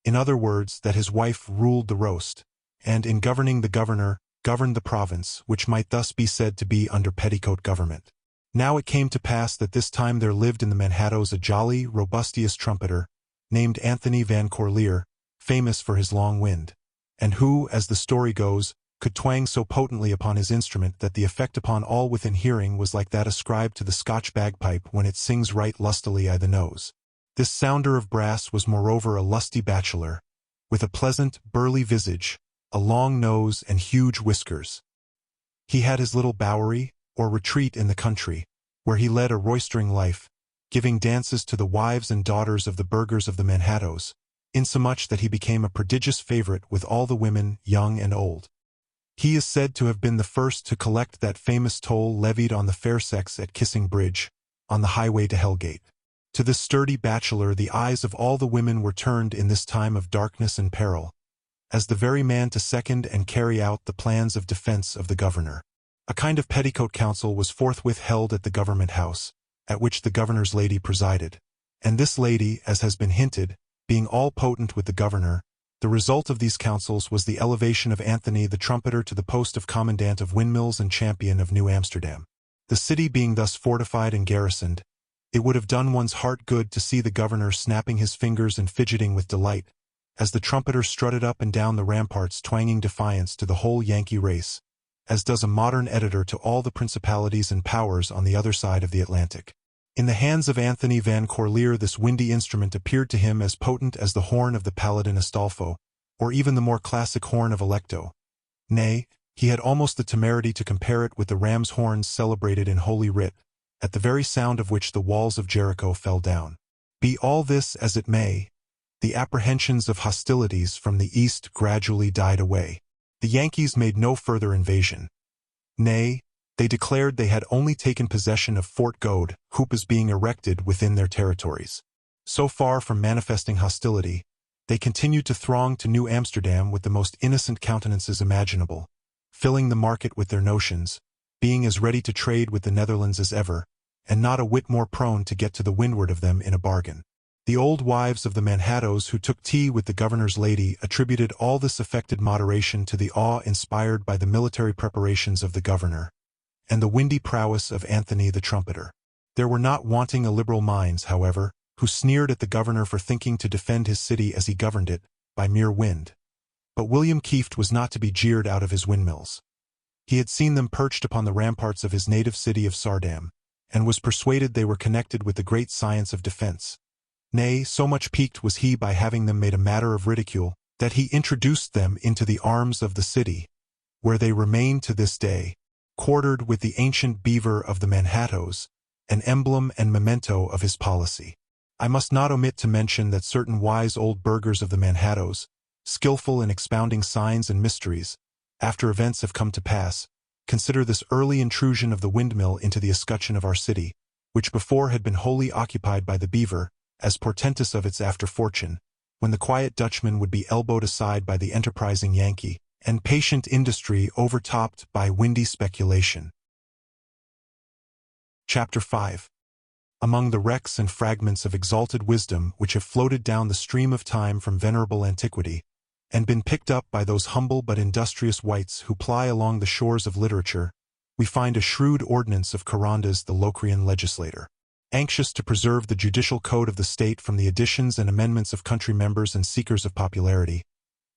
A: In other words, that his wife ruled the roast, and in governing the governor, governed the province, which might thus be said to be under petticoat government. Now it came to pass that this time there lived in the Manhattoes a jolly, robustious trumpeter, named Anthony Van Corlear, famous for his long wind, and who, as the story goes, could twang so potently upon his instrument that the effect upon all within hearing was like that ascribed to the Scotch bagpipe when it sings right lustily I the nose. This sounder of brass was moreover a lusty bachelor, with a pleasant, burly visage, a long nose and huge whiskers. He had his little bowery, or retreat in the country, where he led a roistering life, giving dances to the wives and daughters of the burghers of the Manhattoes, insomuch that he became a prodigious favorite with all the women, young and old. He is said to have been the first to collect that famous toll levied on the fair sex at Kissing Bridge, on the highway to Hellgate. To this sturdy bachelor the eyes of all the women were turned in this time of darkness and peril, as the very man to second and carry out the plans of defense of the governor. A kind of petticoat council was forthwith held at the government house, at which the governor's lady presided, and this lady, as has been hinted, being all potent with the governor, the result of these councils was the elevation of Anthony the trumpeter to the post of commandant of windmills and champion of New Amsterdam. The city being thus fortified and garrisoned, it would have done one's heart good to see the governor snapping his fingers and fidgeting with delight, as the trumpeter strutted up and down the ramparts twanging defiance to the whole Yankee race, as does a modern editor to all the principalities and powers on the other side of the Atlantic. In the hands of Anthony Van Corlear this windy instrument appeared to him as potent as the horn of the paladin Astolfo, or even the more classic horn of Alecto. Nay, he had almost the temerity to compare it with the ram's horns celebrated in Holy Writ, at the very sound of which the walls of Jericho fell down. Be all this as it may, the apprehensions of hostilities from the east gradually died away. The Yankees made no further invasion. Nay, they declared they had only taken possession of Fort Goad Hoop as being erected within their territories. So far from manifesting hostility, they continued to throng to New Amsterdam with the most innocent countenances imaginable, filling the market with their notions, being as ready to trade with the Netherlands as ever, and not a whit more prone to get to the windward of them in a bargain. The old wives of the Manhattoes who took tea with the governor's lady attributed all this affected moderation to the awe inspired by the military preparations of the governor, and the windy prowess of Anthony the trumpeter. There were not wanting illiberal minds, however, who sneered at the governor for thinking to defend his city as he governed it, by mere wind. But William Kieft was not to be jeered out of his windmills. He had seen them perched upon the ramparts of his native city of Sardam, and was persuaded they were connected with the great science of defense. Nay, so much piqued was he by having them made a matter of ridicule, that he introduced them into the arms of the city, where they remain to this day, quartered with the ancient beaver of the Manhattoes, an emblem and memento of his policy. I must not omit to mention that certain wise old burghers of the Manhattoes, skillful in expounding signs and mysteries, after events have come to pass, consider this early intrusion of the windmill into the escutcheon of our city, which before had been wholly occupied by the beaver, as portentous of its after fortune, when the quiet Dutchman would be elbowed aside by the enterprising Yankee, and patient industry overtopped by windy speculation. Chapter 5. Among the wrecks and fragments of exalted wisdom which have floated down the stream of time from venerable antiquity, and been picked up by those humble but industrious wights who ply along the shores of literature, we find a shrewd ordinance of Charondas the Locrian legislator. Anxious to preserve the judicial code of the state from the additions and amendments of country members and seekers of popularity,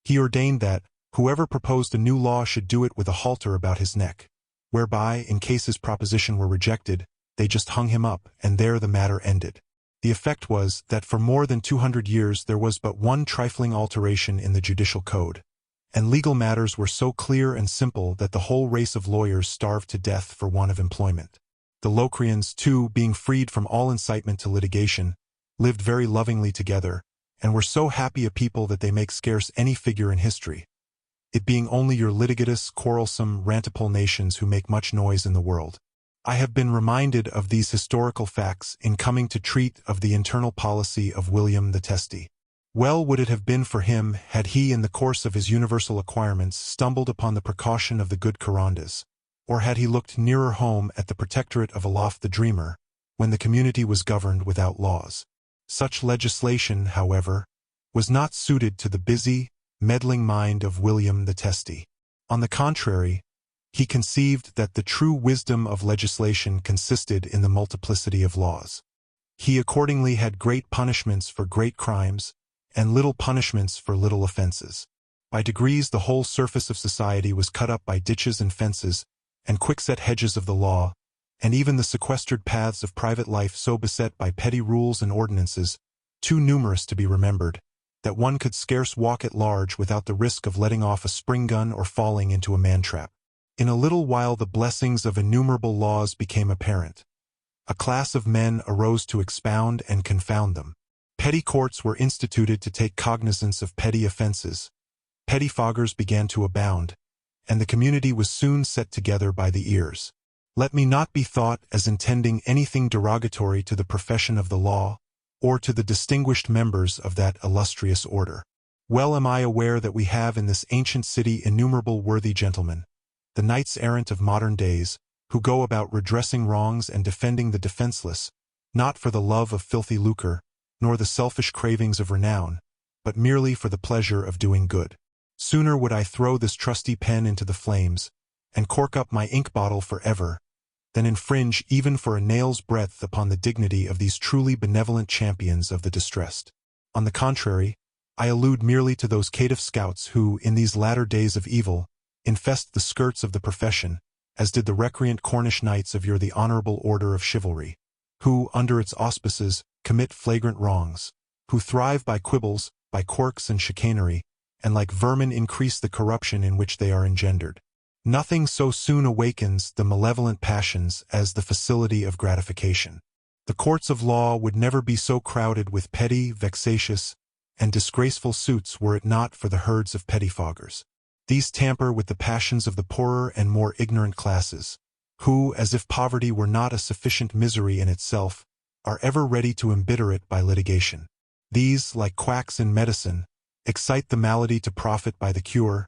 A: he ordained that whoever proposed a new law should do it with a halter about his neck, whereby, in case his proposition were rejected, they just hung him up, and there the matter ended. The effect was that for more than 200 years there was but one trifling alteration in the judicial code, and legal matters were so clear and simple that the whole race of lawyers starved to death for want of employment. The Locrians, too, being freed from all incitement to litigation, lived very lovingly together, and were so happy a people that they make scarce any figure in history, it being only your litigious, quarrelsome, rantipole nations who make much noise in the world. I have been reminded of these historical facts in coming to treat of the internal policy of William the Testy. Well would it have been for him had he in the course of his universal acquirements stumbled upon the precaution of the good Charondas, or had he looked nearer home at the protectorate of Aloft the Dreamer, when the community was governed without laws. Such legislation, however, was not suited to the busy, meddling mind of William the Testy. On the contrary, he conceived that the true wisdom of legislation consisted in the multiplicity of laws. He accordingly had great punishments for great crimes, and little punishments for little offenses. By degrees the whole surface of society was cut up by ditches and fences, and quickset hedges of the law, and even the sequestered paths of private life so beset by petty rules and ordinances, too numerous to be remembered, that one could scarce walk at large without the risk of letting off a spring gun or falling into a man-trap. In a little while the blessings of innumerable laws became apparent. A class of men arose to expound and confound them. Petty courts were instituted to take cognizance of petty offenses. Pettifoggers began to abound, and the community was soon set together by the ears. Let me not be thought as intending anything derogatory to the profession of the law, or to the distinguished members of that illustrious order. Well am I aware that we have in this ancient city innumerable worthy gentlemen, the knights-errant of modern days, who go about redressing wrongs and defending the defenseless, not for the love of filthy lucre, nor the selfish cravings of renown, but merely for the pleasure of doing good. Sooner would I throw this trusty pen into the flames, and cork up my ink bottle forever, than infringe even for a nail's breadth upon the dignity of these truly benevolent champions of the distressed. On the contrary, I allude merely to those caitiff scouts who, in these latter days of evil, infest the skirts of the profession, as did the recreant Cornish knights of the honorable order of chivalry, who, under its auspices, commit flagrant wrongs, who thrive by quibbles, by quirks and chicanery, and like vermin increase the corruption in which they are engendered. Nothing so soon awakens the malevolent passions as the facility of gratification. The courts of law would never be so crowded with petty, vexatious, and disgraceful suits were it not for the herds of pettifoggers. These tamper with the passions of the poorer and more ignorant classes, who, as if poverty were not a sufficient misery in itself, are ever ready to embitter it by litigation. These, like quacks in medicine, excite the malady to profit by the cure,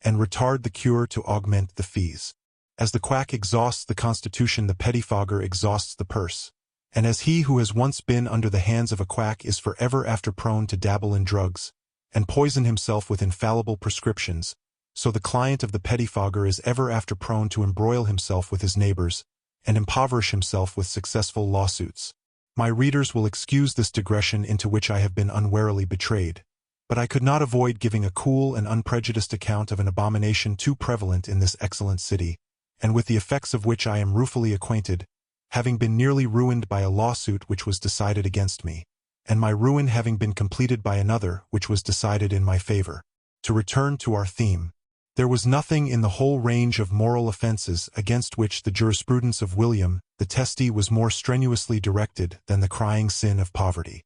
A: and retard the cure to augment the fees. As the quack exhausts the constitution, the pettifogger exhausts the purse, and as he who has once been under the hands of a quack is forever after prone to dabble in drugs, and poison himself with infallible prescriptions, so the client of the pettifogger is ever after prone to embroil himself with his neighbors, and impoverish himself with successful lawsuits. My readers will excuse this digression into which I have been unwarily betrayed, but I could not avoid giving a cool and unprejudiced account of an abomination too prevalent in this excellent city, and with the effects of which I am ruefully acquainted, having been nearly ruined by a lawsuit which was decided against me, and my ruin having been completed by another which was decided in my favor. To return to our theme, there was nothing in the whole range of moral offenses against which the jurisprudence of William the Testy was more strenuously directed than the crying sin of poverty.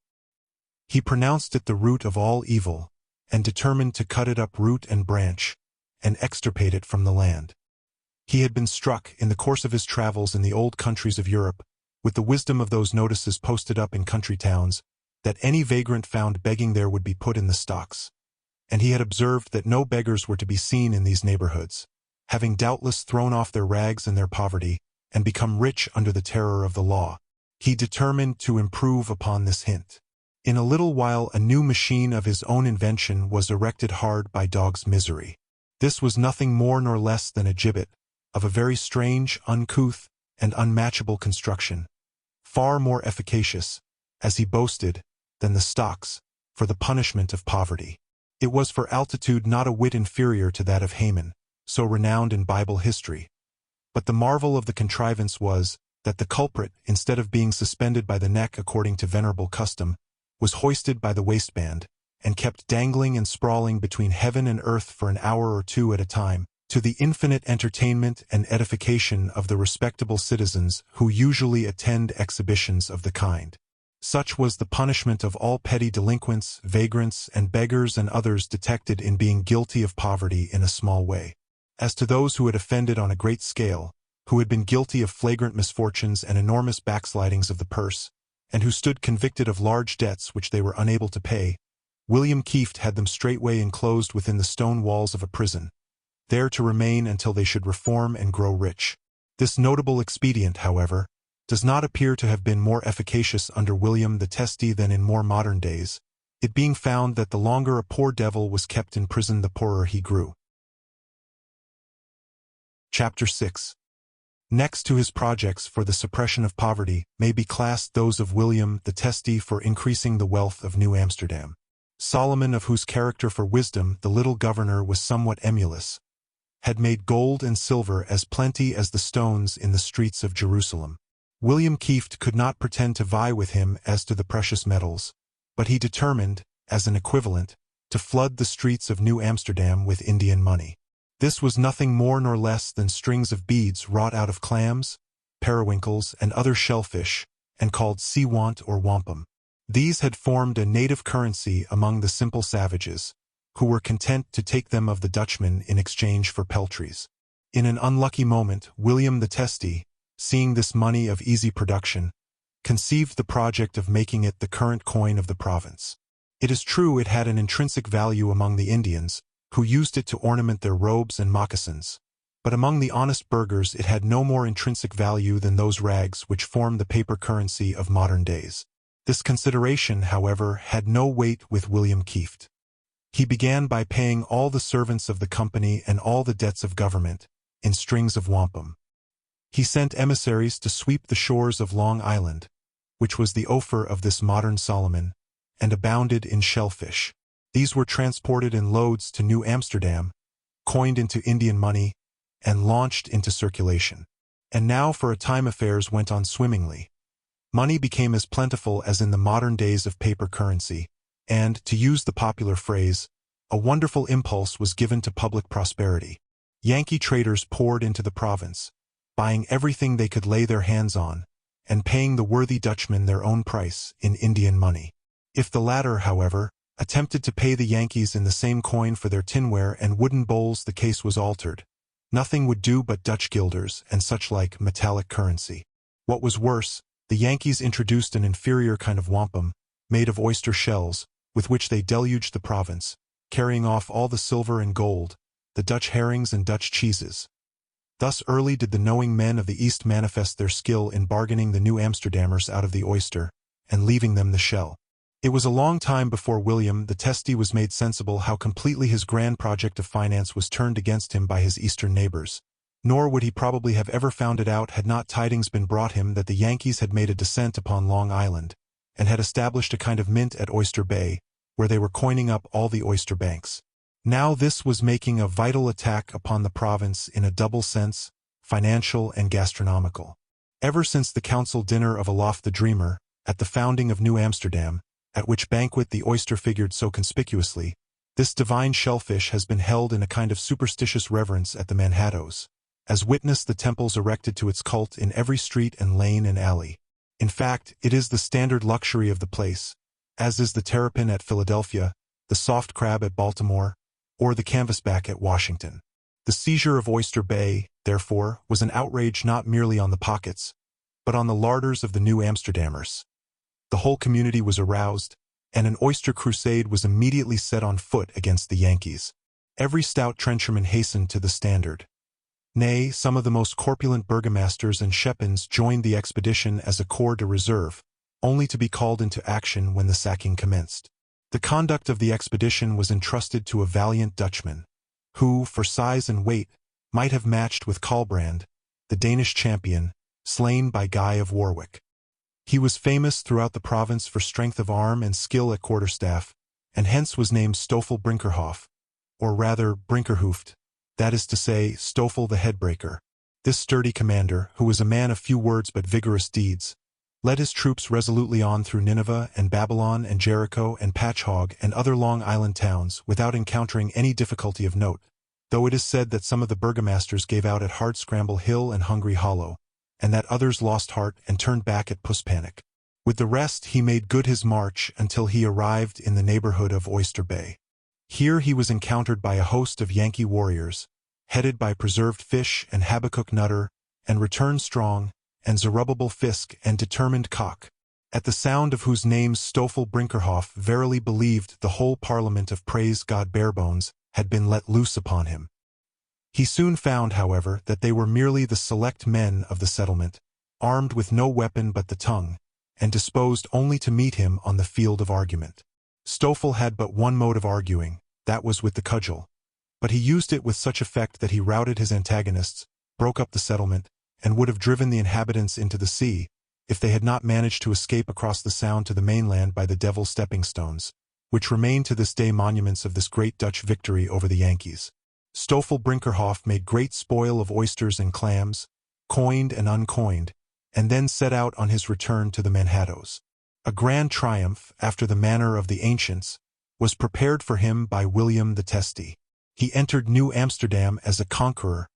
A: He pronounced it the root of all evil, and determined to cut it up root and branch, and extirpate it from the land. He had been struck, in the course of his travels in the old countries of Europe, with the wisdom of those notices posted up in country towns, that any vagrant found begging there would be put in the stocks. And he had observed that no beggars were to be seen in these neighborhoods, having doubtless thrown off their rags and their poverty, and become rich under the terror of the law. He determined to improve upon this hint. In a little while a new machine of his own invention was erected hard by Dog's Misery. This was nothing more nor less than a gibbet, of a very strange, uncouth, and unmatchable construction, far more efficacious, as he boasted, than the stocks, for the punishment of poverty. It was for altitude not a whit inferior to that of Haman, so renowned in Bible history. But the marvel of the contrivance was, that the culprit, instead of being suspended by the neck according to venerable custom, was hoisted by the waistband, and kept dangling and sprawling between heaven and earth for an hour or two at a time, to the infinite entertainment and edification of the respectable citizens who usually attend exhibitions of the kind. Such was the punishment of all petty delinquents, vagrants, and beggars and others detected in being guilty of poverty in a small way. As to those who had offended on a great scale, who had been guilty of flagrant misfortunes and enormous backslidings of the purse, and who stood convicted of large debts which they were unable to pay, William Kieft had them straightway enclosed within the stone walls of a prison, there to remain until they should reform and grow rich. This notable expedient, however, does not appear to have been more efficacious under William the Testy than in more modern days, it being found that the longer a poor devil was kept in prison the poorer he grew. Chapter 6. Next to his projects for the suppression of poverty may be classed those of William the Testy for increasing the wealth of New Amsterdam. Solomon, of whose character for wisdom the little governor was somewhat emulous, had made gold and silver as plenty as the stones in the streets of Jerusalem. William Kieft could not pretend to vie with him as to the precious metals, but he determined, as an equivalent, to flood the streets of New Amsterdam with Indian money. This was nothing more nor less than strings of beads wrought out of clams, periwinkles, and other shellfish, and called seawant or wampum. These had formed a native currency among the simple savages, who were content to take them of the Dutchmen in exchange for peltries. In an unlucky moment, William the Testy, seeing this money of easy production, conceived the project of making it the current coin of the province. It is true it had an intrinsic value among the Indians, who used it to ornament their robes and moccasins, but among the honest burghers it had no more intrinsic value than those rags which form the paper currency of modern days. This consideration, however, had no weight with William Kieft. He began by paying all the servants of the company and all the debts of government, in strings of wampum. He sent emissaries to sweep the shores of Long Island, which was the Ophir of this modern Solomon, and abounded in shellfish. These were transported in loads to New Amsterdam, coined into Indian money, and launched into circulation. And now for a time affairs went on swimmingly. Money became as plentiful as in the modern days of paper currency, and, to use the popular phrase, a wonderful impulse was given to public prosperity. Yankee traders poured into the province, buying everything they could lay their hands on, and paying the worthy Dutchmen their own price in Indian money. If the latter, however, attempted to pay the Yankees in the same coin for their tinware and wooden bowls, the case was altered. Nothing would do but Dutch guilders and such like metallic currency. What was worse, the Yankees introduced an inferior kind of wampum, made of oyster shells, with which they deluged the province, carrying off all the silver and gold, the Dutch herrings and Dutch cheeses. Thus early did the knowing men of the East manifest their skill in bargaining the New Amsterdammers out of the oyster, and leaving them the shell. It was a long time before William the Testy was made sensible how completely his grand project of finance was turned against him by his eastern neighbors, nor would he probably have ever found it out had not tidings been brought him that the Yankees had made a descent upon Long Island, and had established a kind of mint at Oyster Bay, where they were coining up all the oyster banks. Now this was making a vital attack upon the province in a double sense, financial and gastronomical. Ever since the council dinner of Olaf the Dreamer, at the founding of New Amsterdam, at which banquet the oyster figured so conspicuously, this divine shellfish has been held in a kind of superstitious reverence at the Manhattoes, as witness the temples erected to its cult in every street and lane and alley. In fact, it is the standard luxury of the place, as is the terrapin at Philadelphia, the soft crab at Baltimore, or the canvasback at Washington. The seizure of Oyster Bay, therefore, was an outrage not merely on the pockets, but on the larders of the New Amsterdammers. The whole community was aroused, and an oyster crusade was immediately set on foot against the Yankees. Every stout trencherman hastened to the standard. Nay, some of the most corpulent burgomasters and schepens joined the expedition as a corps de reserve, only to be called into action when the sacking commenced. The conduct of the expedition was entrusted to a valiant Dutchman, who, for size and weight, might have matched with Colbrand, the Danish champion, slain by Guy of Warwick. He was famous throughout the province for strength of arm and skill at quarterstaff, and hence was named Stoffel Brinkerhoff, or rather Brinkerhoofd, that is to say, Stoffel the headbreaker. This sturdy commander, who was a man of few words but vigorous deeds, led his troops resolutely on through Nineveh and Babylon and Jericho and Patchhog and other Long Island towns without encountering any difficulty of note, though it is said that some of the burgomasters gave out at Hardscramble Hill and Hungry Hollow, and that others lost heart and turned back at Puspanic. With the rest he made good his march until he arrived in the neighborhood of Oyster Bay. Here he was encountered by a host of Yankee warriors, headed by Preserved Fish and Habakkuk Nutter, and Return Strong, and Zerubbabel Fisk and Determined Cock, at the sound of whose names Stoffel Brinkerhoff verily believed the whole parliament of Praise God Barebones had been let loose upon him. He soon found, however, that they were merely the select men of the settlement, armed with no weapon but the tongue, and disposed only to meet him on the field of argument. Stoffel had but one mode of arguing, that was with the cudgel, but he used it with such effect that he routed his antagonists, broke up the settlement, and would have driven the inhabitants into the sea, if they had not managed to escape across the Sound to the mainland by the Devil's Stepping Stones, which remain to this day monuments of this great Dutch victory over the Yankees. Stoffel Brinkerhoff made great spoil of oysters and clams, coined and uncoined, and then set out on his return to the Manhattoes. A grand triumph, after the manner of the ancients, was prepared for him by William the Testy. He entered New Amsterdam as a conqueror,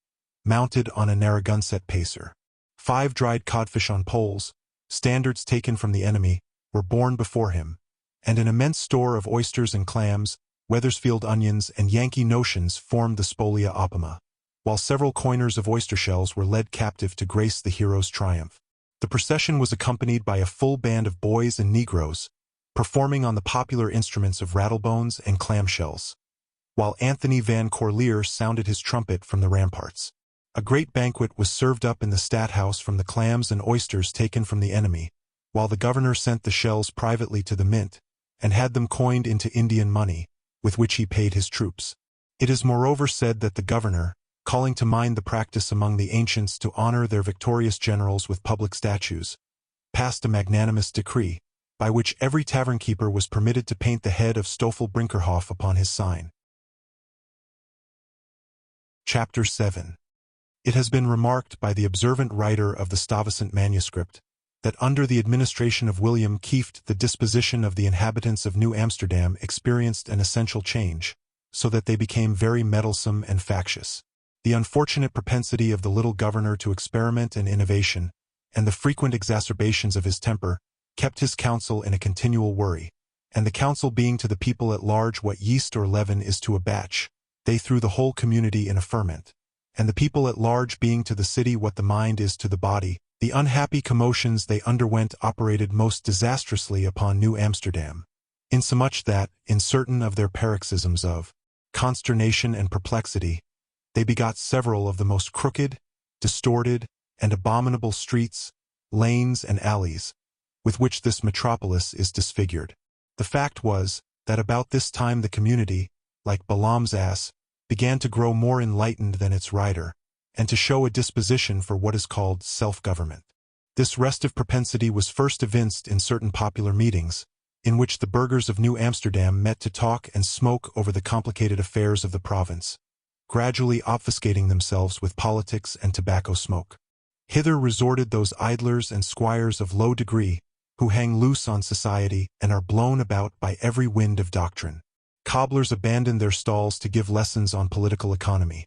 A: mounted on a Narragansett pacer. 5 dried codfish on poles, standards taken from the enemy, were borne before him, and an immense store of oysters and clams, Wethersfield onions, and Yankee notions formed the spolia opima, while several coiners of oyster shells were led captive to grace the hero's triumph. The procession was accompanied by a full band of boys and Negroes, performing on the popular instruments of rattlebones and clamshells, while Anthony Van Corlear sounded his trumpet from the ramparts. A great banquet was served up in the Stadthouse from the clams and oysters taken from the enemy, while the governor sent the shells privately to the mint, and had them coined into Indian money, with which he paid his troops. It is moreover said that the governor, calling to mind the practice among the ancients to honor their victorious generals with public statues, passed a magnanimous decree, by which every tavern-keeper was permitted to paint the head of Stoffel Brinkerhoff upon his sign. Chapter 7. It has been remarked by the observant writer of the Stuyvesant manuscript that under the administration of William Kieft the disposition of the inhabitants of New Amsterdam experienced an essential change, so that they became very meddlesome and factious. The unfortunate propensity of the little governor to experiment and innovation, and the frequent exacerbations of his temper, kept his council in a continual worry, and the council being to the people at large what yeast or leaven is to a batch, they threw the whole community in a ferment, and the people at large being to the city what the mind is to the body, the unhappy commotions they underwent operated most disastrously upon New Amsterdam, insomuch that, in certain of their paroxysms of consternation and perplexity, they begot several of the most crooked, distorted, and abominable streets, lanes, and alleys, with which this metropolis is disfigured. The fact was, that about this time the community, like Balaam's ass, began to grow more enlightened than its rider, and to show a disposition for what is called self-government. This restive propensity was first evinced in certain popular meetings, in which the burghers of New Amsterdam met to talk and smoke over the complicated affairs of the province, gradually obfuscating themselves with politics and tobacco smoke. Hither resorted those idlers and squires of low degree, who hang loose on society and are blown about by every wind of doctrine. Cobblers abandoned their stalls to give lessons on political economy.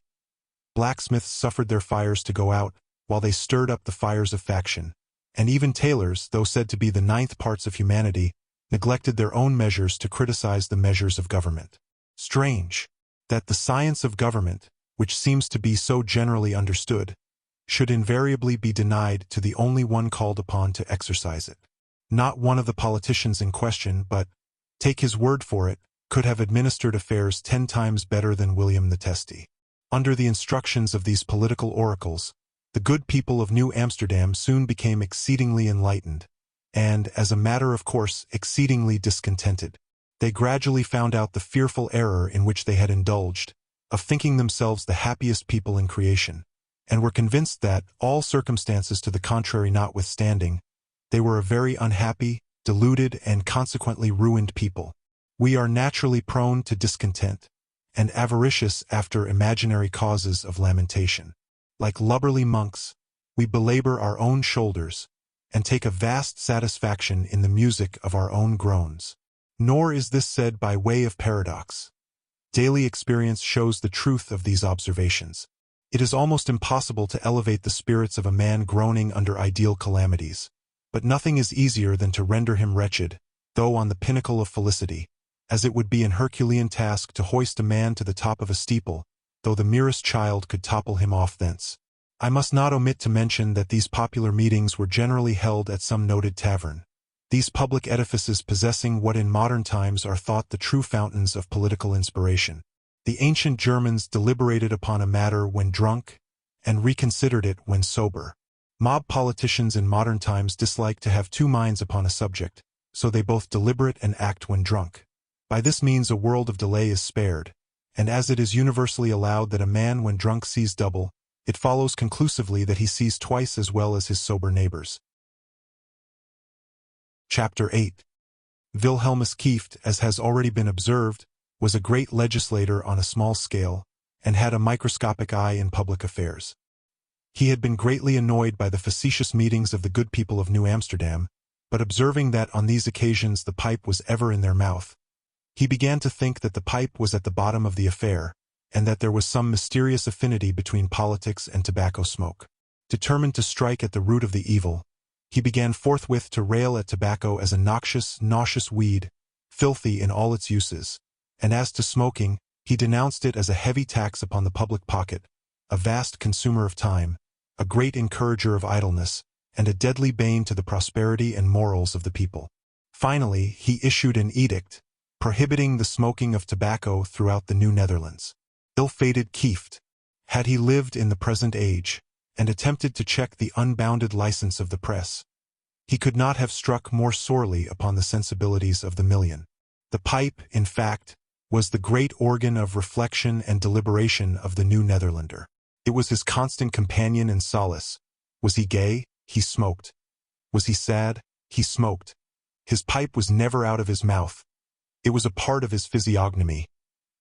A: Blacksmiths suffered their fires to go out, while they stirred up the fires of faction. And even tailors, though said to be the ninth parts of humanity, neglected their own measures to criticize the measures of government. Strange, that the science of government, which seems to be so generally understood, should invariably be denied to the only one called upon to exercise it. Not one of the politicians in question, but, take his word for it, could have administered affairs 10 times better than William the Testy. Under the instructions of these political oracles, the good people of New Amsterdam soon became exceedingly enlightened, and, as a matter of course, exceedingly discontented. They gradually found out the fearful error in which they had indulged, of thinking themselves the happiest people in creation, and were convinced that, all circumstances to the contrary notwithstanding, they were a very unhappy, deluded, and consequently ruined people. We are naturally prone to discontent, and avaricious after imaginary causes of lamentation. Like lubberly monks, we belabor our own shoulders, and take a vast satisfaction in the music of our own groans. Nor is this said by way of paradox. Daily experience shows the truth of these observations. It is almost impossible to elevate the spirits of a man groaning under ideal calamities, but nothing is easier than to render him wretched, though on the pinnacle of felicity, as it would be an Herculean task to hoist a man to the top of a steeple, though the merest child could topple him off thence. I must not omit to mention that these popular meetings were generally held at some noted tavern, these public edifices possessing what in modern times are thought the true fountains of political inspiration. The ancient Germans deliberated upon a matter when drunk, and reconsidered it when sober. Mob politicians in modern times dislike to have two minds upon a subject, so they both deliberate and act when drunk. By this means a world of delay is spared, and as it is universally allowed that a man when drunk sees double, it follows conclusively that he sees twice as well as his sober neighbors. Chapter 8. Wilhelmus Kieft, as has already been observed, was a great legislator on a small scale, and had a microscopic eye in public affairs. He had been greatly annoyed by the facetious meetings of the good people of New Amsterdam, but observing that on these occasions the pipe was ever in their mouth, he began to think that the pipe was at the bottom of the affair, and that there was some mysterious affinity between politics and tobacco smoke. Determined to strike at the root of the evil, he began forthwith to rail at tobacco as a noxious, nauseous weed, filthy in all its uses, and as to smoking, he denounced it as a heavy tax upon the public pocket, a vast consumer of time, a great encourager of idleness, and a deadly bane to the prosperity and morals of the people. Finally, he issued an edict, prohibiting the smoking of tobacco throughout the New Netherlands. Ill-fated Kieft, had he lived in the present age, and attempted to check the unbounded license of the press, he could not have struck more sorely upon the sensibilities of the million. The pipe, in fact, was the great organ of reflection and deliberation of the New Netherlander. It was his constant companion and solace. Was he gay? He smoked. Was he sad? He smoked. His pipe was never out of his mouth. It was a part of his physiognomy.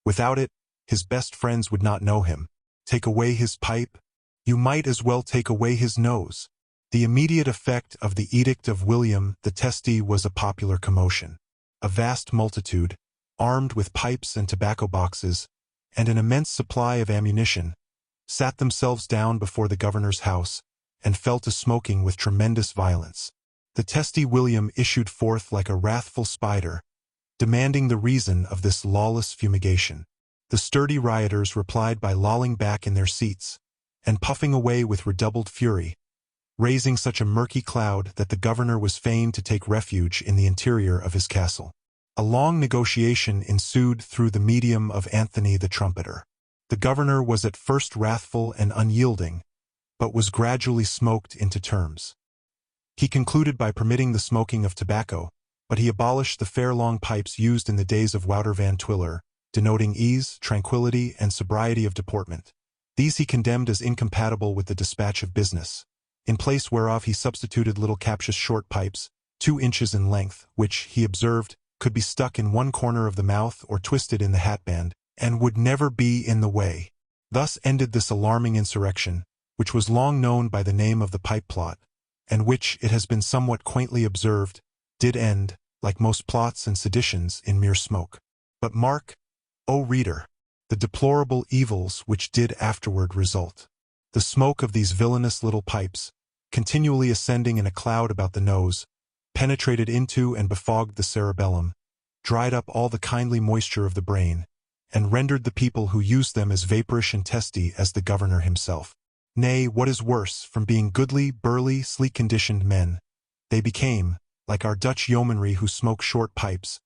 A: Without it, his best friends would not know him. Take away his pipe? You might as well take away his nose. The immediate effect of the edict of William the Testy was a popular commotion. A vast multitude, armed with pipes and tobacco boxes, and an immense supply of ammunition, sat themselves down before the governor's house, and fell to smoking with tremendous violence. The testy William issued forth like a wrathful spider, demanding the reason of this lawless fumigation. The sturdy rioters replied by lolling back in their seats, and puffing away with redoubled fury, raising such a murky cloud that the governor was fain to take refuge in the interior of his castle. A long negotiation ensued through the medium of Anthony the trumpeter. The governor was at first wrathful and unyielding, but was gradually smoked into terms. He concluded by permitting the smoking of tobacco, but he abolished the fair long pipes used in the days of Wouter van Twiller, denoting ease, tranquility, and sobriety of deportment. These he condemned as incompatible with the dispatch of business, in place whereof he substituted little captious short pipes, 2 inches in length, which, he observed, could be stuck in one corner of the mouth or twisted in the hatband, and would never be in the way. Thus ended this alarming insurrection, which was long known by the name of the pipe plot, and which, it has been somewhat quaintly observed, did end, like most plots and seditions, in mere smoke. But mark, O reader, the deplorable evils which did afterward result. The smoke of these villainous little pipes, continually ascending in a cloud about the nose, penetrated into and befogged the cerebellum, dried up all the kindly moisture of the brain, and rendered the people who used them as vaporish and testy as the governor himself. Nay, what is worse, from being goodly, burly, sleek-conditioned men, they became, like our Dutch yeomanry who smoke short pipes,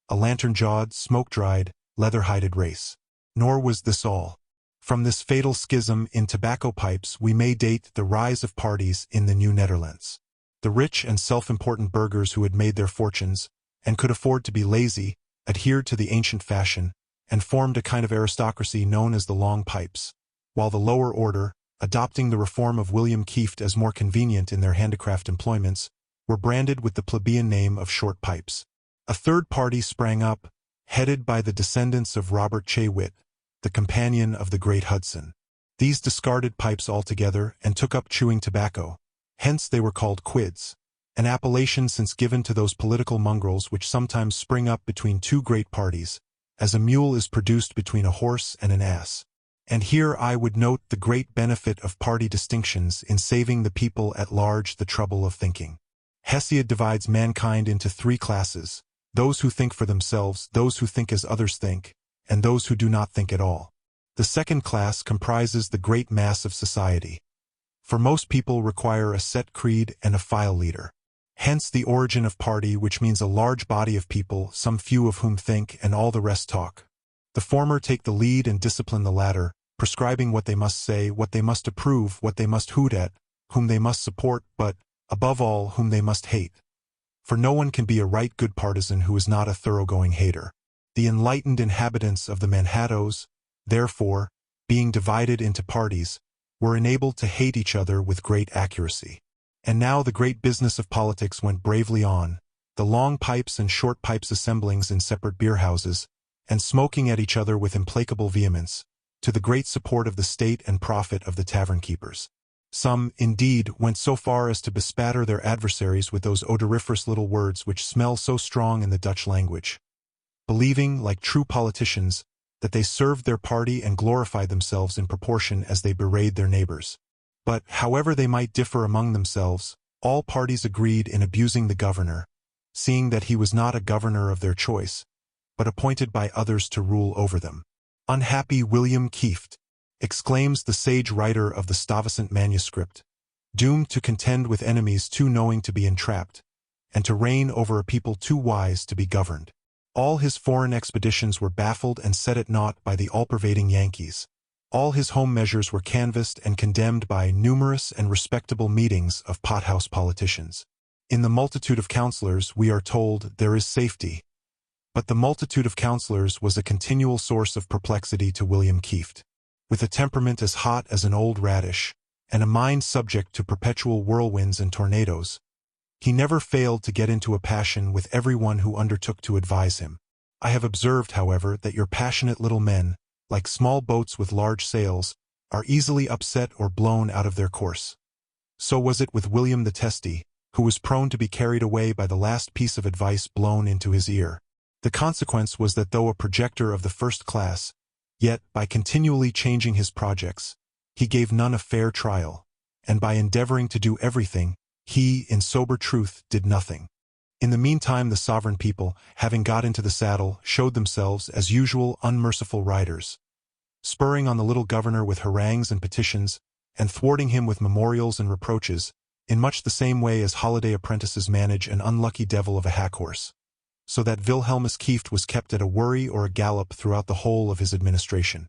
A: a lantern-jawed, smoke-dried, leather-hided race. Nor was this all. From this fatal schism in tobacco pipes we may date the rise of parties in the New Netherlands. The rich and self-important burghers who had made their fortunes, and could afford to be lazy, adhered to the ancient fashion, and formed a kind of aristocracy known as the long pipes, while the lower order, adopting the reform of William Kieft as more convenient in their handicraft employments, were branded with the plebeian name of short pipes. A third party sprang up, headed by the descendants of Robert Che-Witt, the companion of the great Hudson. These discarded pipes altogether and took up chewing tobacco, hence they were called quids, an appellation since given to those political mongrels which sometimes spring up between two great parties, as a mule is produced between a horse and an ass. And here I would note the great benefit of party distinctions in saving the people at large the trouble of thinking. Hesiod divides mankind into three classes: those who think for themselves, those who think as others think, and those who do not think at all. The second class comprises the great mass of society. For most people require a set creed and a file leader. Hence the origin of party, which means a large body of people, some few of whom think and all the rest talk. The former take the lead and discipline the latter, prescribing what they must say, what they must approve, what they must hoot at, whom they must support, but, above all, whom they must hate. For no one can be a right good partisan who is not a thoroughgoing hater. The enlightened inhabitants of the Manhattoes, therefore, being divided into parties, were enabled to hate each other with great accuracy. And now the great business of politics went bravely on, the long pipes and short pipes assemblings in separate beer-houses, and smoking at each other with implacable vehemence, to the great support of the state and profit of the tavern-keepers. Some, indeed, went so far as to bespatter their adversaries with those odoriferous little words which smell so strong in the Dutch language, believing, like true politicians, that they served their party and glorified themselves in proportion as they bewrayed their neighbors. But, however they might differ among themselves, all parties agreed in abusing the governor, seeing that he was not a governor of their choice, but appointed by others to rule over them. "Unhappy William Kieft," exclaims the sage writer of the Stuyvesant manuscript, doomed to contend with enemies too knowing to be entrapped, and to reign over a people too wise to be governed. All his foreign expeditions were baffled and set at naught by the all-pervading Yankees. All his home measures were canvassed and condemned by numerous and respectable meetings of pothouse politicians. In the multitude of counselors, we are told, there is safety. But the multitude of counselors was a continual source of perplexity to William Kieft. With a temperament as hot as an old radish, and a mind subject to perpetual whirlwinds and tornadoes, he never failed to get into a passion with everyone who undertook to advise him. I have observed, however, that your passionate little men, like small boats with large sails, are easily upset or blown out of their course. So was it with William the Testy, who was prone to be carried away by the last piece of advice blown into his ear. The consequence was that though a projector of the first class, yet, by continually changing his projects, he gave none a fair trial, and by endeavoring to do everything, he, in sober truth, did nothing. In the meantime the sovereign people, having got into the saddle, showed themselves, as usual, unmerciful riders, spurring on the little governor with harangues and petitions, and thwarting him with memorials and reproaches, in much the same way as holiday apprentices manage an unlucky devil of a hack-horse, so that Wilhelmus Kieft was kept at a worry or a gallop throughout the whole of his administration.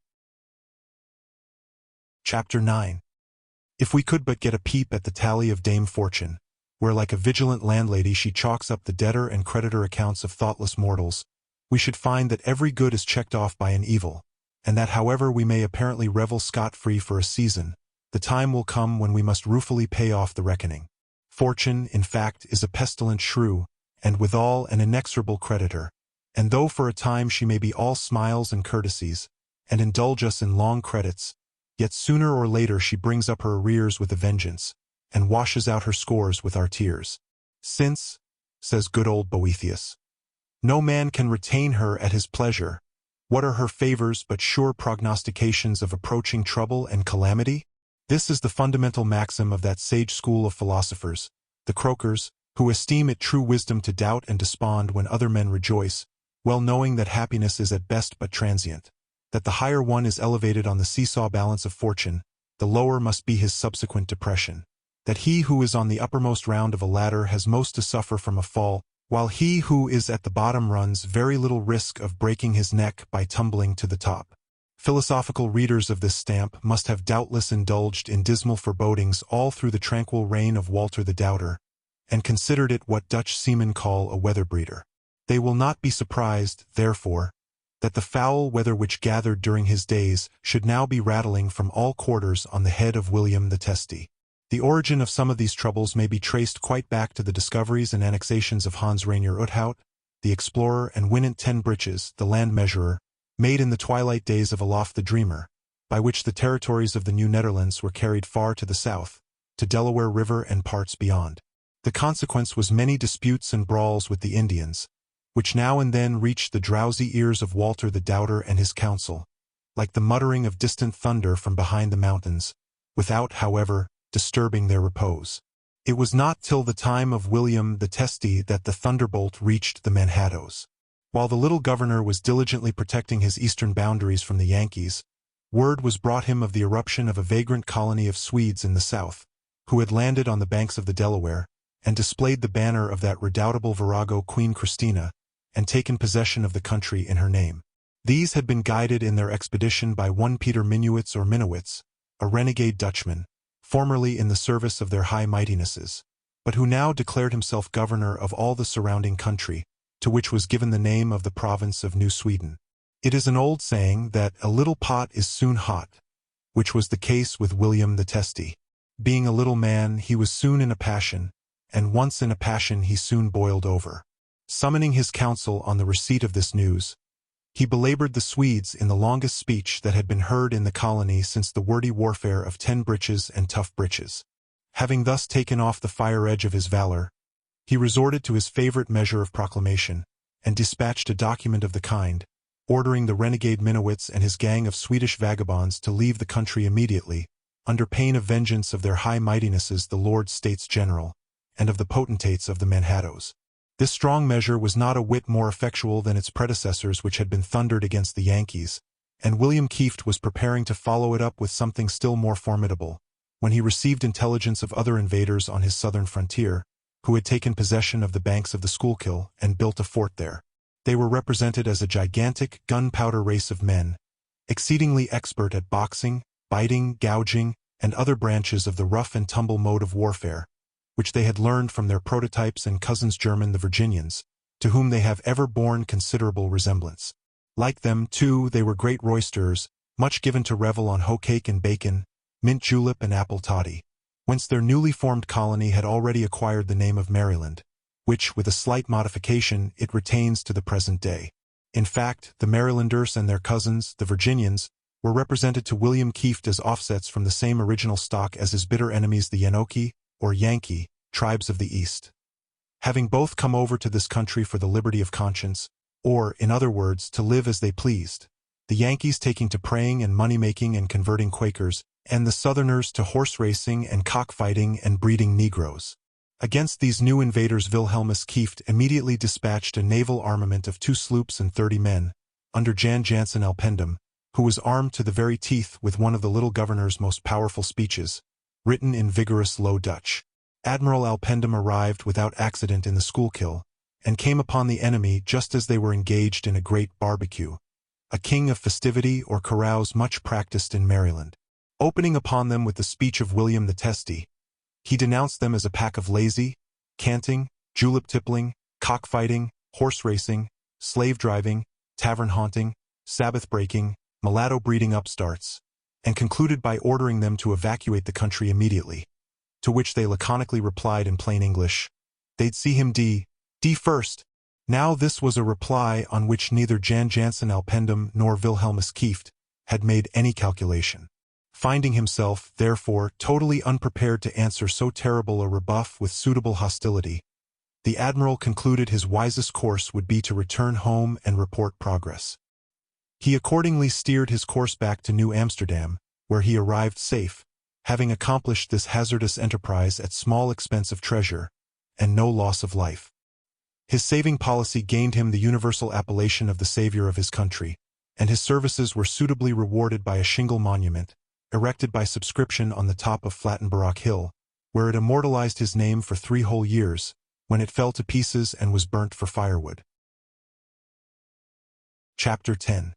A: Chapter 9. If we could but get a peep at the tally of Dame Fortune, where like a vigilant landlady she chalks up the debtor and creditor accounts of thoughtless mortals, we should find that every good is checked off by an evil, and that however we may apparently revel scot-free for a season, the time will come when we must ruefully pay off the reckoning. Fortune, in fact, is a pestilent shrew, and withal an inexorable creditor, and though for a time she may be all smiles and courtesies, and indulge us in long credits, Yet sooner or later she brings up her arrears with a vengeance, and washes out her scores with our tears. Since, says good old Boethius, no man can retain her at his pleasure, what are her favors but sure prognostications of approaching trouble and calamity? This is the fundamental maxim of that sage school of philosophers, the croakers, who esteem it true wisdom to doubt and despond when other men rejoice, well knowing that happiness is at best but transient, that the higher one is elevated on the seesaw balance of fortune, the lower must be his subsequent depression, that he who is on the uppermost round of a ladder has most to suffer from a fall, while he who is at the bottom runs very little risk of breaking his neck by tumbling to the top. Philosophical readers of this stamp must have doubtless indulged in dismal forebodings all through the tranquil reign of Walter the Doubter, and considered it what Dutch seamen call a weather breeder. They will not be surprised, therefore, that the foul weather which gathered during his days should now be rattling from all quarters on the head of William the Testy. The origin of some of these troubles may be traced quite back to the discoveries and annexations of Hans Rainier Uthout, the explorer, and Winant ten Britches, the land measurer, made in the twilight days of Olaf the Dreamer, by which the territories of the New Netherlands were carried far to the south, to Delaware River and parts beyond. The consequence was many disputes and brawls with the Indians, which now and then reached the drowsy ears of Walter the Doubter and his council, like the muttering of distant thunder from behind the mountains, without, however, disturbing their repose. It was not till the time of William the Testy that the thunderbolt reached the Manhattoes. While the little governor was diligently protecting his eastern boundaries from the Yankees, word was brought him of the eruption of a vagrant colony of Swedes in the south, who had landed on the banks of the Delaware, and displayed the banner of that redoubtable virago Queen Christina, and taken possession of the country in her name. These had been guided in their expedition by one Peter Minuits or Minowitz, a renegade Dutchman, formerly in the service of their high mightinesses, but who now declared himself governor of all the surrounding country, to which was given the name of the province of New Sweden. It is an old saying that a little pot is soon hot, which was the case with William the Testy. Being a little man, he was soon in a passion, and once in a passion he soon boiled over. Summoning his council on the receipt of this news, he belabored the Swedes in the longest speech that had been heard in the colony since the wordy warfare of 10 Breeches and Tough Breeches. Having thus taken off the fire edge of his valor, he resorted to his favorite measure of proclamation, and dispatched a document of the kind, ordering the renegade Minowitz and his gang of Swedish vagabonds to leave the country immediately, under pain of vengeance of their high mightinesses the Lord States General, and of the potentates of the Manhattoes. This strong measure was not a whit more effectual than its predecessors which had been thundered against the Yankees, and William Kieft was preparing to follow it up with something still more formidable, when he received intelligence of other invaders on his southern frontier, who had taken possession of the banks of the Schuylkill and built a fort there. They were represented as a gigantic, gunpowder race of men, exceedingly expert at boxing, biting, gouging, and other branches of the rough-and-tumble mode of warfare, which they had learned from their prototypes and cousins German the Virginians, to whom they have ever borne considerable resemblance. Like them, too, they were great roisterers, much given to revel on hoe cake and bacon, mint julep and apple toddy, whence their newly formed colony had already acquired the name of Maryland, which, with a slight modification, it retains to the present day. In fact, the Marylanders and their cousins, the Virginians, were represented to William Kieft as offsets from the same original stock as his bitter enemies the Yanoki, or Yankee, tribes of the East. Having both come over to this country for the liberty of conscience, or, in other words, to live as they pleased, the Yankees taking to praying and money-making and converting Quakers, and the Southerners to horse-racing and cockfighting and breeding Negroes. Against these new invaders Wilhelmus Kieft immediately dispatched a naval armament of 2 sloops and 30 men, under Jan Jansen Alpendam, who was armed to the very teeth with one of the little governor's most powerful speeches, written in vigorous Low Dutch. Admiral Alpendam arrived without accident in the Schuylkill, and came upon the enemy just as they were engaged in a great barbecue, a king of festivity or carouse much practiced in Maryland. Opening upon them with the speech of William the Testy, he denounced them as a pack of lazy, canting, julep-tippling, cockfighting, horse-racing, slave-driving, tavern-haunting, Sabbath-breaking, mulatto-breeding upstarts, and concluded by ordering them to evacuate the country immediately, to which they laconically replied in plain English, they'd see him D first. Now this was a reply on which neither Jan Jansen Alpendam nor Wilhelmus Kieft had made any calculation. Finding himself, therefore, totally unprepared to answer so terrible a rebuff with suitable hostility, the admiral concluded his wisest course would be to return home and report progress. He accordingly steered his course back to New Amsterdam, where he arrived safe, having accomplished this hazardous enterprise at small expense of treasure, and no loss of life. His saving policy gained him the universal appellation of the savior of his country, and his services were suitably rewarded by a shingle monument, erected by subscription on the top of Flattenborough Hill, where it immortalized his name for 3 whole years, when it fell to pieces and was burnt for firewood. Chapter 10.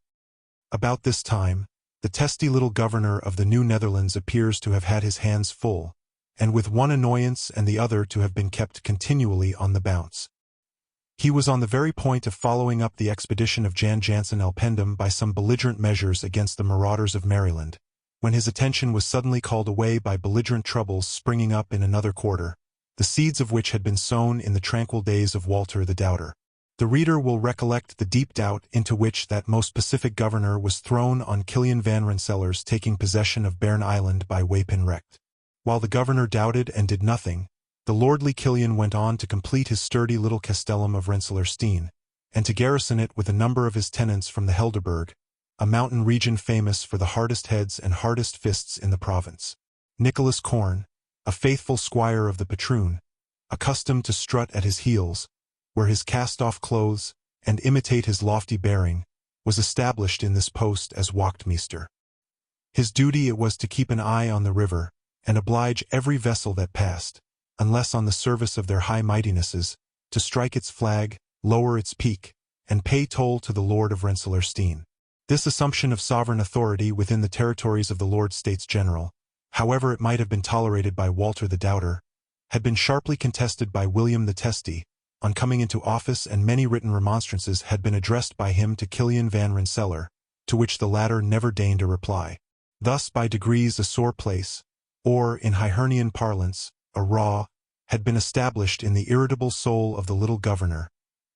A: About this time, the testy little governor of the New Netherlands appears to have had his hands full, and with one annoyance and the other to have been kept continually on the bounce. He was on the very point of following up the expedition of Jan Jansen Alpendam by some belligerent measures against the marauders of Maryland, when his attention was suddenly called away by belligerent troubles springing up in another quarter, the seeds of which had been sown in the tranquil days of Walter the Doubter. The reader will recollect the deep doubt into which that most pacific governor was thrown on Kilian van Rensselaer's taking possession of Bairn Island by Wapen Recht. While the governor doubted and did nothing, the lordly Kilian went on to complete his sturdy little castellum of Rensselaersteen, and to garrison it with a number of his tenants from the Helderberg, a mountain region famous for the hardest heads and hardest fists in the province. Nicholas Korn, a faithful squire of the patroon, accustomed to strut at his heels, wear his cast-off clothes, and imitate his lofty bearing, was established in this post as wachtmeester. His duty it was to keep an eye on the river, and oblige every vessel that passed, unless on the service of their high mightinesses, to strike its flag, lower its peak, and pay toll to the Lord of Rensselaersteen. This assumption of sovereign authority within the territories of the Lord States General, however it might have been tolerated by Walter the Doubter, had been sharply contested by William the Testy, on coming into office, and many written remonstrances had been addressed by him to Kilian van Rensselaer, to which the latter never deigned a reply. Thus by degrees a sore place, or, in Hibernian parlance, a raw, had been established in the irritable soul of the little governor,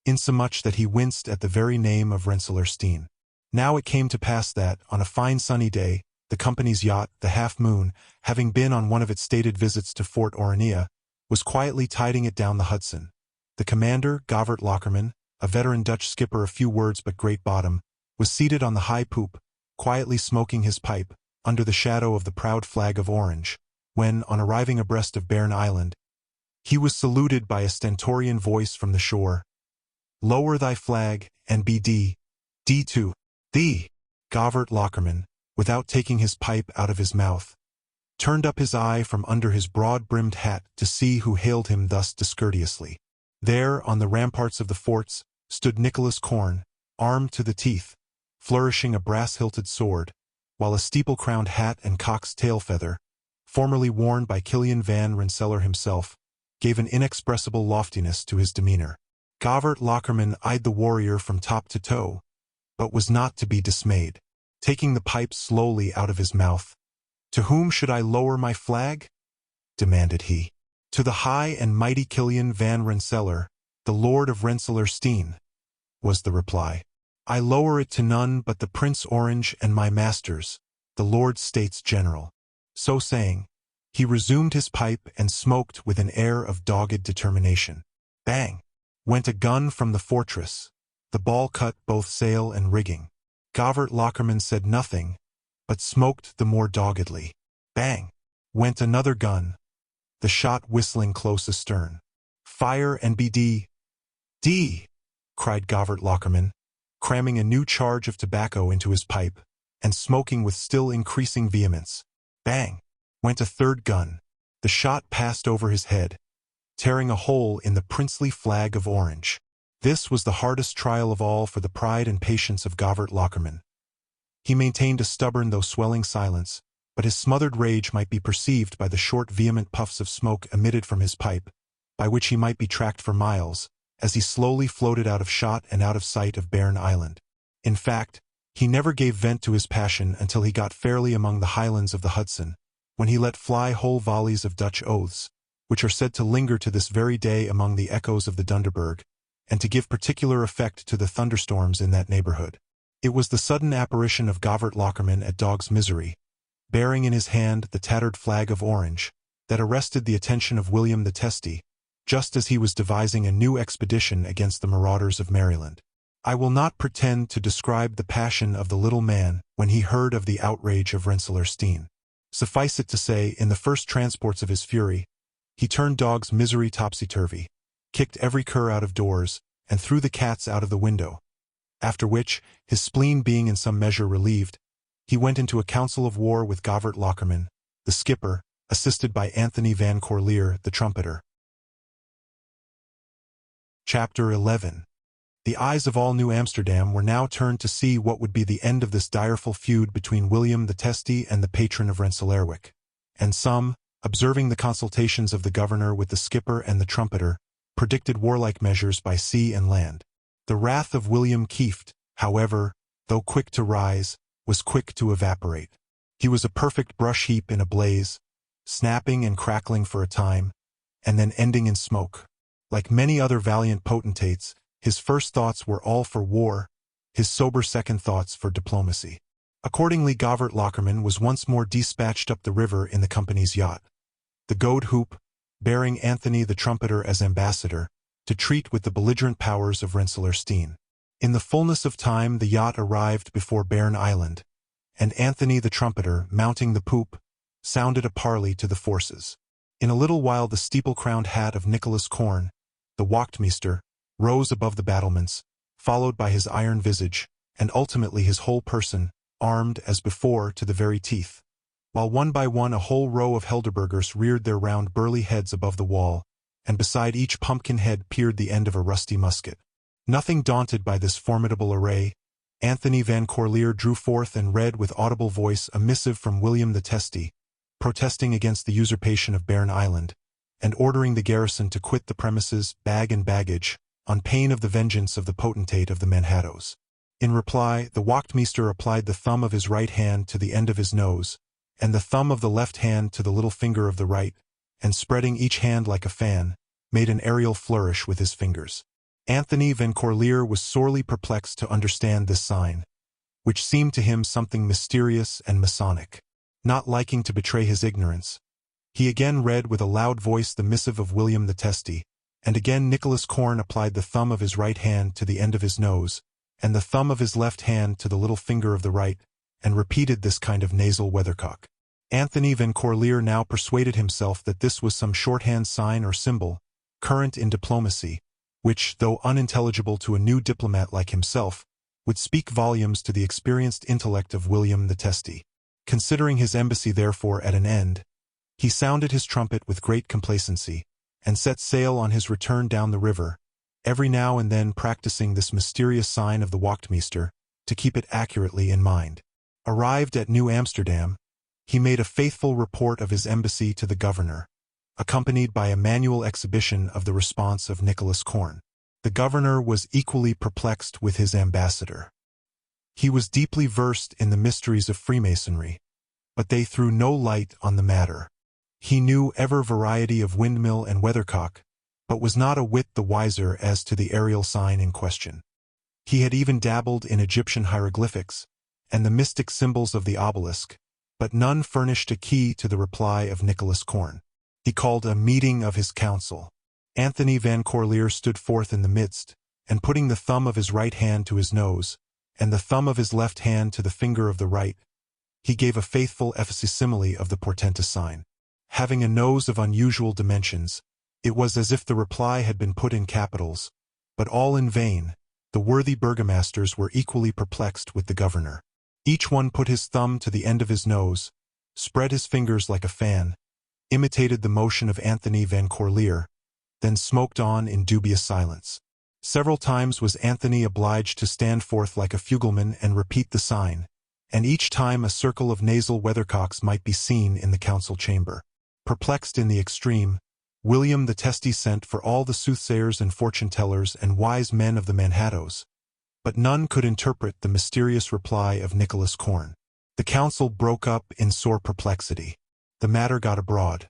A: insomuch that he winced at the very name of Rensselaersteen. Now it came to pass that, on a fine sunny day, the company's yacht, the Half Moon, having been on one of its stated visits to Fort Orania, was quietly tiding it down the Hudson. The commander, Govert Lockerman, a veteran Dutch skipper of few words but great bottom, was seated on the high poop, quietly smoking his pipe, under the shadow of the proud flag of Orange, when, on arriving abreast of Bairn Island, he was saluted by a stentorian voice from the shore. "Lower thy flag, and be D to thee." Govert Lockerman, without taking his pipe out of his mouth, turned up his eye from under his broad-brimmed hat to see who hailed him thus discourteously. There, on the ramparts of the forts, stood Nicholas Korn, armed to the teeth, flourishing a brass-hilted sword, while a steeple-crowned hat and cock's tail feather, formerly worn by Kilian van Rensselaer himself, gave an inexpressible loftiness to his demeanor. Govert Lockerman eyed the warrior from top to toe, but was not to be dismayed. Taking the pipe slowly out of his mouth, "To whom should I lower my flag?" demanded he. "To the high and mighty Kilian van Rensselaer, the Lord of Rensselaersteen," was the reply. "I lower it to none but the Prince Orange and my masters, the Lord States General." So saying, he resumed his pipe and smoked with an air of dogged determination. Bang! Went a gun from the fortress. The ball cut both sail and rigging. Govert Lockerman said nothing, but smoked the more doggedly. Bang! Went another gun, the shot whistling close astern. "Fire and be D!" cried Govert Lockerman, cramming a new charge of tobacco into his pipe, and smoking with still increasing vehemence. Bang! Went a third gun. The shot passed over his head, tearing a hole in the princely flag of Orange. This was the hardest trial of all for the pride and patience of Govert Lockerman. He maintained a stubborn though swelling silence, but his smothered rage might be perceived by the short vehement puffs of smoke emitted from his pipe, by which he might be tracked for miles, as he slowly floated out of shot and out of sight of Bairn Island. In fact, he never gave vent to his passion until he got fairly among the highlands of the Hudson, when he let fly whole volleys of Dutch oaths, which are said to linger to this very day among the echoes of the Dunderberg, and to give particular effect to the thunderstorms in that neighborhood. It was the sudden apparition of Govert Lockerman at Dog's Misery, bearing in his hand the tattered flag of Orange, that arrested the attention of William the Testy, just as he was devising a new expedition against the marauders of Maryland. I will not pretend to describe the passion of the little man when he heard of the outrage of Rensselaersteen. Suffice it to say, in the first transports of his fury, he turned dog's misery topsy-turvy, kicked every cur out of doors, and threw the cats out of the window. After which, his spleen being in some measure relieved, he went into a council of war with Govert Lockerman, the skipper, assisted by Anthony Van Corlear, the trumpeter. Chapter 11. The eyes of all New Amsterdam were now turned to see what would be the end of this direful feud between William the Testy and the patron of Rensselaerwyck, and some, observing the consultations of the governor with the skipper and the trumpeter, predicted warlike measures by sea and land. The wrath of William Kieft, however, though quick to rise, was quick to evaporate. He was a perfect brush heap in a blaze, snapping and crackling for a time, and then ending in smoke. Like many other valiant potentates, his first thoughts were all for war, his sober second thoughts for diplomacy. Accordingly, Govert Lockerman was once more dispatched up the river in the company's yacht, the Goat Hoop, bearing Anthony the trumpeter as ambassador, to treat with the belligerent powers of Rensselaersteen. In the fullness of time the yacht arrived before Bairn Island, and Anthony the trumpeter, mounting the poop, sounded a parley to the forces. In a little while the steeple-crowned hat of Nicholas Corn, the Wachtmeester, rose above the battlements, followed by his iron visage, and ultimately his whole person, armed, as before, to the very teeth, while one by one a whole row of Helderbergers reared their round burly heads above the wall, and beside each pumpkin head peered the end of a rusty musket. Nothing daunted by this formidable array, Anthony Van Corlear drew forth and read with audible voice a missive from William the Testy, protesting against the usurpation of Bairn Island, and ordering the garrison to quit the premises, bag and baggage, on pain of the vengeance of the potentate of the Manhattoes. In reply, the Wachtmeester applied the thumb of his right hand to the end of his nose, and the thumb of the left hand to the little finger of the right, and spreading each hand like a fan, made an aerial flourish with his fingers. Anthony Van Corlear was sorely perplexed to understand this sign, which seemed to him something mysterious and Masonic. Not liking to betray his ignorance, he again read with a loud voice the missive of William the Testy, and again Nicholas Corn applied the thumb of his right hand to the end of his nose, and the thumb of his left hand to the little finger of the right, and repeated this kind of nasal weathercock. Anthony Van Corlear now persuaded himself that this was some shorthand sign or symbol, current in diplomacy, which, though unintelligible to a new diplomat like himself, would speak volumes to the experienced intellect of William the Testy. Considering his embassy therefore at an end, he sounded his trumpet with great complacency, and set sail on his return down the river, every now and then practicing this mysterious sign of the Wachtmeester, to keep it accurately in mind. Arrived at New Amsterdam, he made a faithful report of his embassy to the governor, accompanied by a manual exhibition of the response of Nicholas Corn. The governor was equally perplexed with his ambassador. He was deeply versed in the mysteries of Freemasonry, but they threw no light on the matter. He knew ever variety of windmill and weathercock, but was not a whit the wiser as to the aerial sign in question. He had even dabbled in Egyptian hieroglyphics, and the mystic symbols of the obelisk, but none furnished a key to the reply of Nicholas Corn. He called a meeting of his council. Anthony Van Corlear stood forth in the midst, and putting the thumb of his right hand to his nose, and the thumb of his left hand to the finger of the right, he gave a faithful effisimile of the portentous sign. Having a nose of unusual dimensions, it was as if the reply had been put in capitals, but all in vain. The worthy burgomasters were equally perplexed with the governor. Each one put his thumb to the end of his nose, spread his fingers like a fan, imitated the motion of Anthony Van Corlear, then smoked on in dubious silence. Several times was Anthony obliged to stand forth like a fugleman and repeat the sign, and each time a circle of nasal weathercocks might be seen in the council chamber. Perplexed in the extreme, William the Testy sent for all the soothsayers and fortune-tellers and wise men of the Manhattoes, but none could interpret the mysterious reply of Nicholas Corn. The council broke up in sore perplexity. The matter got abroad.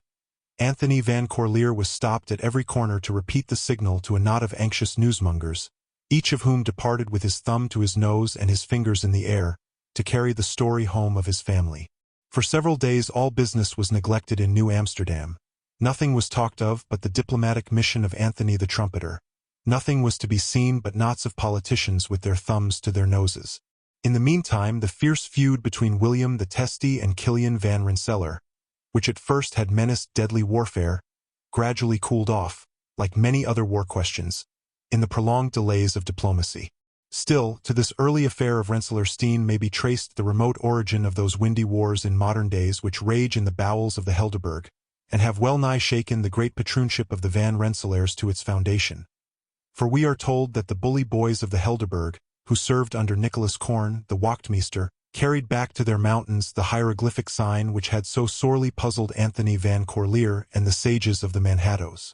A: Anthony Van Corlear was stopped at every corner to repeat the signal to a knot of anxious newsmongers, each of whom departed with his thumb to his nose and his fingers in the air, to carry the story home of his family. For several days all business was neglected in New Amsterdam. Nothing was talked of but the diplomatic mission of Anthony the Trumpeter. Nothing was to be seen but knots of politicians with their thumbs to their noses. In the meantime, the fierce feud between William the Testy and Kilian van Rensselaer, which at first had menaced deadly warfare, gradually cooled off, like many other war questions, in the prolonged delays of diplomacy. Still, to this early affair of Rensselaerstein may be traced the remote origin of those windy wars in modern days which rage in the bowels of the Helderberg, and have well-nigh shaken the great patroonship of the Van Rensselaers to its foundation. For we are told that the bully boys of the Helderberg, who served under Nicholas Korn, the Wachtmeester, carried back to their mountains the hieroglyphic sign which had so sorely puzzled Anthony van Corlear and the sages of the Manhattoes.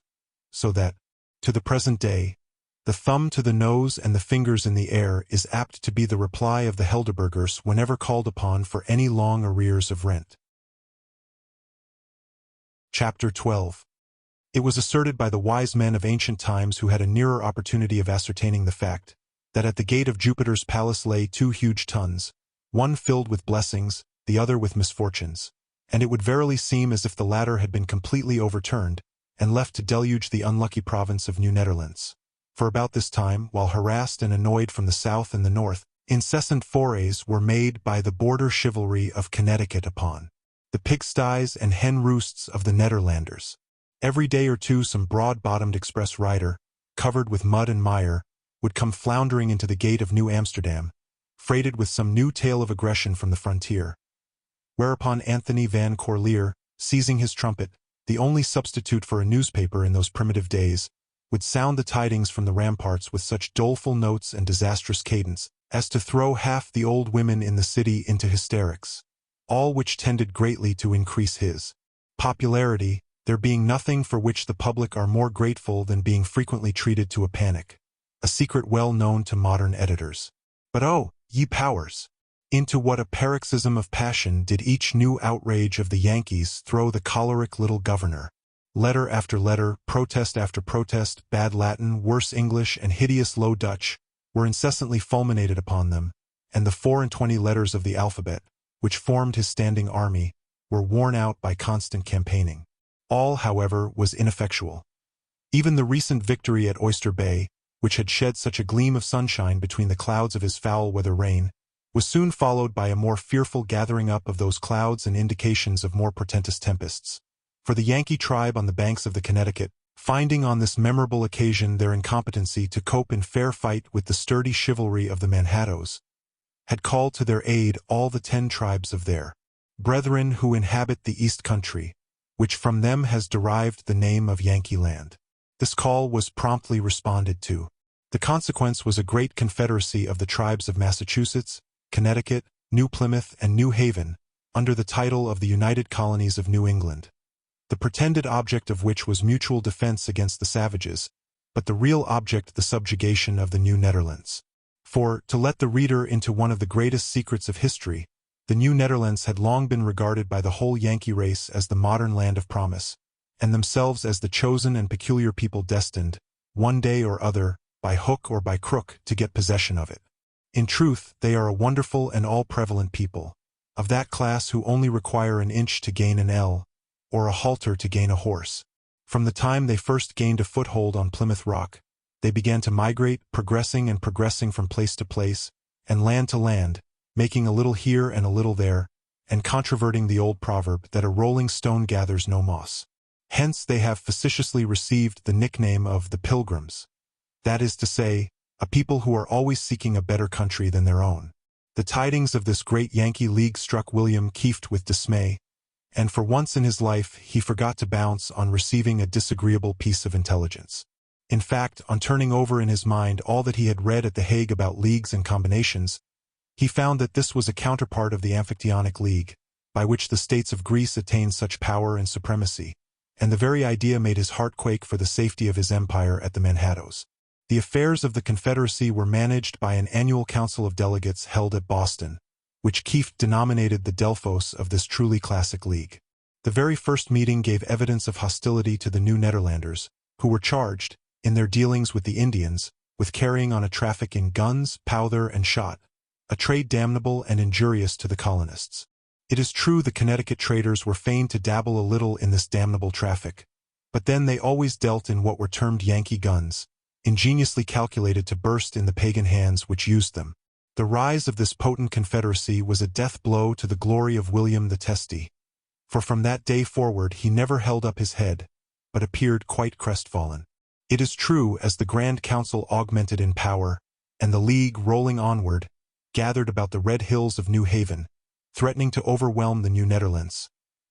A: So that, to the present day, the thumb to the nose and the fingers in the air is apt to be the reply of the Helderbergers whenever called upon for any long arrears of rent. Chapter 12. It was asserted by the wise men of ancient times who had a nearer opportunity of ascertaining the fact, that at the gate of Jupiter's palace lay two huge tuns, one filled with blessings, the other with misfortunes, and it would verily seem as if the latter had been completely overturned, and left to deluge the unlucky province of New Netherlands. For about this time, while harassed and annoyed from the south and the north, incessant forays were made by the border chivalry of Connecticut upon the pigsties and hen roosts of the Netherlanders. Every day or two some broad-bottomed express rider, covered with mud and mire, would come floundering into the gate of New Amsterdam, freighted with some new tale of aggression from the frontier. Whereupon Anthony van Corlear, seizing his trumpet, the only substitute for a newspaper in those primitive days, would sound the tidings from the ramparts with such doleful notes and disastrous cadence as to throw half the old women in the city into hysterics, all which tended greatly to increase his popularity, there being nothing for which the public are more grateful than being frequently treated to a panic, a secret well known to modern editors. But oh, ye powers! Into what a paroxysm of passion did each new outrage of the Yankees throw the choleric little governor! Letter after letter, protest after protest, bad Latin, worse English, and hideous Low Dutch, were incessantly fulminated upon them, and the 24 letters of the alphabet, which formed his standing army, were worn out by constant campaigning. All, however, was ineffectual. Even the recent victory at Oyster Bay, which had shed such a gleam of sunshine between the clouds of his foul-weather reign, was soon followed by a more fearful gathering up of those clouds and indications of more portentous tempests. For the Yankee tribe on the banks of the Connecticut, finding on this memorable occasion their incompetency to cope in fair fight with the sturdy chivalry of the Manhattoes, had called to their aid all the 10 tribes of their brethren who inhabit the East Country, which from them has derived the name of Yankee Land. This call was promptly responded to. The consequence was a great confederacy of the tribes of Massachusetts, Connecticut, New Plymouth, and New Haven, under the title of the United Colonies of New England, the pretended object of which was mutual defense against the savages, but the real object the subjugation of the New Netherlands. For, to let the reader into one of the greatest secrets of history, the New Netherlands had long been regarded by the whole Yankee race as the modern land of promise, and themselves as the chosen and peculiar people destined, one day or other, by hook or by crook, to get possession of it. In truth, they are a wonderful and all-prevalent people, of that class who only require an inch to gain an ell, or a halter to gain a horse. From the time they first gained a foothold on Plymouth Rock, they began to migrate, progressing from place to place, and land to land, making a little here and a little there, and controverting the old proverb that a rolling stone gathers no moss. Hence they have facetiously received the nickname of the Pilgrims, that is to say, a people who are always seeking a better country than their own. The tidings of this great Yankee League struck William Kieft with dismay, and for once in his life he forgot to bounce on receiving a disagreeable piece of intelligence. In fact, on turning over in his mind all that he had read at The Hague about leagues and combinations, he found that this was a counterpart of the Amphictyonic League, by which the states of Greece attained such power and supremacy, and the very idea made his heart quake for the safety of his empire at the Manhattoes. The affairs of the Confederacy were managed by an annual council of delegates held at Boston, which Kieft denominated the Delphos of this truly classic league. The very first meeting gave evidence of hostility to the New Netherlanders, who were charged, in their dealings with the Indians, with carrying on a traffic in guns, powder, and shot, a trade damnable and injurious to the colonists. It is true the Connecticut traders were fain to dabble a little in this damnable traffic, but then they always dealt in what were termed Yankee guns, ingeniously calculated to burst in the pagan hands which used them. The rise of this potent confederacy was a death blow to the glory of William the Testy, for from that day forward he never held up his head, but appeared quite crestfallen. It is true, as the Grand Council augmented in power, and the League, rolling onward, gathered about the red hills of New Haven, threatening to overwhelm the New Netherlands,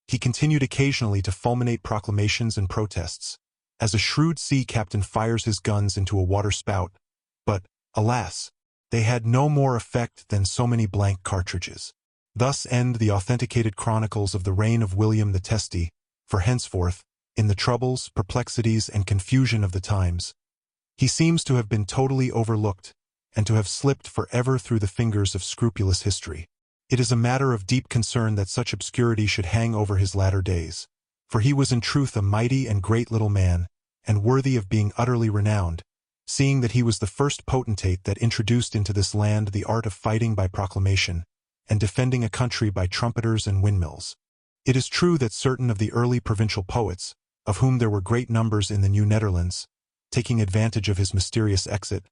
A: he continued occasionally to fulminate proclamations and protests, as a shrewd sea captain fires his guns into a water spout, but, alas, they had no more effect than so many blank cartridges. Thus end the authenticated chronicles of the reign of William the Testy, for henceforth, in the troubles, perplexities, and confusion of the times, he seems to have been totally overlooked, and to have slipped forever through the fingers of scrupulous history. It is a matter of deep concern that such obscurity should hang over his latter days, for he was in truth a mighty and great little man, and worthy of being utterly renowned, seeing that he was the first potentate that introduced into this land the art of fighting by proclamation, and defending a country by trumpeters and windmills. It is true that certain of the early provincial poets, of whom there were great numbers in the New Netherlands, taking advantage of his mysterious exit,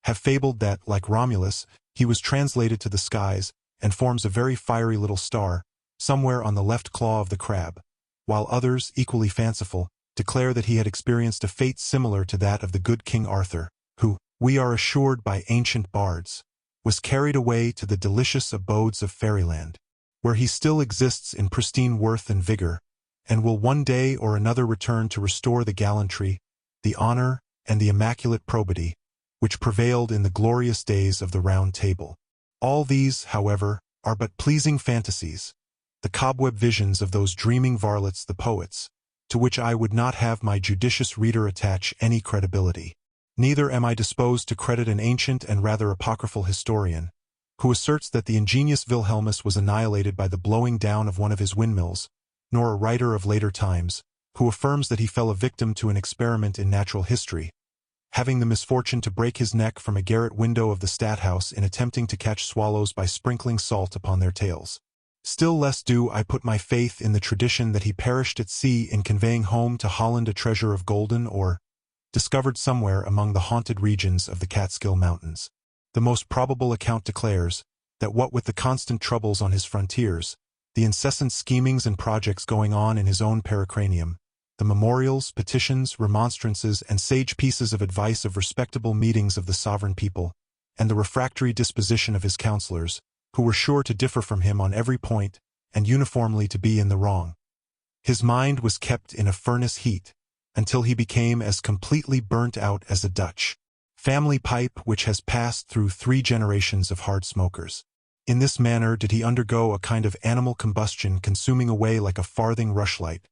A: have fabled that, like Romulus, he was translated to the skies, and forms a very fiery little star, somewhere on the left claw of the crab, while others, equally fanciful, declare that he had experienced a fate similar to that of the good King Arthur, who, we are assured by ancient bards, was carried away to the delicious abodes of fairyland, where he still exists in pristine worth and vigor, and will one day or another return to restore the gallantry, the honor, and the immaculate probity, which prevailed in the glorious days of the Round Table. All these, however, are but pleasing fantasies, the cobweb visions of those dreaming varlets the poets, to which I would not have my judicious reader attach any credibility. Neither am I disposed to credit an ancient and rather apocryphal historian, who asserts that the ingenious Wilhelmus was annihilated by the blowing down of one of his windmills, nor a writer of later times, who affirms that he fell a victim to an experiment in natural history, having the misfortune to break his neck from a garret window of the Stadthouse in attempting to catch swallows by sprinkling salt upon their tails. Still less do I put my faith in the tradition that he perished at sea in conveying home to Holland a treasure of golden ore, discovered somewhere among the haunted regions of the Catskill Mountains. The most probable account declares that what with the constant troubles on his frontiers, the incessant schemings and projects going on in his own pericranium, the memorials, petitions, remonstrances, and sage pieces of advice of respectable meetings of the sovereign people, and the refractory disposition of his counselors, who were sure to differ from him on every point, and uniformly to be in the wrong, his mind was kept in a furnace heat, until he became as completely burnt out as a Dutch family pipe which has passed through 3 generations of hard smokers. In this manner did he undergo a kind of animal combustion, consuming away like a farthing rushlight,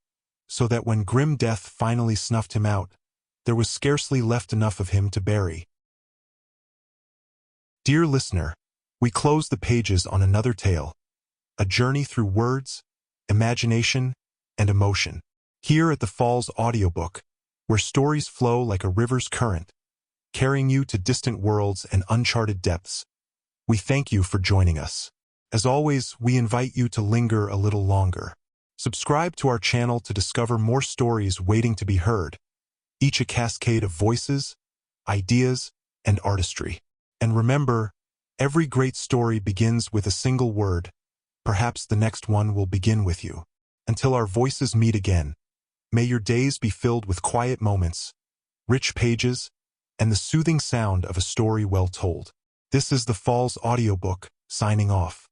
A: so that when grim death finally snuffed him out, there was scarcely left enough of him to bury. Dear listener, we close the pages on another tale, a journey through words, imagination, and emotion. Here at the Falls Audiobook, where stories flow like a river's current, carrying you to distant worlds and uncharted depths, we thank you for joining us. As always, we invite you to linger a little longer. Subscribe to our channel to discover more stories waiting to be heard, each a cascade of voices, ideas, and artistry. And remember, every great story begins with a single word. Perhaps the next one will begin with you. Until our voices meet again, may your days be filled with quiet moments, rich pages, and the soothing sound of a story well told. This is the Falls Audiobook, signing off.